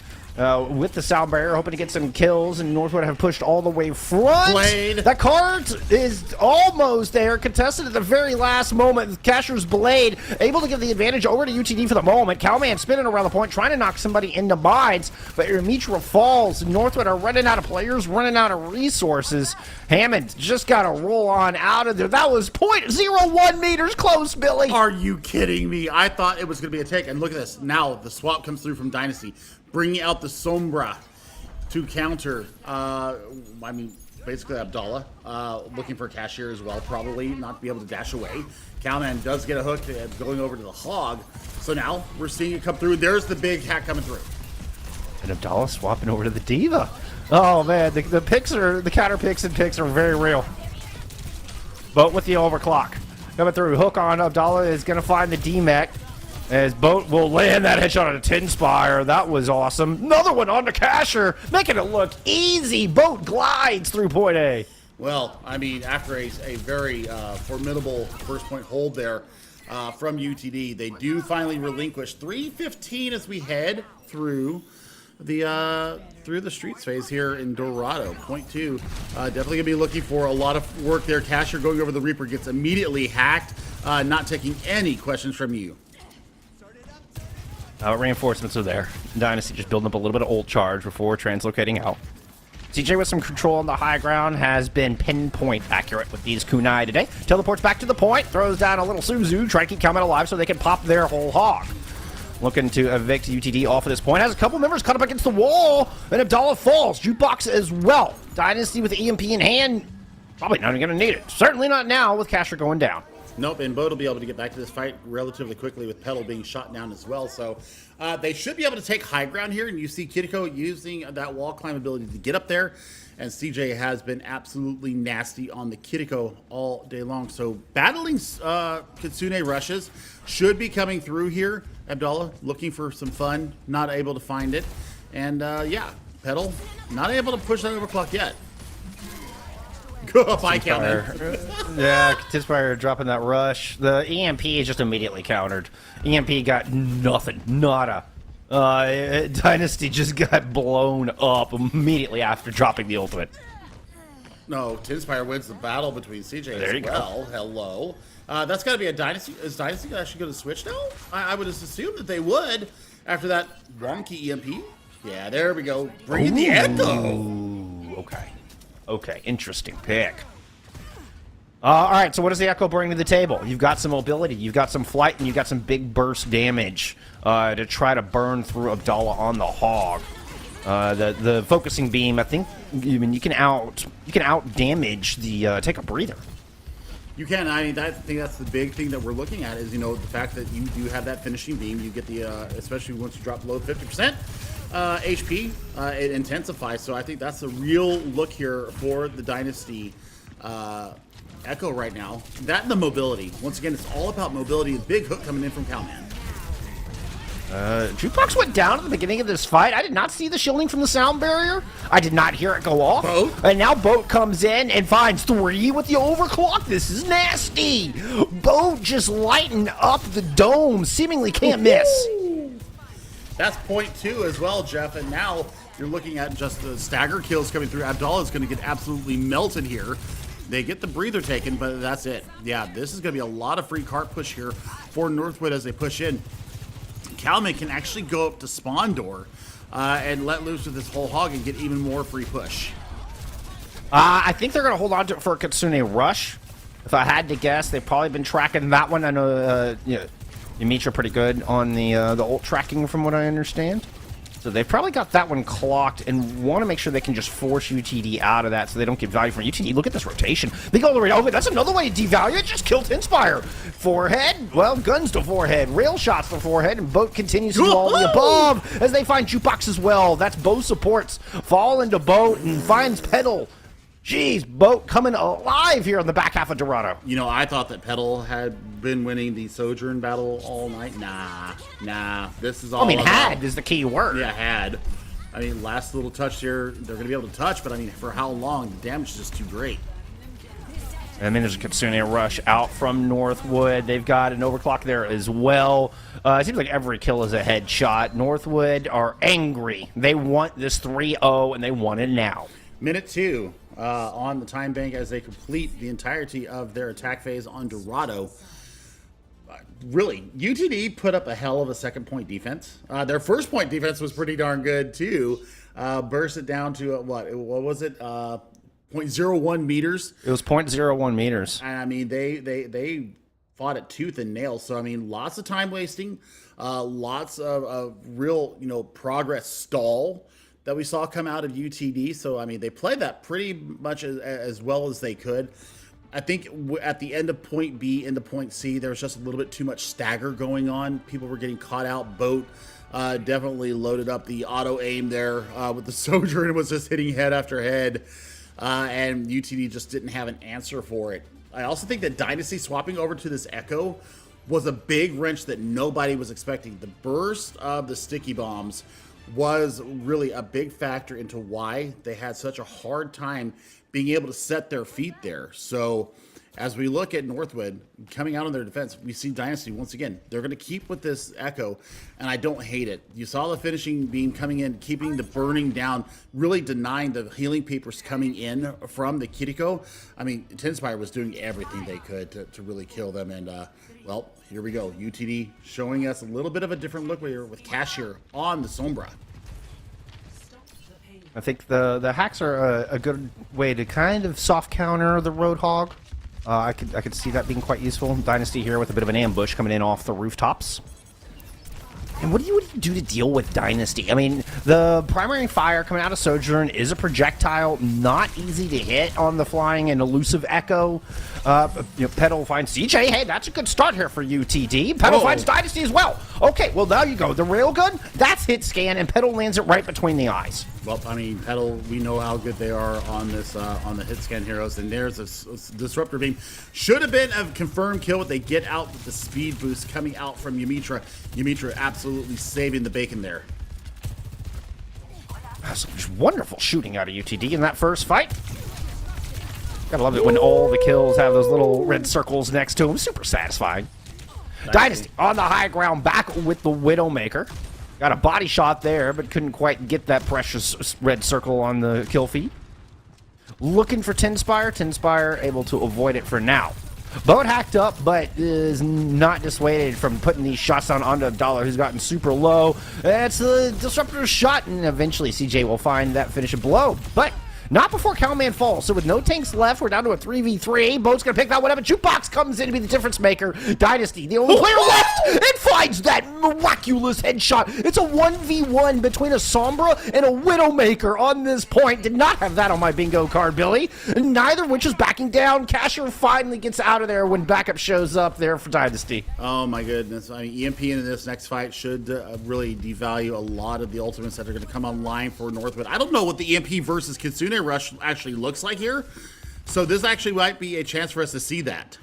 with the sound barrier, hoping to get some kills, and Northwood have pushed all the way front. Blade. That card is almost there, contested at the very last moment. Casher's Blade able to give the advantage over to UTD for the moment. Calman spinning around the point, trying to knock somebody into mines, but Mitra falls. Northwood are running out of players, running out of resources. Hammond just got to roll on out of there. That was 0.01 meters close, Billy. Are you kidding me? I thought it was going to be a take, and look at this. Now the swap comes through from Dynasty, bringing out the Sombra to counter, I mean, basically Abdallah, looking for a cashier as well, probably not to be able to dash away. Calman does get a hook going over to the Hog, so now we're seeing it come through. There's the big hack coming through. And Abdallah swapping over to the Diva. Oh man, the picks are, the counter picks and picks are very real. Boat with the overclock coming through. Hook on Abdallah is going to find the D-Mech. As Boat will land that headshot on a Tinspire. That was awesome. Another one on the Casher, making it look easy. Boat glides through point A. Well, I mean, after a very formidable first point hold there from UTD, they do finally relinquish 3:15 as we head through the streets phase here in Dorado. Point 2, definitely gonna be looking for a lot of work there. Casher going over the Reaper gets immediately hacked, not taking any questions from you. Reinforcements are there. Dynasty just building up a little bit of ult charge before translocating out. CJ with some control on the high ground has been pinpoint accurate with these kunai today. Teleports back to the point, throws down a little Suzu, trying to keep Calman alive so they can pop their whole hog. Looking to evict UTD off of this point. Has a couple members cut up against the wall, and Abdallah falls. Jukebox as well. Dynasty with EMP in hand. Probably not even going to need it. Certainly not now with Casher going down. Nope, and Bode will be able to get back to this fight relatively quickly with Petal being shot down as well. So they should be able to take high ground here, and you see Kiriko using that wall climb ability to get up there. And CJ has been absolutely nasty on the Kiriko all day long. So battling Kitsune rushes should be coming through here. Abdallah looking for some fun, not able to find it. And yeah, Petal not able to push that overclock yet. Go up, I counter. Yeah, Tispire dropping that rush. The EMP is just immediately countered. EMP got nothing, nada. Dynasty just got blown up immediately after dropping the ultimate. No, Tinspire wins the battle between CJ There you as well. Go. Hello. That's got to be a Dynasty. Is Dynasty actually going to switch now? I would just assume that they would after that wonky EMP. Yeah, there we go. Bring in the Echo. Okay. Okay, interesting pick. All right, so what does the Echo bring to the table? You've got some mobility, you've got some flight, and you've got some big burst damage to try to burn through Abdallah on the hog. The focusing beam, I think, you can out damage the take a breather. You can. I mean, I think that's the big thing that we're looking at is, you know, the fact that you do have that finishing beam. You get the, especially once you drop below 50% HP, it intensifies. So I think that's a real look here for the Dynasty Echo right now. That and the mobility. Once again, it's all about mobility. The big hook coming in from Calman. Jukebox went down at the beginning of this fight. I did not see the shielding from the sound barrier. I did not hear it go off. Boat? And now Boat comes in and finds 3 with the overclock. This is nasty. Boat just lighting up the dome. Seemingly can't miss. That's point 2 as well, Jeff. And now you're looking at just the stagger kills coming through. Abdallah is going to get absolutely melted here. They get the breather taken, but that's it. Yeah, this is going to be a lot of free cart push here for Northwood as they push in. Calman can actually go up to spawn door and let loose with his whole hog and get even more free push. I think they're going to hold on to it for a Kitsune rush. If I had to guess, they've probably been tracking that one. I know Yamitra pretty good on the ult tracking from what I understand. So they've probably got that one clocked and want to make sure they can just force UTD out of that so they don't get value from UTD. Look at this rotation. They go all the way over. That's another way to devalue it. Just killed Inspire. Forehead, well, guns to forehead. Rail shots to forehead, and Boat continues to do all the above as they find Jukebox as well. That's Bow supports. Fall into Boat and finds Petal. Jeez, Boat coming alive here on the back half of Dorado. You know, I thought that Petal had been winning the Sojourn battle all night. Nah. This is all had is the key word. Yeah, had. I mean, last little touch here, they're going to be able to touch, but I mean, for how long? The damage is just too great. And then there's a Kitsune rush out from Northwood. They've got an overclock there as well. It seems like every kill is a headshot. Northwood are angry. They want this 3-0, and they want it now. Minute 2 on the time bank as they complete the entirety of their attack phase on Dorado. Really, UTD put up a hell of a second point defense. Their first point defense was pretty darn good too. Burst it down to what was it? 0.01 meters. It was 0.01 meters. And I mean, they fought it tooth and nail. So I mean, lots of time wasting, lots of real progress stall that we saw come out of UTD. So I mean, they played that pretty much as well as they could. I think at the end of point B into point C, there was just a little bit too much stagger going on. People were getting caught out. Boat definitely loaded up the auto aim there with the Sojourn and was just hitting head after head. And UTD just didn't have an answer for it. I also think that Dynasty swapping over to this Echo was a big wrench that nobody was expecting. The burst of the sticky bombs was really a big factor into why they had such a hard time being able to set their feet there. So as we look at Northwood coming out on their defense, we see Dynasty once again. They're going to keep with this Echo, and I don't hate it. You saw the finishing beam coming in, keeping the burning down, really denying the healing papers coming in from the Kiriko. I mean, Tinspire was doing everything they could to really kill them, and well, here we go. UTD showing us a little bit of a different look here with Cashier on the Sombra. I think the hacks are a good way to kind of soft counter the Roadhog. I could see that being quite useful. Dynasty here with a bit of an ambush coming in off the rooftops. And what do you do to deal with Dynasty? I mean, the primary fire coming out of Sojourn is a projectile, not easy to hit on the flying and elusive Echo. Petal finds CJ. Hey, that's a good start here for UTD. Petal finds Dynasty as well. Okay, well, now you go. The railgun, that's hit scan, and Petal lands it right between the eyes. Well, I mean, Petal, we know how good they are on this on the hit scan heroes, and there's a disruptor beam. Should have been a confirmed kill, but they get out with the speed boost coming out from Ymitra. Ymitra absolutely saving the bacon there. Some just wonderful shooting out of UTD in that first fight. Gotta love it when all the kills have those little red circles next to them. Super satisfying. Dynasty on the high ground, back with the Widowmaker. Got a body shot there, but couldn't quite get that precious red circle on the kill feed. Looking for Tinspire. Tinspire able to avoid it for now. Boat hacked up, but is not dissuaded from putting these shots down onto Abdallah, who's gotten super low. It's the Disruptor shot, and eventually CJ will find that finishing blow. But not before Cowman falls. So with no tanks left, we're down to a 3v3. Boat's going to pick that one up, and Jukebox comes in to be the difference maker. Dynasty, the only player left, and finds that miraculous headshot. It's a 1v1 between a Sombra and a Widowmaker on this point. Did not have that on my bingo card, Billy. Neither which is backing down. Casher finally gets out of there when backup shows up there for Dynasty. Oh my goodness. I mean, EMP in this next fight should really devalue a lot of the ultimates that are going to come online for Northwood. I don't know what the EMP versus Kitsune rush actually looks like here, so this actually might be a chance for us to see that.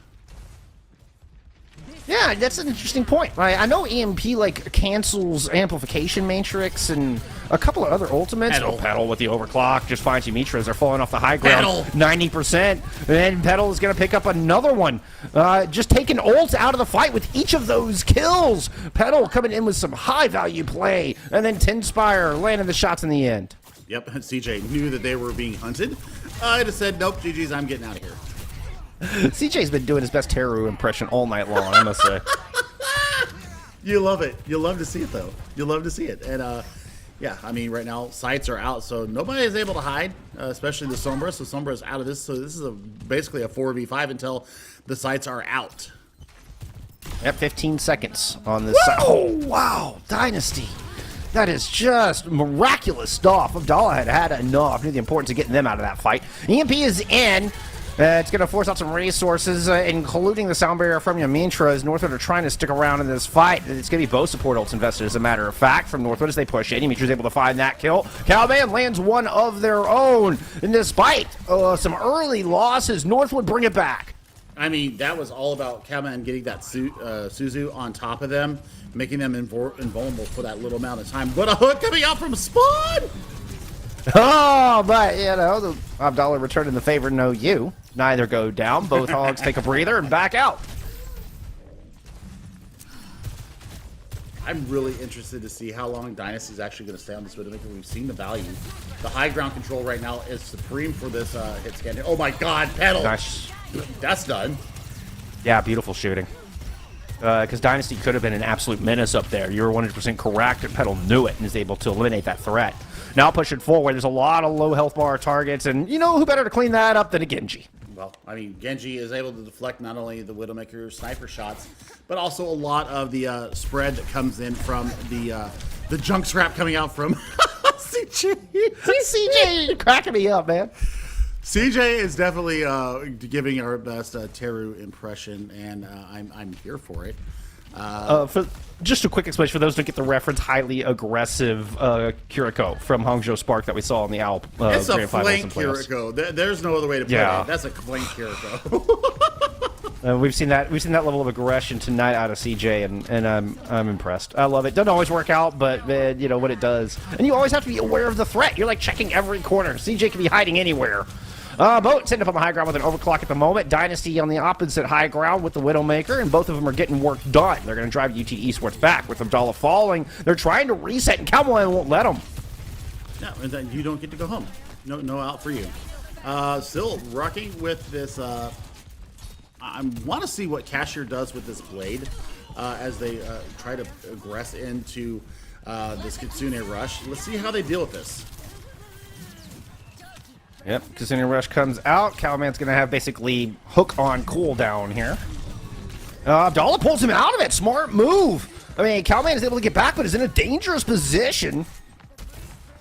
Yeah, that's an interesting point. I know EMP like cancels amplification matrix and a couple of other ultimates. Petal with the overclock just finds Ymitra as they're falling off the high ground. 90%, and Petal is going to pick up another one. Just taking ult out of the fight with each of those kills. Petal coming in with some high value play, and then Tinspire landing the shots in the end. Yep, CJ knew that they were being hunted. I just said, nope, GG's, I'm getting out of here. CJ's been doing his best Teru impression all night long, I must say. You love it. You love to see it, though. You love to see it. And, yeah, I mean, right now, sights are out, so nobody is able to hide, especially the Sombra. So Sombra is out of this, so this is basically a 4v5 until the sights are out. Yep, 15 seconds on this side. Oh, wow, Dynasty. That is just miraculous stuff. Abdallah had enough. Knew the importance of getting them out of that fight. EMP is in. It's going to force out some resources, including the sound barrier from Ymitra, as Northwood are trying to stick around in this fight. It's going to be both support ults invested, as a matter of fact, from Northwood as they push in. Ymitra's able to find that kill. Cowman lands one of their own. And despite some early losses, Northwood bring it back. I mean, that was all about Cowman getting that Suzu on top of them, making them invulnerable for that little amount of time. But a hook coming out from Spawn! Oh, but, you know, the Abdallah returning the favor, no you. Neither go down. Both hogs take a breather and back out. I'm really interested to see how long Dynasty is actually going to stay on this Widowmaker. We've seen the value. The high ground control right now is supreme for this hit scan. Oh my god, Petal! Nice. That's done. Yeah, beautiful shooting. Because Dynasty could have been an absolute menace up there. You were 100% correct, and Petal knew it and is able to eliminate that threat. Now pushing forward, there's a lot of low health bar targets, and you know who better to clean that up than a Genji? Well, I mean, Genji is able to deflect not only the Widowmaker sniper shots, but also a lot of the spread that comes in from the junk scrap coming out from CJ. CJ cracking me up, man. CJ is definitely giving our best Teru impression, and I'm here for it. For just a quick explanation for those who don't get the reference, highly aggressive Kiriko from Hangzhou Spark that we saw in the ALP it's a Grand Finals and flank playoffs. Kiriko. There's no other way to put it. That's a flank Kiriko. We've seen that level of aggression tonight out of CJ, and I'm impressed. I love it. Doesn't always work out, but man, you know what it does. And you always have to be aware of the threat. You're like checking every corner. CJ can be hiding anywhere. Boat sitting up on the high ground with an overclock at the moment. Dynasty on the opposite high ground with the Widowmaker, and both of them are getting work done. They're going to drive UT Esports back with Abdallah falling. They're trying to reset, and Cowboy won't let them. Yeah, and then you don't get to go home. No out for you. Still rocking with this. I want to see what Cashier does with this blade as they try to aggress into this Kitsune rush. Let's see how they deal with this. Yep, Kitsune Rush comes out. Cowman's going to have basically hook on cooldown here. Abdallah pulls him out of it. Smart move. I mean, Cowman is able to get back, but is in a dangerous position.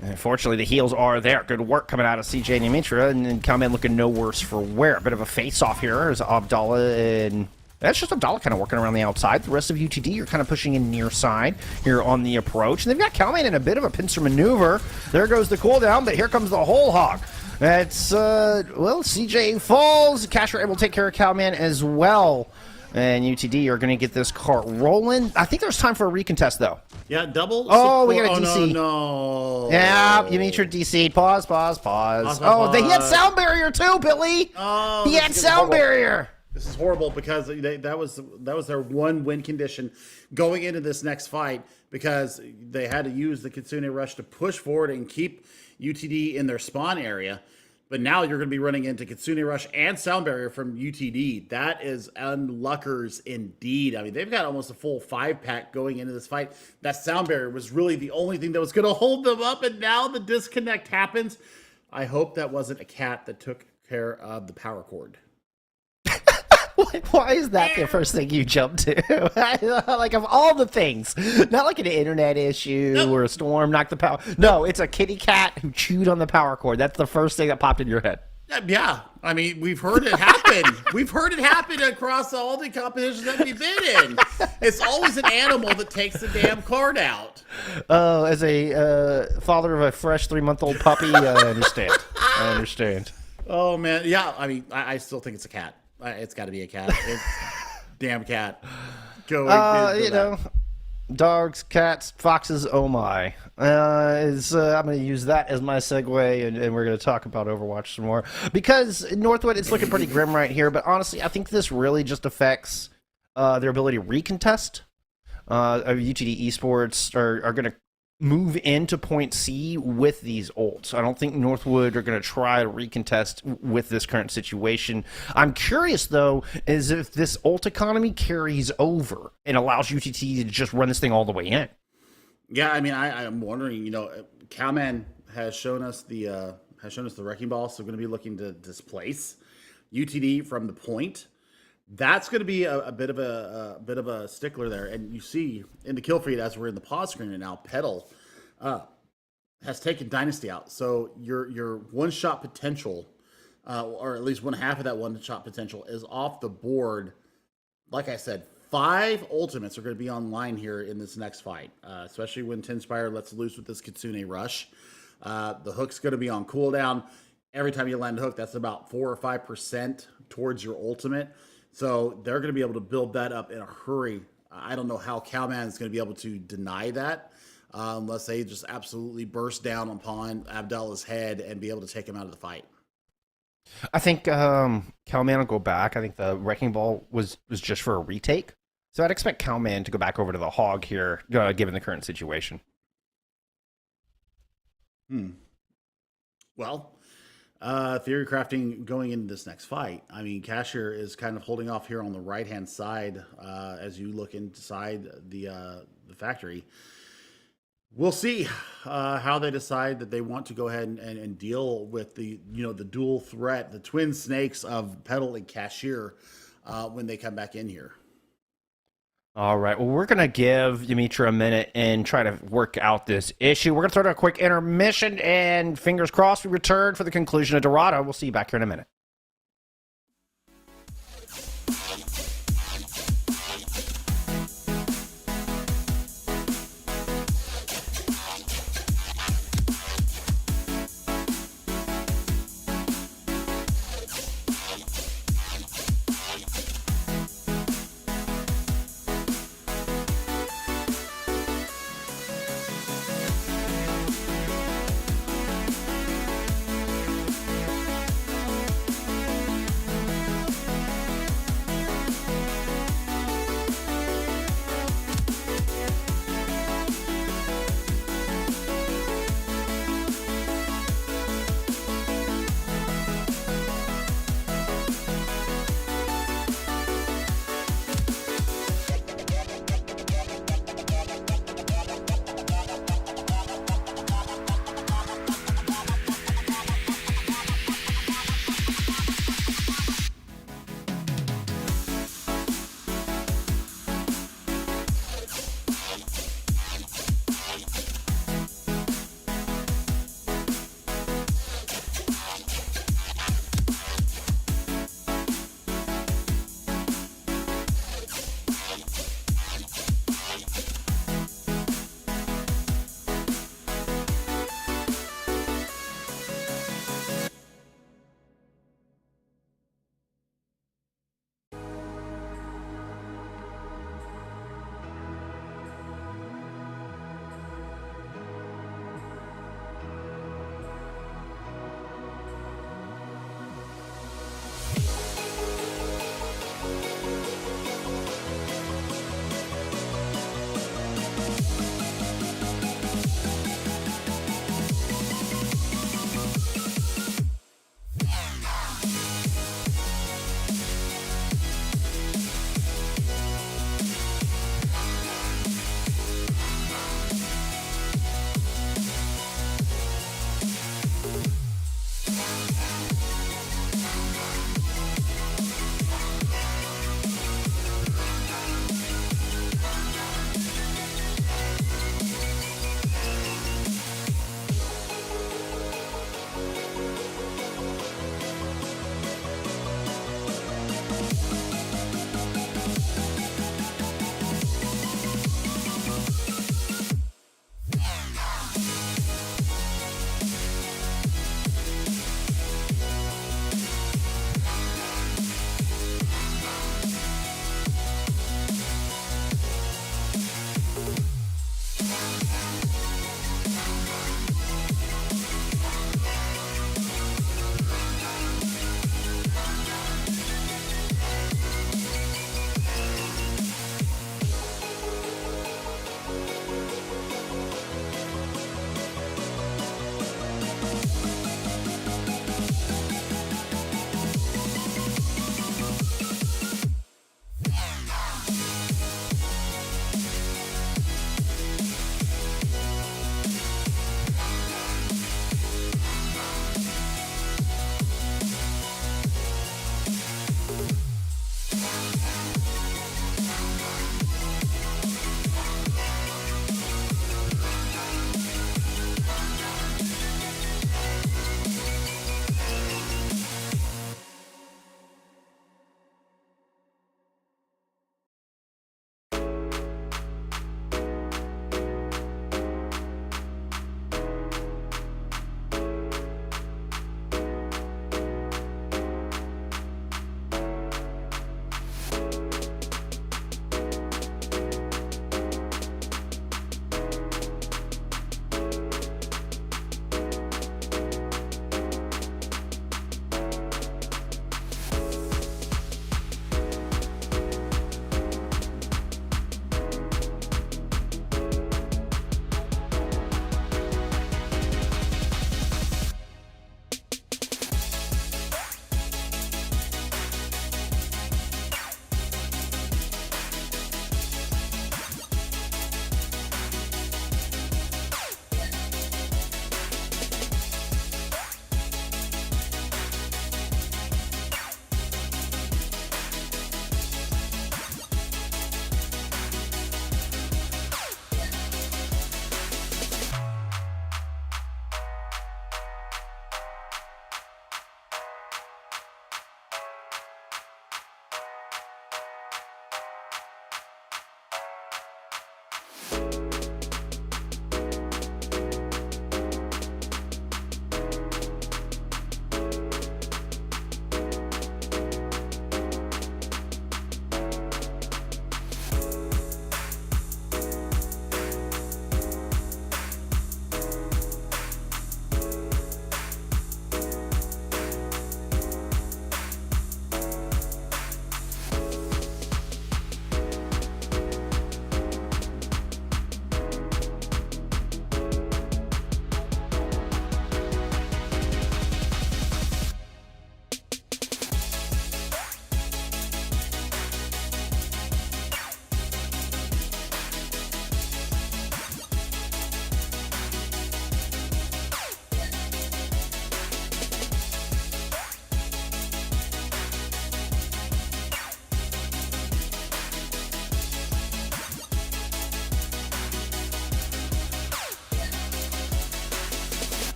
And unfortunately, the heals are there. Good work coming out of CJ Nimitra, and then Cowman looking no worse for wear. A bit of a face-off here as Abdallah and... That's just Abdallah kind of working around the outside. The rest of UTD are kind of pushing in near side here on the approach. And they've got Cowman in a bit of a pincer maneuver. There goes the cooldown, but here comes the whole hog. That's, well, CJ falls. Casher will take care of Cowman as well. And UTD are going to get this cart rolling. I think there's time for a recontest, though. Yeah, double. Oh, we got a DC. No. Yeah, you need your DC. Pause. Oh, they had sound barrier, too, Billy. Oh, he had sound barrier. This is horrible because that was their one win condition going into this next fight, because they had to use the Kitsune Rush to push forward and keep UTD in their spawn area. But now you're going to be running into Kitsune Rush and sound barrier from UTD. That is unluckers indeed. I mean, they've got almost a full 5-pack going into this fight. That sound barrier was really the only thing that was going to hold them up, and now the disconnect happens. I hope that wasn't a cat that took care of the power cord. Why is that the first thing you jump to? Like, of all the things, not like an internet issue or a storm knocked the power. No, it's a kitty cat who chewed on the power cord. That's the first thing that popped in your head. Yeah, I mean, we've heard it happen. We've heard it happen across all the competitions that we've been in. It's always an animal that takes the damn card out. Oh, as a father of a fresh 3-month-old puppy, I understand. I understand. Oh, man. Yeah, I mean, I still think it's a cat. It's got to be a cat. It's damn cat. Go. You know, dogs, cats, foxes. Oh my! I'm going to use that as my segue, and we're going to talk about Overwatch some more, because Northwood, it's looking pretty grim right here. But honestly, I think this really just affects their ability to recontest. UTD Esports are going to move into point C with these ults. I don't think Northwood are going to try to recontest with this current situation. I'm curious, though, is if this ult economy carries over and allows UTT to just run this thing all the way in. Yeah, I mean, I'm wondering, Cowman has shown us the wrecking ball, so we're going to be looking to displace UTD from the point. That's going to be a bit of a stickler there, and you see in the kill feed as we're in the pause screen right now, Petal has taken Dynasty out. So your one shot potential, or at least one half of that one shot potential, is off the board. Like I said, 5 ultimates are going to be online here in this next fight, especially when Tinspire lets loose with this Kitsune Rush. The hook's going to be on cooldown. Every time you land a hook, that's about 4 or 5% towards your ultimate. So they're going to be able to build that up in a hurry. I don't know how Cowman is going to be able to deny that unless they just absolutely burst down upon Abdallah's head and be able to take him out of the fight. I think Cowman will go back. I think the Wrecking Ball was just for a retake. So I'd expect Cowman to go back over to the Hog here, given the current situation. Well, theory crafting going into this next fight. I mean, Cashier is kind of holding off here on the right-hand side as you look inside the factory. We'll see how they decide that they want to go ahead and deal with the dual threat, the twin snakes of Petal and Cashier when they come back in here. All right, well, we're going to give Dimitra a minute and try to work out this issue. We're going to throw out a quick intermission, and fingers crossed we return for the conclusion of Dorado. We'll see you back here in a minute.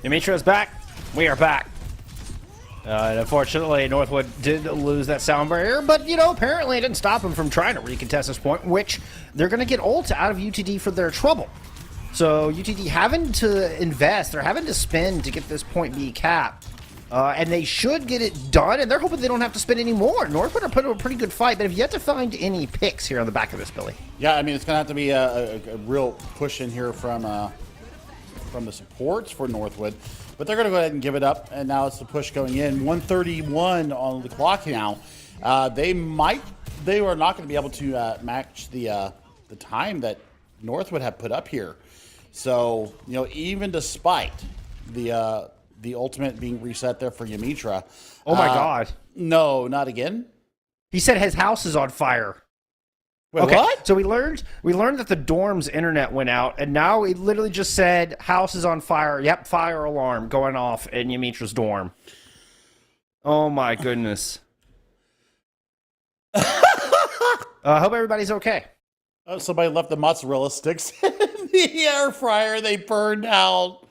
Dimitro's back. We are back. And unfortunately, Northwood did lose that sound barrier, but, you know, apparently it didn't stop them from trying to recontest this point, which they're going to get ult out of UTD for their trouble. So UTD having to invest, they're having to spend to get this point B cap. And they should get it done, and they're hoping they don't have to spend any more. Northwood are putting up a pretty good fight, but have yet to find any picks here on the back of this, Billy. Yeah, I mean, it's going to have to be a real push in here from the supports for Northwood. But they're going to go ahead and give it up, and now it's the push going in. 1:31 on the clock now. They are not going to be able to match the time that Northwood had put up here. So, you know, even despite the ultimate being reset there for Yamitra. Oh my God. No, not again. He said his house is on fire. Wait, Okay, what? so we learned that the dorm's internet went out, and now it literally just said house is on fire. Yep, fire alarm going off in Yamitra's dorm. Oh my goodness. I hope everybody's okay. Oh, somebody left the mozzarella sticks in the air fryer. They burned out.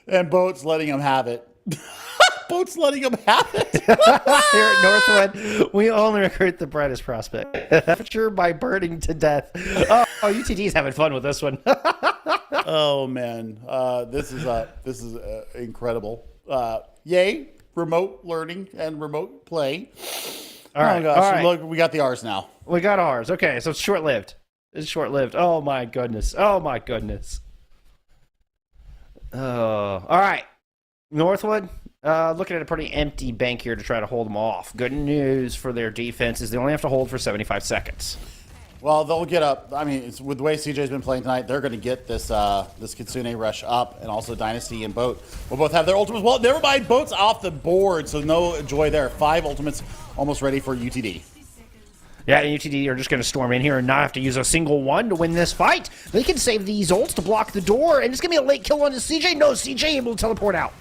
And Boat's letting them have it. Boat's letting them have it. Here at Northwood, we only recruit the brightest prospect. Capture by burning to death. Oh, UTD's having fun with this one. Oh man, this is incredible. Yay, remote learning and remote play. All right, oh gosh, all right. Look, we got the R's now. We got ours. Okay, so it's short-lived. It's short-lived. Oh my goodness. Oh my goodness. Oh, all right. Northwood, looking at a pretty empty bank here to try to hold them off. Good news for their defense is they only have to hold for 75 seconds. Well, they'll get up. I mean, with the way CJ's been playing tonight, they're going to get this this Kitsune rush up, and also Dynasty and Boat will both have their ultimates. Well, never mind, Boat's off the board, so no joy there. 5 ultimates almost ready for UTD. Yeah, and UTD are just going to storm in here and not have to use a single one to win this fight. They can save these ults to block the door, and it's going to be a late kill on the CJ. No, CJ able to teleport out.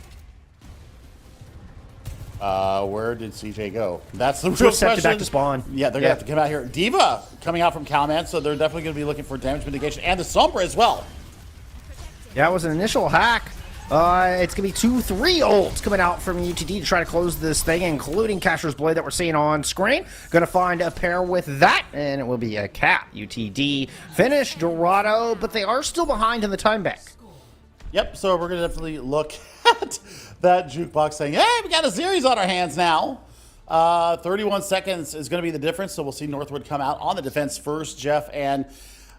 Where did CJ go? That's the real question. Back to spawn. Yeah, they're going to have to come out here. Diva coming out from Calman, so they're definitely going to be looking for damage mitigation. And the Sombra as well. Yeah, it was an initial hack. It's going to be 2-3 ults coming out from UTD to try to close this thing, including Casher's Blade that we're seeing on screen. Going to find a pair with that, and it will be a cap. UTD finish Dorado, but they are still behind in the time bank. Yep, so we're going to definitely look at that jukebox saying, hey, we got a series on our hands now. 31 seconds is going to be the difference, so we'll see Northwood come out on the defense first, Jeff. And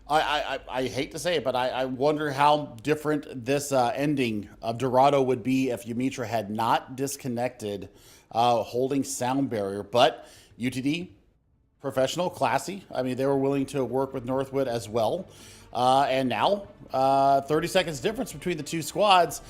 I hate to say it, but I wonder how different this ending of Dorado would be if Yamitra had not disconnected holding sound barrier. But UTD, professional, classy. I mean, they were willing to work with Northwood as well. And now, 30 seconds difference between the two squads.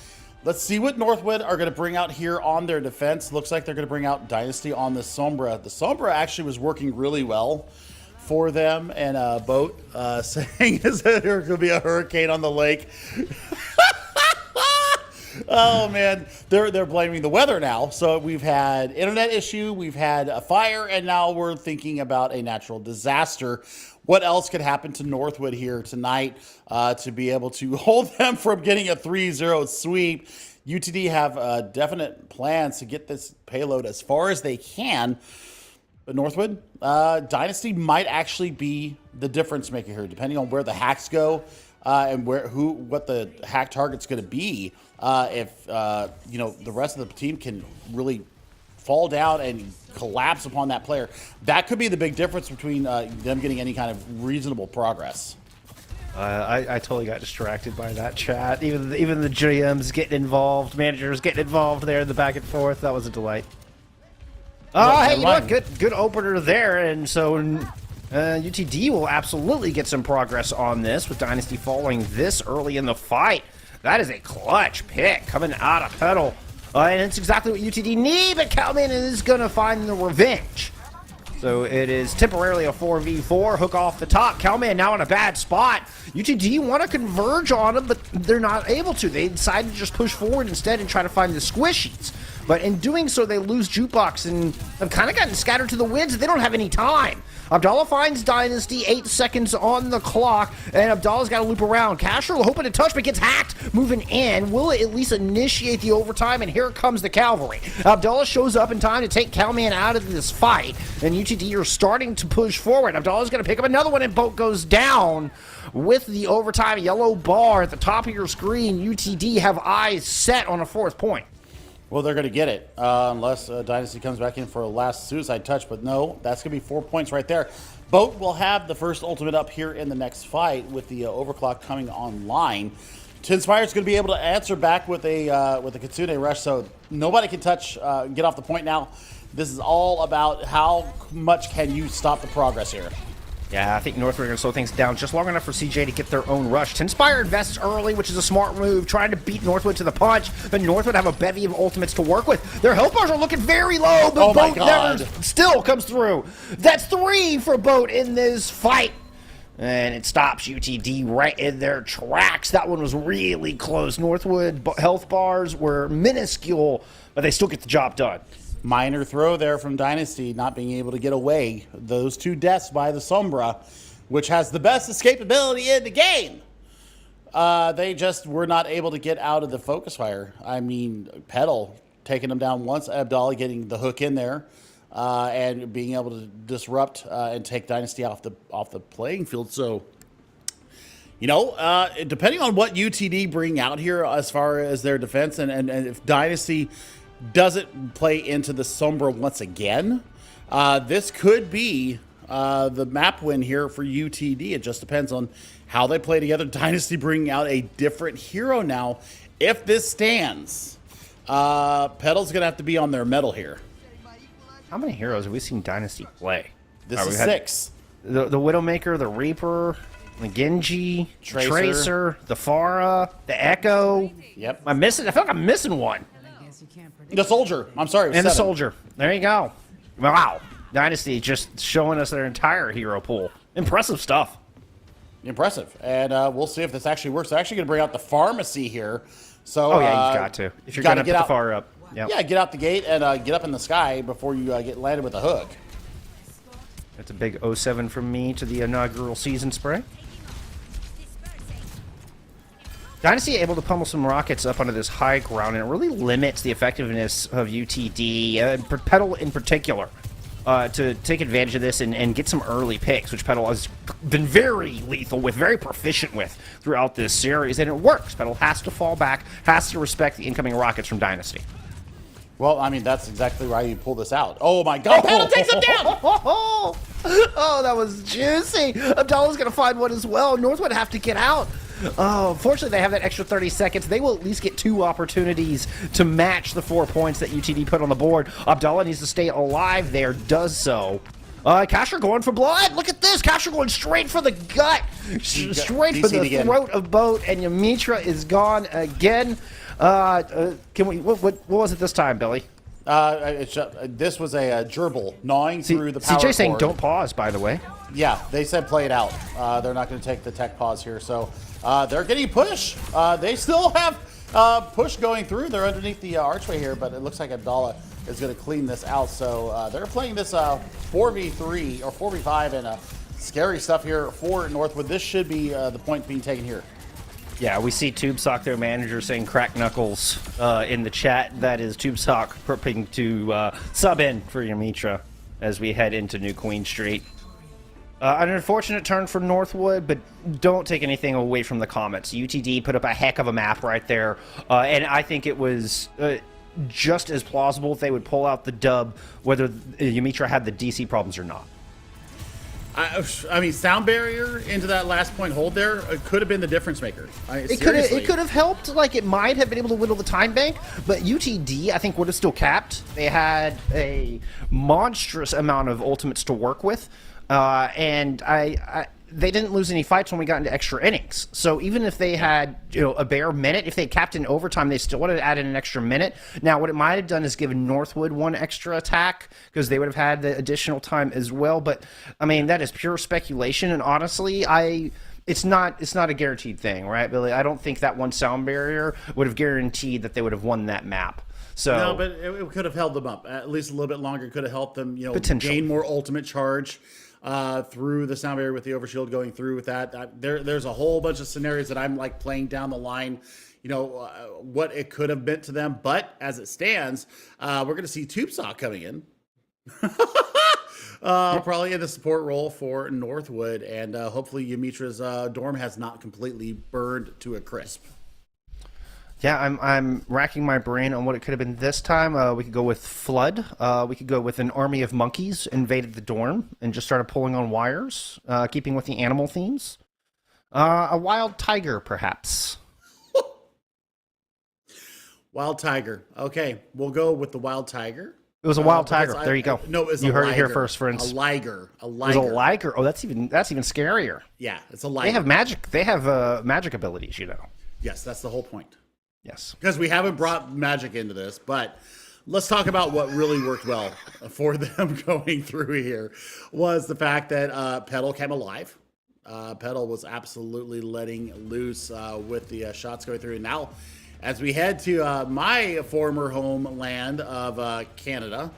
Let's see what Northwood are going to bring out here on their defense. Looks like they're going to bring out Dynasty on the Sombra. The Sombra actually was working really well for them. And Boat saying is that there's going to be a hurricane on the lake. Oh, man. They're blaming the weather now. So we've had internet issue, we've had a fire, and now we're thinking about a natural disaster. What else could happen to Northwood here tonight to be able to hold them from getting a 3-0 sweep? UTD have definite plans to get this payload as far as they can. But Northwood, Dynasty might actually be the difference maker here, depending on where the hacks go and what the hack target's going to be. If the rest of the team can really fall down and collapse upon that player, that could be the big difference between them getting any kind of reasonable progress. I totally got distracted by that chat. Even the GMs getting involved, managers getting involved there in the back and forth. That was a delight. Oh, hey, you know what? Good opener there, and so UTD will absolutely get some progress on this with Dynasty falling this early in the fight. That is a clutch pick coming out of Petal. And it's exactly what UTD need, but Calman is going to find the revenge. So it is temporarily a 4v4, hook off the top. Calman now in a bad spot. UTD want to converge on him, but they're not able to. They decide to just push forward instead and try to find the squishies. But in doing so, they lose Jukebox and have kind of gotten scattered to the winds. They don't have any time. Abdallah finds Dynasty, 8 seconds on the clock, and Abdallah's got to loop around. Casher hoping to touch, but gets hacked. Moving in, will it at least initiate the overtime? And here comes the cavalry. Abdallah shows up in time to take Calman out of this fight, and UTD are starting to push forward. Abdallah's going to pick up another one, and Boat goes down with the overtime. Yellow bar at the top of your screen. UTD have eyes set on a 4th point. Well, they're going to get it unless Dynasty comes back in for a last suicide touch. But no, that's going to be 4 points right there. Boat will have the first ultimate up here in the next fight with the overclock coming online. Tinspire's going to be able to answer back with a Kitsune Rush, so nobody can touch, get off the point now. This is all about how much can you stop the progress here. Yeah, I think Northwood are going to slow things down just long enough for CJ to get their own rush. Tinspire invests early, which is a smart move, trying to beat Northwood to the punch, but Northwood have a bevy of ultimates to work with. Their health bars are looking very low, but Boat never still comes through. That's 3 for Boat in this fight. And it stops UTD right in their tracks. That one was really close. Northwood health bars were minuscule, but they still get the job done. Minor throw there from Dynasty, not being able to get away. Those 2 deaths by the Sombra, which has the best escapability in the game. They just were not able to get out of the focus fire. I mean, Petal taking them down once, Abdallah getting the hook in there, and being able to disrupt and take Dynasty off the playing field. So, you know, depending on what UTD bring out here as far as their defense, and if Dynasty doesn't play into the Sombra once again, this could be the map win here for UTD. It just depends on how they play together. Dynasty bringing out a different hero now. If this stands, Petal's going to have to be on their mettle here. How many heroes have we seen Dynasty play? This is 6. The Widowmaker, the Reaper, the Genji, Tracer, the Pharah, the Echo. Yep. I feel like I'm missing one. The Soldier. I'm sorry. And 7. The Soldier. There you go. Wow. Dynasty just showing us their entire hero pool. Impressive stuff. Impressive. And we'll see if this actually works. They're actually going to bring out the Pharmacy here. So, oh, yeah, you've got to. If you're going to put the Pharah up. Yep. Yeah, get out the gate and get up in the sky before you get landed with a hook. That's a big 07 from me to the inaugural season spray. Dynasty able to pummel some rockets up onto this high ground, and it really limits the effectiveness of UTD, Petal in particular, to take advantage of this and get some early picks, which Petal has been very lethal with, very proficient with throughout this series, and it works. Petal has to fall back, has to respect the incoming rockets from Dynasty. Well, I mean, that's exactly why you pull this out. Oh, my God. Petal takes him down! Oh, that was juicy. Abdallah's going to find one as well. Northwood have to get out. Oh, fortunately, they have that extra 30 seconds. They will at least get 2 opportunities to match the 4 points that UTD put on the board. Abdallah needs to stay alive there, does so. Kasher going for blood. Look at this. Kasher going straight for the gut. Straight for the throat of Boat, and Yamitra is gone again. What was it this time, Billy? This was a gerbil gnawing through the power CJ saying cord. Don't pause, by the way. Yeah, they said play it out. They're not going to take the tech pause here. So they're getting push. They still have push going through. They're underneath the archway here, but it looks like Abdallah is going to clean this out. So they're playing this 4v3 or 4v5 and scary stuff here for Northwood. This should be the point being taken here. Yeah, we see TubeSock, their manager, saying crack knuckles in the chat. That is TubeSock prepping to sub in for Yamitra as we head into New Queen Street. An unfortunate turn for Northwood, but don't take anything away from the comments. UTD put up a heck of a map right there, and I think it was just as plausible if they would pull out the dub, whether Yamitra had the DC problems or not. I mean, sound barrier into that last point hold there could have been the difference maker. It could have helped. Like, it might have been able to whittle the time bank, but UTD I think would have still capped. They had a monstrous amount of ultimates to work with, and they didn't lose any fights when we got into extra innings. So even if they had, a bare minute, if they capped in overtime, they still would have added an extra minute. Now, what it might have done is given Northwood 1 extra attack because they would have had the additional time as well. But I mean, that is pure speculation. And honestly, it's not a guaranteed thing, right, Billy? I don't think that 1 sound barrier would have guaranteed that they would have won that map. So No, but it could have held them up at least a little bit longer. Could have helped them, Potential. gain more ultimate charge through the sound barrier with the overshield going through with that. There's a whole bunch of scenarios that I'm like playing down the line. What it could have meant to them, but as it stands, we're going to see TubeSock coming in. Probably in the support role for Northwood, and hopefully Ymitra's dorm has not completely burned to a crisp. yeah, I'm racking my brain on what it could have been this time. We could go with Flood. We could go with an army of monkeys invaded the dorm and just started pulling on wires, keeping with the animal themes. A wild tiger, perhaps. Wild tiger. Okay, we'll go with the wild tiger. It was a wild tiger. There you go. No, it's you a heard it here liger. first, friends. A liger. A It was liger. a liger. Oh, that's even scarier. Yeah, it's a liger. They have magic. They have magic abilities, Yes, that's the whole point. Yes. Because we haven't brought magic into this, but let's talk about what really worked well for them going through here was the fact that Petal came alive. Petal was absolutely letting loose with the shots going through. Now, as we head to my former homeland of Canada,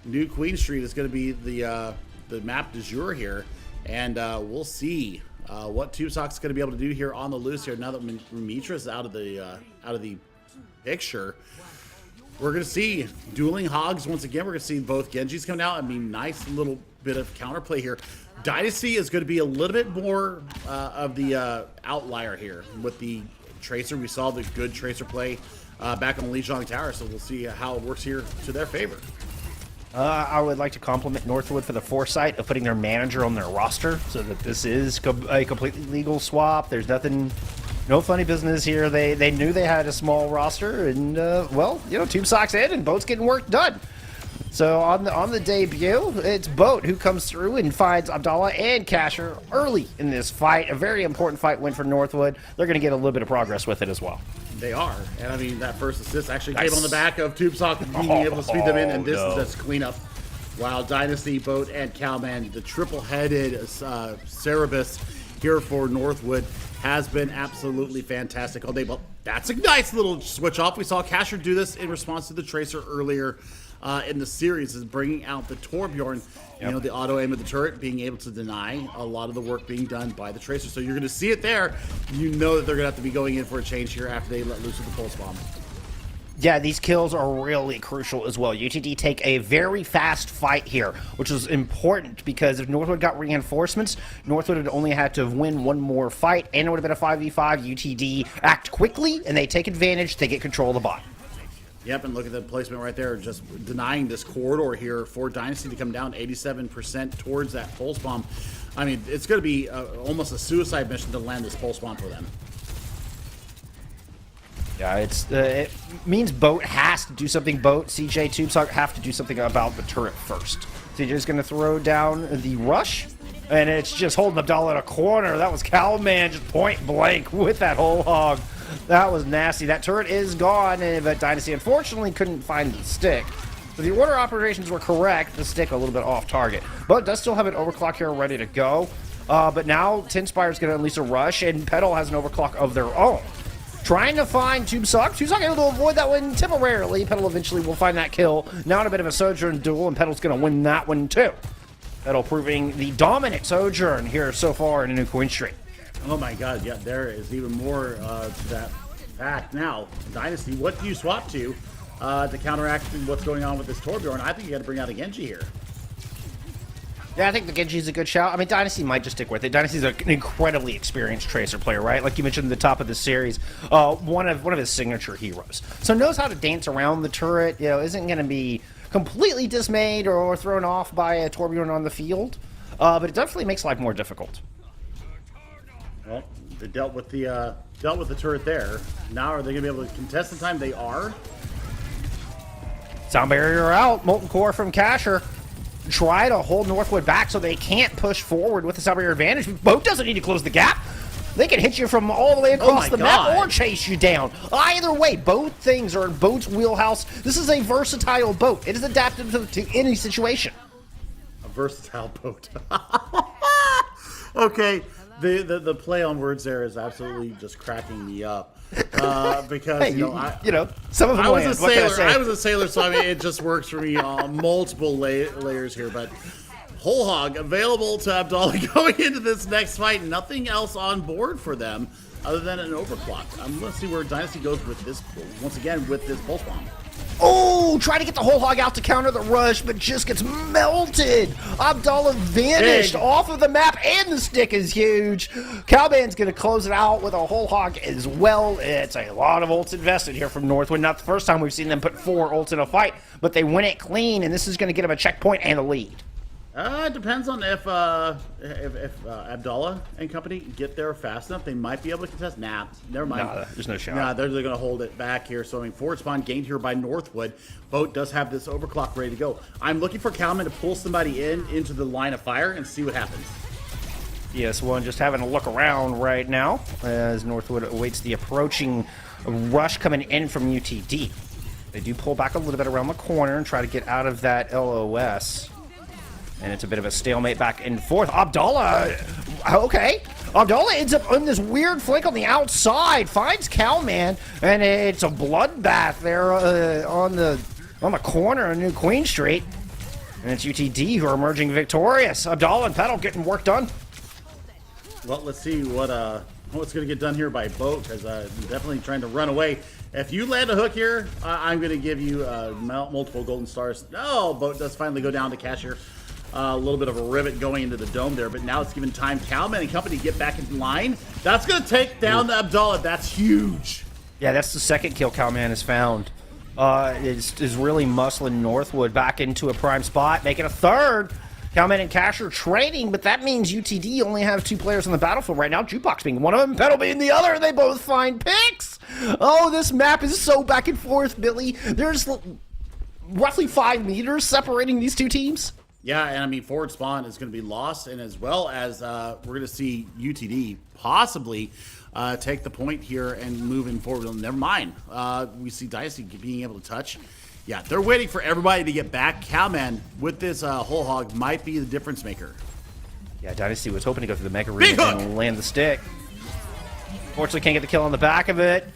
New Queen Street is going to be the map du jour here, and we'll see what TubeSock's going to be able to do here on the loose here. Now that Ymitra's out of the picture, we're going to see dueling hogs once again. We're going to see both Genjis coming out. I mean, nice little bit of counterplay here. Dynasty is going to be a little bit more of the outlier here with the Tracer. We saw the good Tracer play back on the Lijiang Tower, so we'll see how it works here to their favor. I would like to compliment Northwood for the foresight of putting their manager on their roster so that this is a completely legal swap. There's no funny business here. They knew they had a small roster, and TubeSock's in, and Boat's getting work done. So on the debut, it's Boat who comes through and finds Abdallah and Casher early in this fight. A very important fight win for Northwood. They're going to get a little bit of progress with it as well. They are. And I mean, that first assist actually came on the back of TubeSock being able to speed them in, and this is just cleanup. While Dynasty, Boat, and Cowman, the triple-headed Cerebus here for Northwood has been absolutely fantastic all day. But that's a nice little switch off. We saw Casher do this in response to the Tracer earlier in the series, is bringing out the Torbjorn, the auto aim of the turret, being able to deny a lot of the work being done by the Tracer. So you're going to see it there. You know that they're going to have to be going in for a change here after they let loose with the pulse bomb. Yeah, these kills are really crucial as well. UTD take a very fast fight here, which was important because if Northwood got reinforcements, Northwood had only had to win one more fight, and it would have been a 5v5. UTD act quickly, and they take advantage. They get control of the bot. Yep, and look at the placement right there, just denying this corridor here for Dynasty to come down 87% towards that pulse bomb. I mean, it's going to be almost a suicide mission to land this pulse bomb for them. Yeah, it means Boat has to do something. Boat, CJ, TubeSock have to do something about the turret first. CJ's going to throw down the rush, and it's just holding Abdallah in a corner. That was Cowman just point blank with that whole hog. That was nasty. That turret is gone, but Dynasty unfortunately couldn't find the stick. So the order operations were correct. The stick a little bit off target, but does still have an overclock here ready to go. But now Tinspire's going to unleash a rush, and Petal has an overclock of their own. Trying to find TubeSock. TubeSock able to avoid that one temporarily. Petal eventually will find that kill. Now in a bit of a Sojourn duel, and Petal's going to win that one too. Petal proving the dominant Sojourn here so far in New Queen Street. Oh my god, yeah, there is even more to that fact. Now, Dynasty, what do you swap to counteract what's going on with this Torbjorn? I think you got to bring out a Genji here. Yeah, I think the Genji's a good shout. I mean, Dynasty might just stick with it. Dynasty's an incredibly experienced Tracer player, right? Like you mentioned at the top of the series, one of his signature heroes. So knows how to dance around the turret. Isn't going to be completely dismayed or thrown off by a Torbjorn on the field. But it definitely makes life more difficult. Well, they dealt with the turret there. Now are they going to be able to contest in time? They are. Sound barrier out. Molten Core from Casher. Try to hold Northwood back so they can't push forward with the sound barrier advantage. Boat doesn't need to close the gap. They can hit you from all the way across the map or chase you down. Either way, both things are in Boat's wheelhouse. This is a versatile Boat. It is adaptive to any situation. A versatile Boat. Okay. The play on words there is absolutely just cracking me up. because Hey, some of them I was land. a What can I sailor. say? I was a sailor, so I mean, it just works for me on multiple layers here. But whole hog available to Abdallah going into this next fight. Nothing else on board for them other than an overclock. Let's see where Dynasty goes with this once again with this pulse bomb. Oh, trying to get the whole hog out to counter the rush, but just gets melted. Abdallah vanished off of the map, and the stick is huge. Cowman's going to close it out with a whole hog as well. It's a lot of ults invested here from Northwood. Not the first time we've seen them put 4 ults in a fight, but they win it clean, and this is going to get them a checkpoint and a lead. It depends on if Abdallah and company get there fast enough. They might be able to contest. Nah, never mind. Nah, there's no shot. Nah, they're going to hold it back here. So, I mean, forward spawn gained here by Northwood. Boat does have this overclock ready to go. I'm looking for Calman to pull somebody into the line of fire and see what happens. PS1 just having a look around right now as Northwood awaits the approaching rush coming in from UTD. They do pull back a little bit around the corner and try to get out of that LOS. And it's a bit of a stalemate back and forth. Abdallah, okay. Abdallah ends up on this weird flank on the outside, finds Cowman, and it's a bloodbath there on the corner of New Queen Street. And it's UTD who are emerging victorious. Abdallah and Petal getting work done. Well, let's see what's going to get done here by Boat, because definitely trying to run away. If you land a hook here, I'm going to give you multiple golden stars. No, Boat does finally go down to Cashier. A little bit of a rivet going into the dome there, but now it's given time Cowman and company to get back in line. That's going to take down the Abdallah. That's huge. Yeah, that's the second kill Cowman has found. Is really muscling Northwood back into a prime spot, making a third. Cowman and Cash are trading, but that means UTD only have 2 players on the battlefield right now. Jukebox being one of them, Petal being the other, and they both find picks. Oh, this map is so back and forth, Billy. There's roughly 5 meters separating these 2 teams. Yeah, and I mean, forward spawn is going to be lost, and as well as we're going to see UTD possibly take the point here and moving forward. Well, never mind. We see Dicey being able to touch. Yeah, they're waiting for everybody to get back. Cowman with this whole hog might be the difference maker. Yeah, Dynasty was hoping to go through the Mega Arena and land the stick. Fortunately, can't get the kill on the back of it.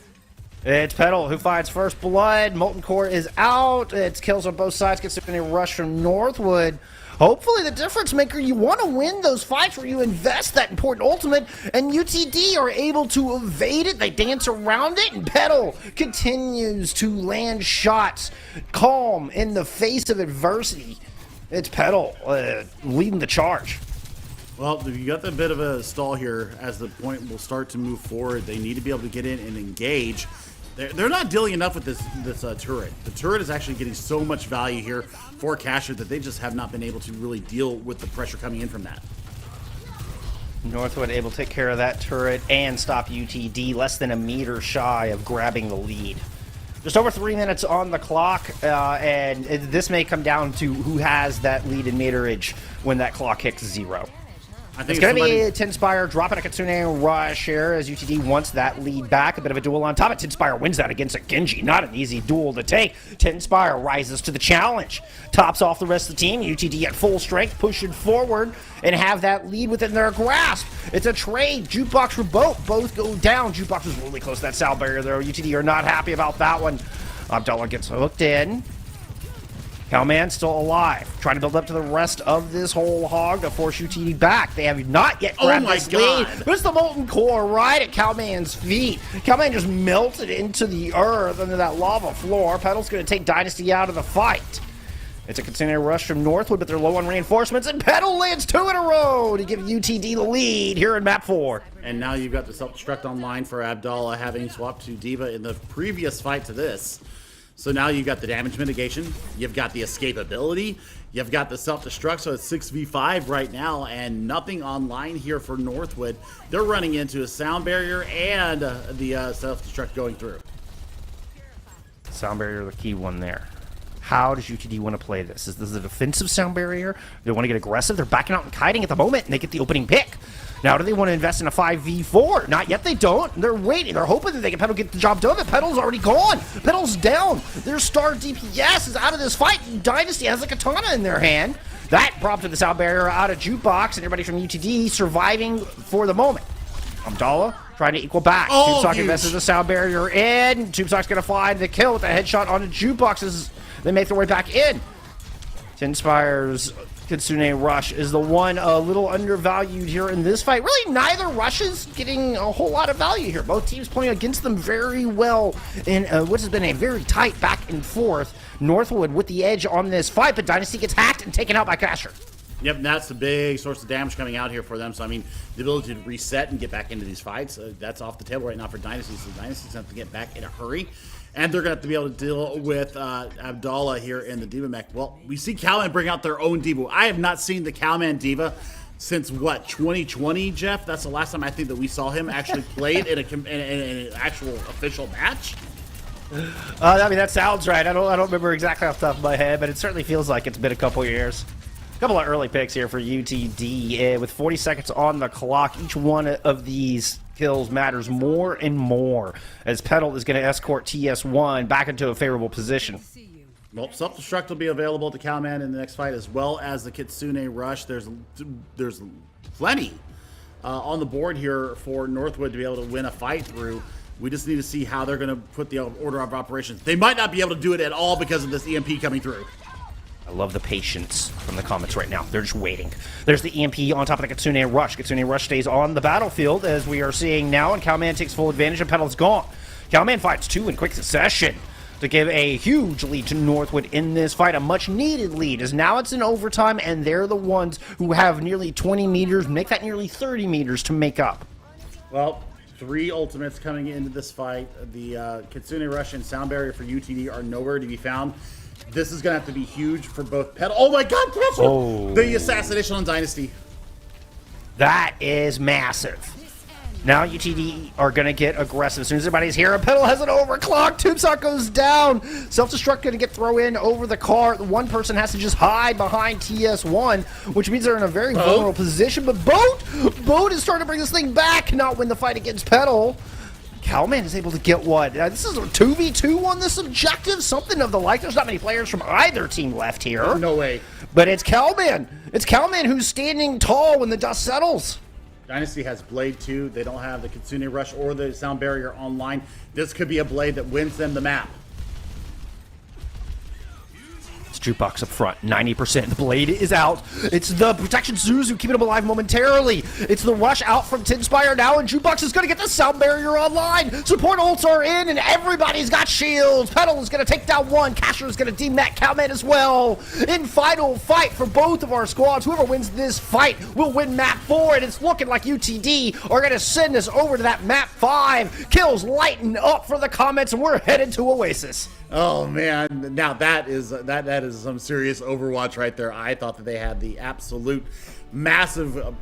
It's Petal who finds first blood. Molten Core is out. It's kills on both sides. Gets a rush from Northwood. Hopefully the difference maker, you want to win those fights where you invest that important ultimate, and UTD are able to evade it. They dance around it, and Petal continues to land shots calm in the face of adversity. It's Petal leading the charge. Well, you got the bit of a stall here as the point will start to move forward. They need to be able to get in and engage. They're not dealing enough with this turret. The turret is actually getting so much value here for Casher that they just have not been able to really deal with the pressure coming in from that. Northwood able to take care of that turret and stop UTD less than a meter shy of grabbing the lead. Just over 3 minutes on the clock, and this may come down to who has that lead in meterage when that clock hits 0. I think It's going to be Tinspire dropping a Kitsune rush here as UTD wants that lead back. A bit of a duel on top. But Tinspire wins that against a Genji. Not an easy duel to take. Tinspire rises to the challenge. Tops off the rest of the team. UTD at full strength, pushing forward and have that lead within their grasp. It's a trade. Jukebox for both go down. Jukebox was really close to that sound barrier there. UTD are not happy about that one. Abdallah gets hooked in. Cowman still alive, trying to build up to the rest of this whole hog to force UTD back. They have not yet grabbed this lead. There's the Molten Core right at Cowman's feet. Cowman just melted into the earth under that lava floor. Petal's going to take Dynasty out of the fight. It's a continuing rush from Northwood, but they're low on reinforcements, and Petal lands 2 in a row to give UTD the lead here in map 4. And now you've got the self-destruct online for Abdallah, having swapped to D.Va in the previous fight to this. So now you've got the damage mitigation, you've got the escapability, you've got the self-destruct, so it's 6v5 right now, and nothing online here for Northwood. They're running into a sound barrier and the self-destruct going through. Sound barrier, the key one there. How does UTD want to play this? Is this a defensive sound barrier? They want to get aggressive? They're backing out and kiting at the moment, and they get the opening pick. Now, do they want to invest in a 5v4? Not yet, they don't. They're waiting. They're hoping that they can Petal get the job done, but Petal's already gone. Petal's down. Their star DPS is out of this fight. Dynasty has a katana in their hand. That prompted the sound barrier out of Jukebox, and everybody from UTD surviving for the moment. Abdallah trying trying to equal back. Oh, Tombstock huge. invested the sound barrier in. Tombstock's going to find the kill with a headshot on the jukeboxes. They make their way back in. Tinspire's Kitsune Rush is the one a little undervalued here in this fight. Really, neither Rush is getting a whole lot of value here. Both teams playing against them very well in what has been a very tight back and forth. Northwood with the edge on this fight, but Dynasty gets hacked and taken out by Casher. Yep, and that's the big source of damage coming out here for them. So, I mean, the ability to reset and get back into these fights, that's off the table right now for Dynasty. So, Dynasty's going to have to get back in a hurry. And they're going to have to be able to deal with Abdallah here in the Diva mech. Well, we see Cowman bring out their own Diva. I have not seen the Cowman Diva since, what, 2020, Jeff? That's the last time I think that we saw him actually played in an actual official match. I mean, that sounds right. I don't remember exactly off the top of my head, but it certainly feels like it's been a couple years. A couple of early picks here for UTD. With 40 seconds on the clock, each one of these kills matters more and more as Petal is going to escort TS1 back into a favorable position. Well, self-destruct will be available to Cowman in the next fight, as well as the Kitsune Rush. There's plenty on the board here for Northwood to be able to win a fight through. We just need to see how they're going to put the order of operations. They might not be able to do it at all because of this EMP coming through. I love the patience from the comments right now. They're just waiting. There's the EMP on top of the Kitsune Rush. Kitsune Rush stays on the battlefield, as we are seeing now, and Cowman takes full advantage, and Petal's gone. Cowman fights two in quick succession to give a huge lead to Northwood in this fight. A much-needed lead, as now it's in overtime, and they're the ones who have nearly 20 meters, make that nearly 30 meters to make up. Well, 3 ultimates coming into this fight. The Kitsune Rush and Sound Barrier for UTD are nowhere to be found. This is going to have to be huge for both Petal. Oh my god, Castle! Oh. The assassination on Dynasty. That is massive. Now UTD are going to get aggressive as soon as everybody's here. Petal has an overclock. Tombstock goes down. Self-destruct going to get thrown in over the car. The one person has to just hide behind TS1, which means they're in a very vulnerable position. But Boat is starting to bring this thing back. Cannot win the fight against Petal. Cowman is able to get what? This is a 2v2 on this objective? Something of the like. There's not many players from either team left here. No way. But it's Cowman. It's Cowman who's standing tall when the dust settles. Dynasty has Blade 2. They don't have the Kitsune Rush or the Sound Barrier online. This could be a Blade that wins them the map. Jukebox up front, 90%. The Blade is out. It's the Protection Zuzu keeping him alive momentarily. It's the Rush out from Tinspire now, and Jukebox is going to get the Sound Barrier online. Support ults are in, and everybody's got shields. Petal is going to take down one. Casher is going to demap Cowman as well. In final fight for both of our squads, whoever wins this fight will win map 4, and it's looking like UTD are going to send us over to that map 5. Kills lighten up for the comments, and we're headed to Oasis. Oh man, now that is some serious Overwatch right there. I thought that they had the absolute massive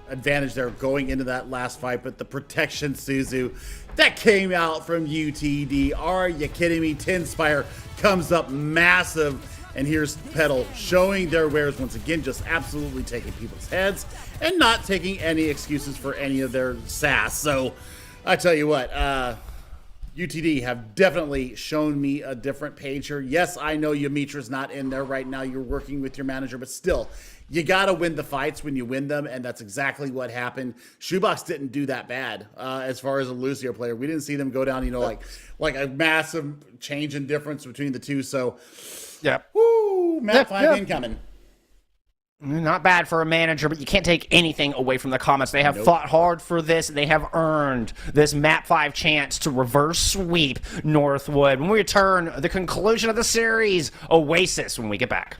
advantage there going into that last fight, but the protection Suzu that came out from UTD, are you kidding me? Tinspire comes up massive, and here's Petal showing their wares once again, just absolutely taking people's heads and not taking any excuses for any of their sass. So I tell you what, UTD have definitely shown me a different page here. Yes, I know Yamitra's not in there right now. You're working with your manager, but still, you got to win the fights when you win them, and that's exactly what happened. Shoebox didn't do that bad as far as a Lucio player. We didn't see them go down, like a massive change in difference between the two. So, yeah, woo, map 5 incoming. Not bad for a manager, but you can't take anything away from the comments. They have fought hard for this. They have earned this map 5 chance to reverse sweep Northwood. When we return, the conclusion of the series, Oasis, when we get back.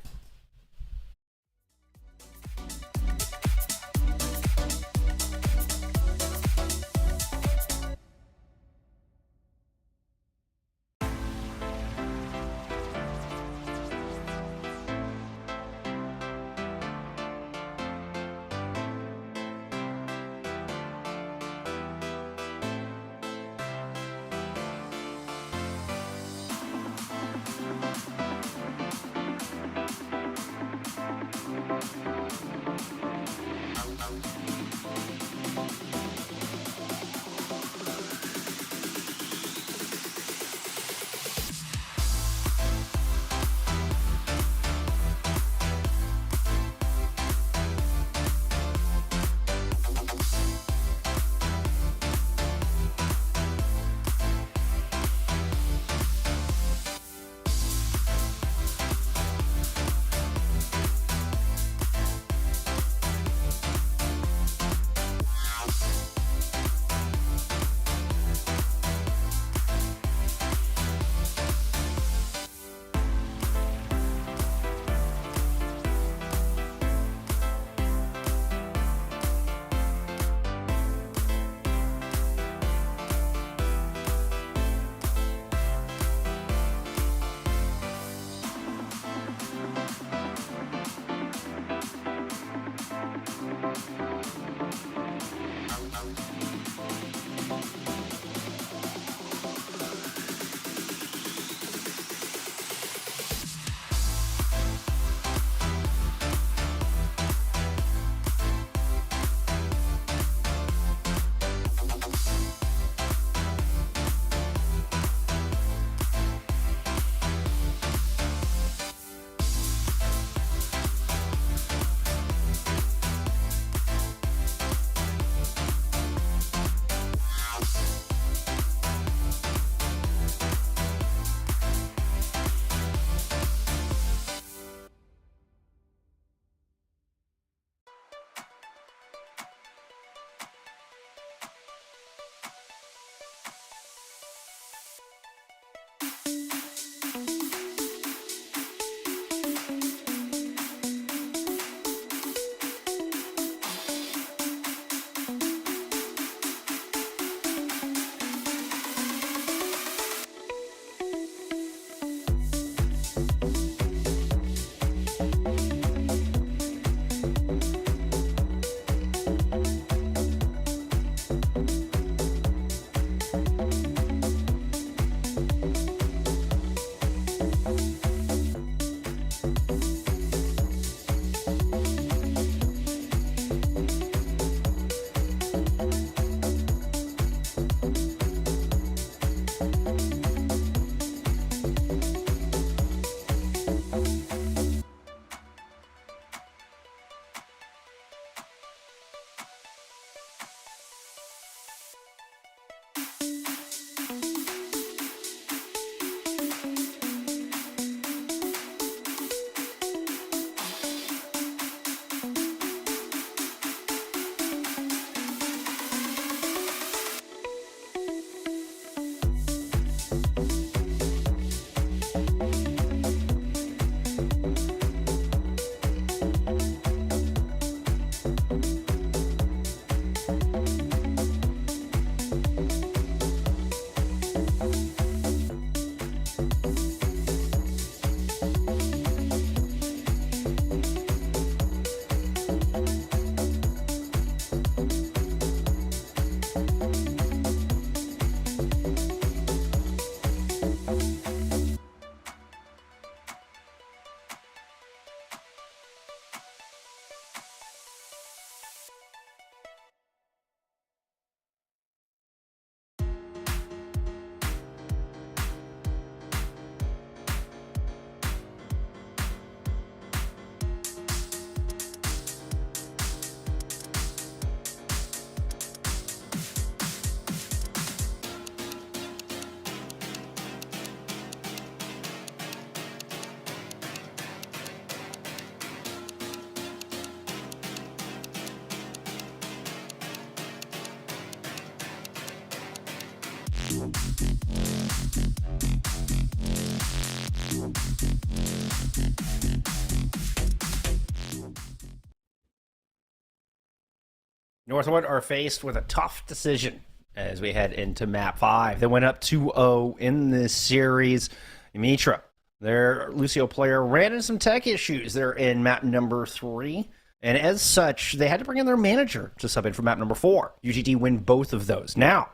Northwood are faced with a tough decision as we head into map 5. They went up 2-0 in this series. Mitra, their Lucio player, ran into some tech issues. They're in map number 3. And as such, they had to bring in their manager to sub in for map number 4. UTD win both of those. Now,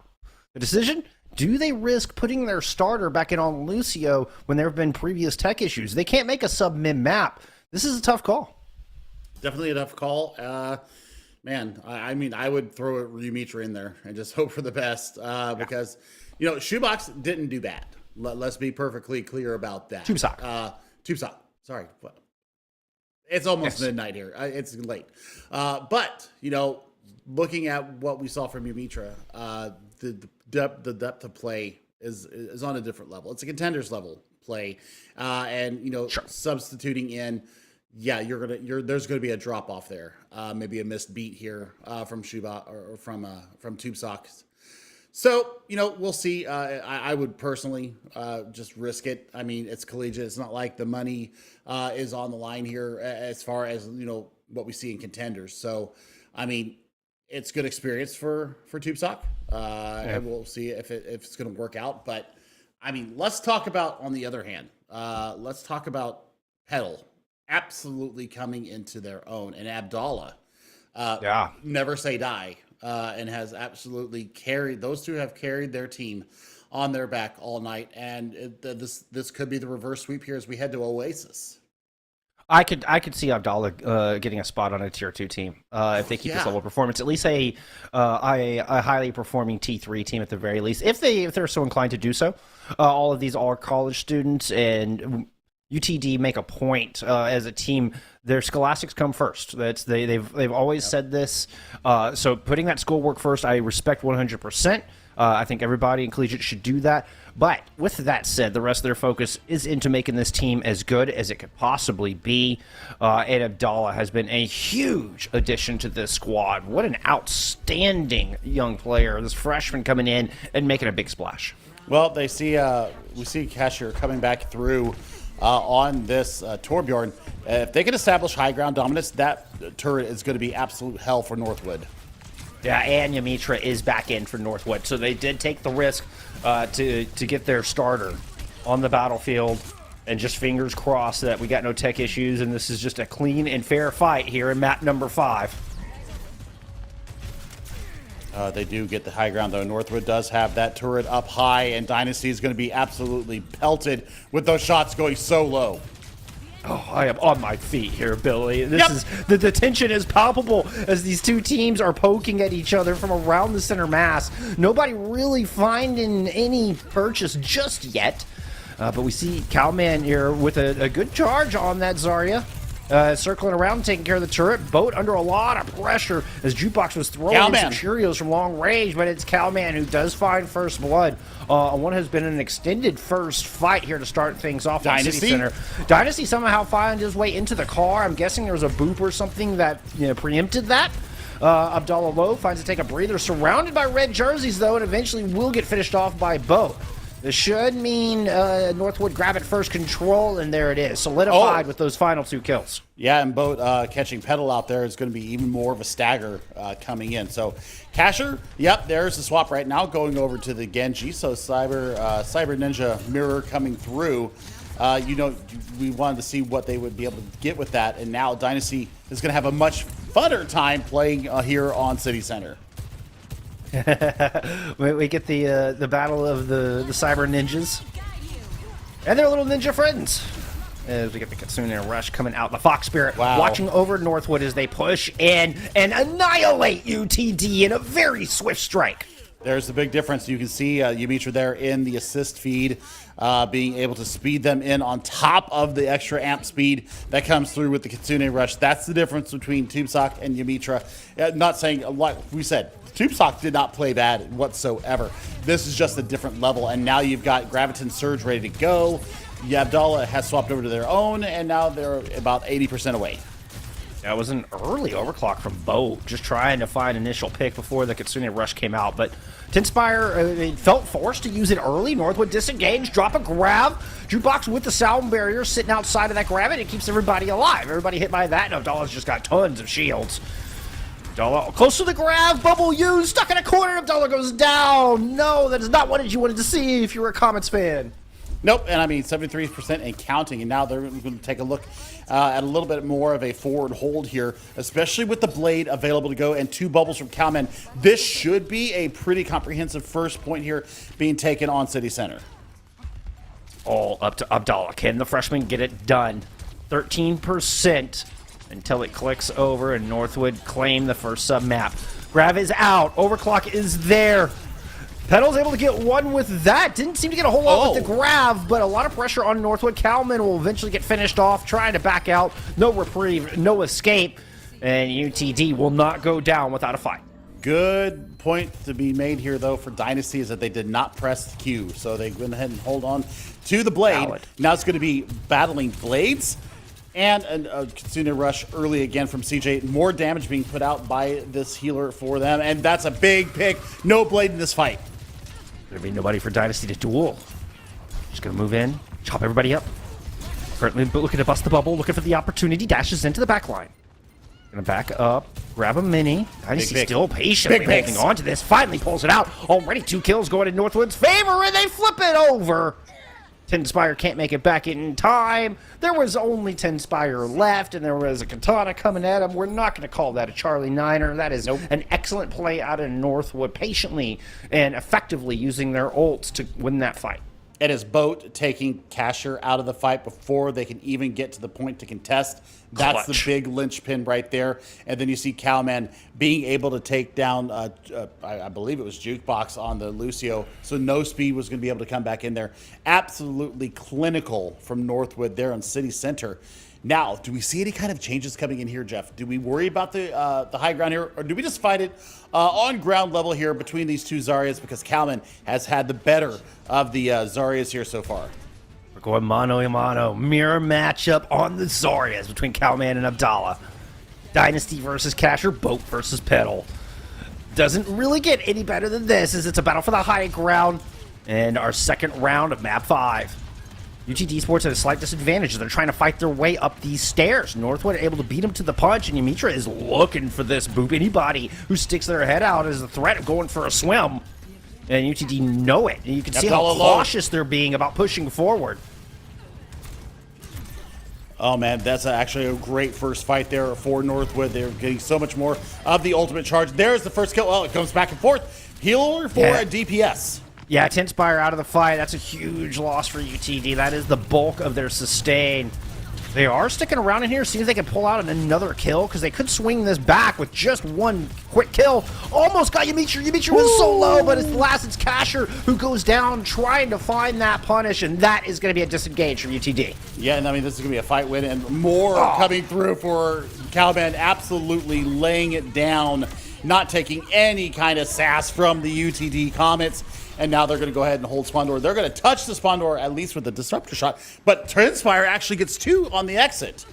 the decision, do they risk putting their starter back in on Lucio when there have been previous tech issues? They can't make a sub mid-map. This is a tough call. Definitely a tough call. Man, I mean, I would throw a Mitra in there and just hope for the best because, you know, Shoebox didn't do bad. Let's be perfectly clear about that. TubeSock. Sorry. It's almost midnight here. It's late. But, you know, looking at what we saw from Mitra, the depth of play is on a different level. It's a contenders level play. And, you know, substituting in, there's going to be a drop off there. Maybe a missed beat here from Shoebox or from TubeSock. So, you know, we'll see. I would personally just risk it. I mean, it's collegiate. It's not like the money is on the line here as far as, you know, what we see in contenders. So, I mean, it's good experience for TubeSock. And we'll see if it's going to work out. But, I mean, let's talk about, on the other hand, let's talk about Petal absolutely coming into their own. And Abdallah, never say die. And has absolutely carried. Those two have carried their team on their back all night, and this could be the reverse sweep here as we head to Oasis. I could see Abdallah getting a spot on a tier 2 team if they keep this level of performance. At least a highly performing T3 team at the very least, if they're so inclined to do so. All of these are college students, and UTD make a point as a team. Their scholastics come first. They've always said this. So putting that schoolwork first, I respect 100%. I think everybody in collegiate should do that. But with that said, the rest of their focus is into making this team as good as it could possibly be. And Abdallah has been a huge addition to this squad. What an outstanding young player! This freshman coming in and making a big splash. Well, we see Cashier coming back through. On this Torbjorn, if they can establish high ground dominance, that turret is going to be absolute hell for Northwood. Yeah, and Mitra is back in for Northwood, so they did take the risk to get their starter on the battlefield, and just fingers crossed that we got no tech issues, and this is just a clean and fair fight here in map number 5. They do get the high ground, though. Northwood does have that turret up high, and Dynasty is going to be absolutely pelted with those shots going so low. Oh, I am on my feet here, Billy. The tension is palpable as these two teams are poking at each other from around the center mass. Nobody really finding any purchase just yet. But we see Cowman here with a good charge on that Zarya. Circling around, taking care of the turret. Boat under a lot of pressure as Jukebox was throwing in some Cheerios from long range, but it's Cowman who does find first blood. What has been an extended first fight here to start things off on City Center. Dynasty somehow finds his way into the car. I'm guessing there was a boop or something that preempted that. Abdallah Lowe finds to take a breather, surrounded by red jerseys, though, and eventually will get finished off by Boat. This should mean Northwood grab it first control, and there it is, solidified with those final 2 kills. Yeah, and Boat catching Petal out there is going to be even more of a stagger coming in. So, Casher, there's the swap right now going over to the Genji. So, Cyber Ninja Mirror coming through. We wanted to see what they would be able to get with that, and now Dynasty is going to have a much funner time playing here on City Center. We get the battle of the cyber ninjas and their little ninja friends as we get the Kitsune Rush coming out. The Fox Spirit watching over Northwood as they push in and annihilate UTD in a very swift strike. There's the big difference. You can see Mitra there in the assist feed, being able to speed them in on top of the extra amp speed that comes through with the Kitsune Rush. That's the difference between TubeSock and Mitra. Not saying, like we said, TubeSock did not play bad whatsoever. This is just a different level, and now you've got Graviton Surge ready to go. Abdallah has swapped over to their own, and now they're about 80% away. That was an early overclock from Boat, just trying to find initial pick before the Kitsune Rush came out. But Tinspire felt forced to use it early. Northwood disengaged, drop a grab. Jukebox with the sound barrier sitting outside of that grab, and it keeps everybody alive. Everybody hit by that, and Abdallah's just got tons of shields. Abdallah close to the grab, bubble used, stuck in a corner. Abdallah goes down. No, that is not what you wanted to see if you were a Comets fan. Nope, and I mean 73% and counting, and now they're going to take a look at a little bit more of a forward hold here, especially with the blade available to go and 2 bubbles from Cowman. This should be a pretty comprehensive first point here being taken on City Center. All up to Abdallah. Can the freshman get it done? 13% until it clicks over and Northwood claim the first sub-map. Grav is out. Overclock is there. Pedal's able to get one with that. Didn't seem to get a whole lot with the grab, but a lot of pressure on Northwood. Cowman will eventually get finished off, trying to back out. No reprieve, no escape, and UTD will not go down without a fight. Good point to be made here, though, for Dynasty is that they did not press the Q, so they went ahead and hold on to the blade. Valid. Now it's going to be battling blades and a Kitsune Rush early again from CJ. More damage being put out by this healer for them, and that's a big pick. No blade in this fight. There'll be nobody for Dynasty to duel. Just gonna move in, chop everybody up. Currently looking to bust the bubble, looking for the opportunity, dashes into the back line. Gonna back up, grab a mini. Dynasty still patiently holding on to this, finally pulls it out. Already 2 kills going in Northwood's favor, and they flip it over. Tinspire can't make it back in time. There was only Tinspire left, and there was a Katana coming at him. We're not going to call that a Charlie Niner. That is an excellent play out of Northwood, patiently and effectively using their ults to win that fight. It is Boat taking Casher out of the fight before they can even get to the point to contest. That's Clutch. the big linchpin right there. And then you see Cowman being able to take down, I believe it was Jukebox on the Lucio. So no speed was going to be able to come back in there. Absolutely clinical from Northwood there on City Center. Now, do we see any kind of changes coming in here, Jeff? Do we worry about the high ground here, or do we just fight it on ground level here between these 2 Zaryas, because Cowman has had the better of the Zaryas here so far? We're going mano a mano. Mirror matchup on the Zaryas between Cowman and Abdallah. Dynasty versus Casher, Boat versus Pedal. Doesn't really get any better than this, as it's a battle for the high ground and our second round of map 5. UTD Sports at a slight disadvantage. They're trying to fight their way up these stairs. Northwood able to beat him to the punch, and Yamitra is looking for this boop. Anybody who sticks their head out is a threat of going for a swim. And UTD know it. And you can see how cautious they're being about pushing forward. Oh, man, that's actually a great first fight there for Northwood. They're getting so much more of the ultimate charge. There's the first kill. Oh, it goes back and forth. Healer for a DPS. Yeah, Tinspire out of the fight. That's a huge loss for UTD. That is the bulk of their sustain. They are sticking around in here, see if they can pull out another kill, because they could swing this back with just one quick kill. Almost got Yamitra. Yamitra was so low, but it's last. It's Casher who goes down trying to find that punish, and that is going to be a disengage from UTD. Yeah, and I mean, this is going to be a fight win, and more coming through for Cowman, absolutely laying it down, not taking any kind of sass from the UTD Comets. And now they're going to go ahead and hold spawn door. They're going to touch the spawn door, at least with the disruptor shot. But Tinspire actually gets 2 on the exit.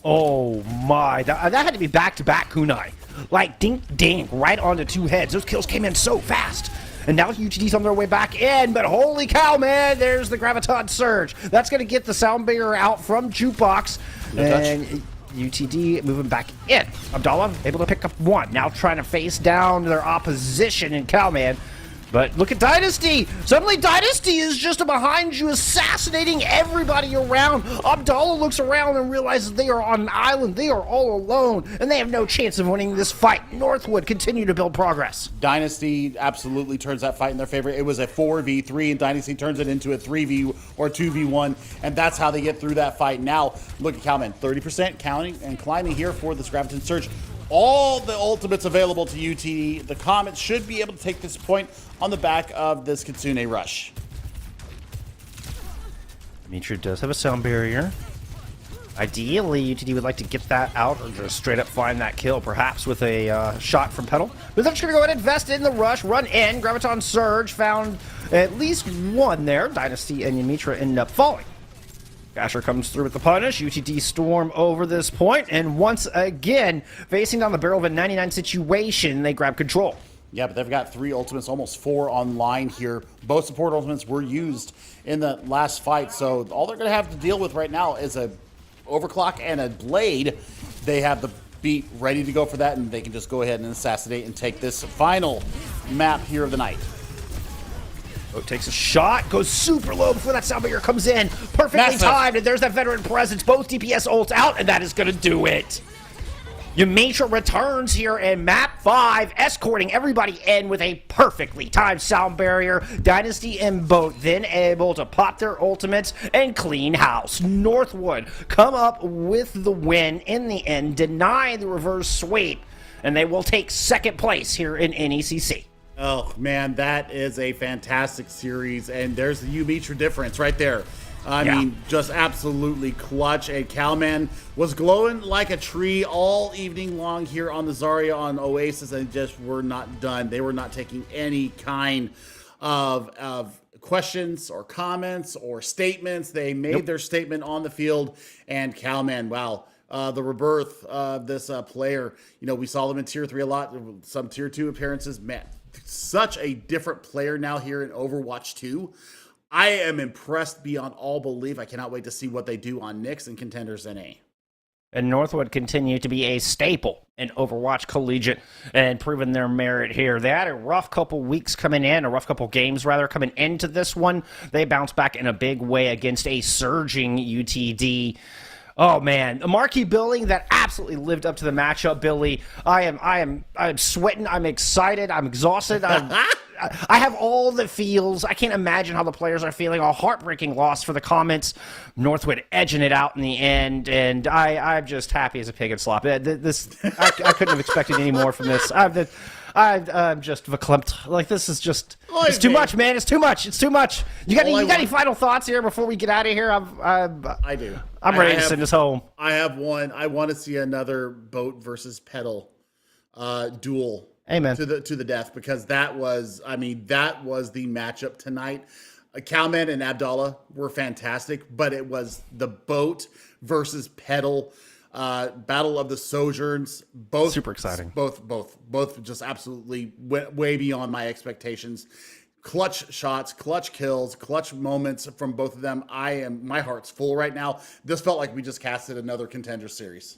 Oh my, that had to be back-to-back kunai. Like dink dink right onto 2 heads. Those kills came in so fast. And now UTD's on their way back in, but holy cow, man, there's the Graviton Surge. That's going to get the sound barrier out from Jukebox. And UTD moving back in. Abdallah able to pick up 1. Now trying to face down their opposition in Cowman. But look at Dynasty. Suddenly Dynasty is just behind you, assassinating everybody around. Abdallah looks around and realizes they are on an island. They are all alone, and they have no chance of winning this fight. Northwood continue to build progress. Dynasty absolutely turns that fight in their favor. It was a 4v3, and Dynasty turns it into a 3v or 2v1, and that's how they get through that fight. Now, look at Cowman, 30% counting and climbing here for this Graviton Surge. All the ultimates available to UTD. The Comets should be able to take this point on the back of this Kitsune Rush. Dimitri does have a sound barrier. Ideally, UTD would like to get that out or just straight up find that kill, perhaps with a shot from Pedal. But they're just going to go ahead and invest in the rush, run in. Graviton Surge found at least 1 there. Dynasty and Yamitra end up falling. Asher comes through with the punish. UTD storm over this point, and once again, facing down the barrel of a 99 situation, they grab control. Yeah, but they've got 3 ultimates, almost 4 online here. Both support ultimates were used in the last fight, so all they're going to have to deal with right now is a overclock and a blade. They have the beat ready to go for that, and they can just go ahead and assassinate and take this final map here of the night. Boat takes a shot, goes super low before that sound barrier comes in. Perfectly Massive. timed, and there's that veteran presence. Both DPS ults out, and that is going to do it. Yamitra returns here in map 5, escorting everybody in with a perfectly timed sound barrier. Dynasty and Boat then able to pop their ultimates and clean house. Northwood come up with the win in the end, deny the reverse sweep, and they will take second place here in NECC. Oh, man, that is a fantastic series, and there's the Yumitra difference right there. I mean, just absolutely clutch, and Calman was glowing like a tree all evening long here on the Zarya on Oasis, and just were not done. They were not taking any kind of questions or comments or statements. They made their statement on the field, and Calman, wow. The rebirth of this player, you know, we saw them in Tier 3 a lot, some Tier 2 appearances. Man, such a different player now here in Overwatch 2. I am impressed beyond all belief. I cannot wait to see what they do on NECC and Contenders NA. And Northwood continue to be a staple in Overwatch Collegiate and proving their merit here. They had a rough couple weeks coming in, a rough couple games rather coming into this one. They bounced back in a big way against a surging UTD. Oh man, a marquee billing that absolutely lived up to the matchup, Billy. I am sweating. I'm excited. I'm exhausted. I have all the feels. I can't imagine how the players are feeling. A heartbreaking loss for the comments. Northwood edging it out in the end, and I'm just happy as a pig in slop. I couldn't have expected any more from this. I'm just verklempt. Like, this is just, it's too much, man. It's too much. It's too much. You got any final thoughts here before we get out of here? I do. I'm ready to send us home. I have one. I want to see another Boat versus Petal duel. Amen. To the death, because that was the matchup tonight. Calman and Abdallah were fantastic, but it was the Boat versus Petal battle of the Sojourns. Both super exciting. Both just absolutely went way beyond my expectations. Clutch shots, clutch kills, clutch moments from both of them. My heart's full right now. This felt like we just casted another Contender series.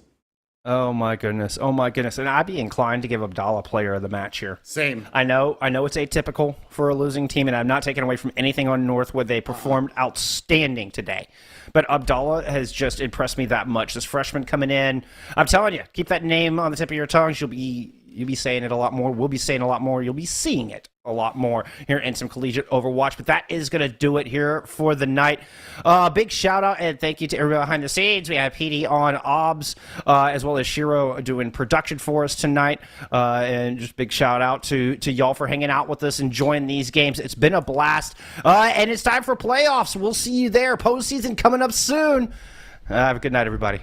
Oh my goodness. And I'd be inclined to give Abdallah player of the match here. Same. I know it's atypical for a losing team, and I'm not taking away from anything on Northwood. They performed outstanding today. But Abdallah has just impressed me that much. This freshman coming in, I'm telling you, keep that name on the tip of your tongues. You'll be saying it a lot more. We'll be saying a lot more. You'll be seeing it a lot more here in some collegiate Overwatch. But that is going to do it here for the night. Big shout out and thank you to everyone behind the scenes. We have PD on OBS, as well as Shiro doing production for us tonight. And just big shout out to y'all for hanging out with us, enjoying these games. It's been a blast. And it's time for playoffs. We'll see you there. Postseason coming up soon. Have a good night, everybody.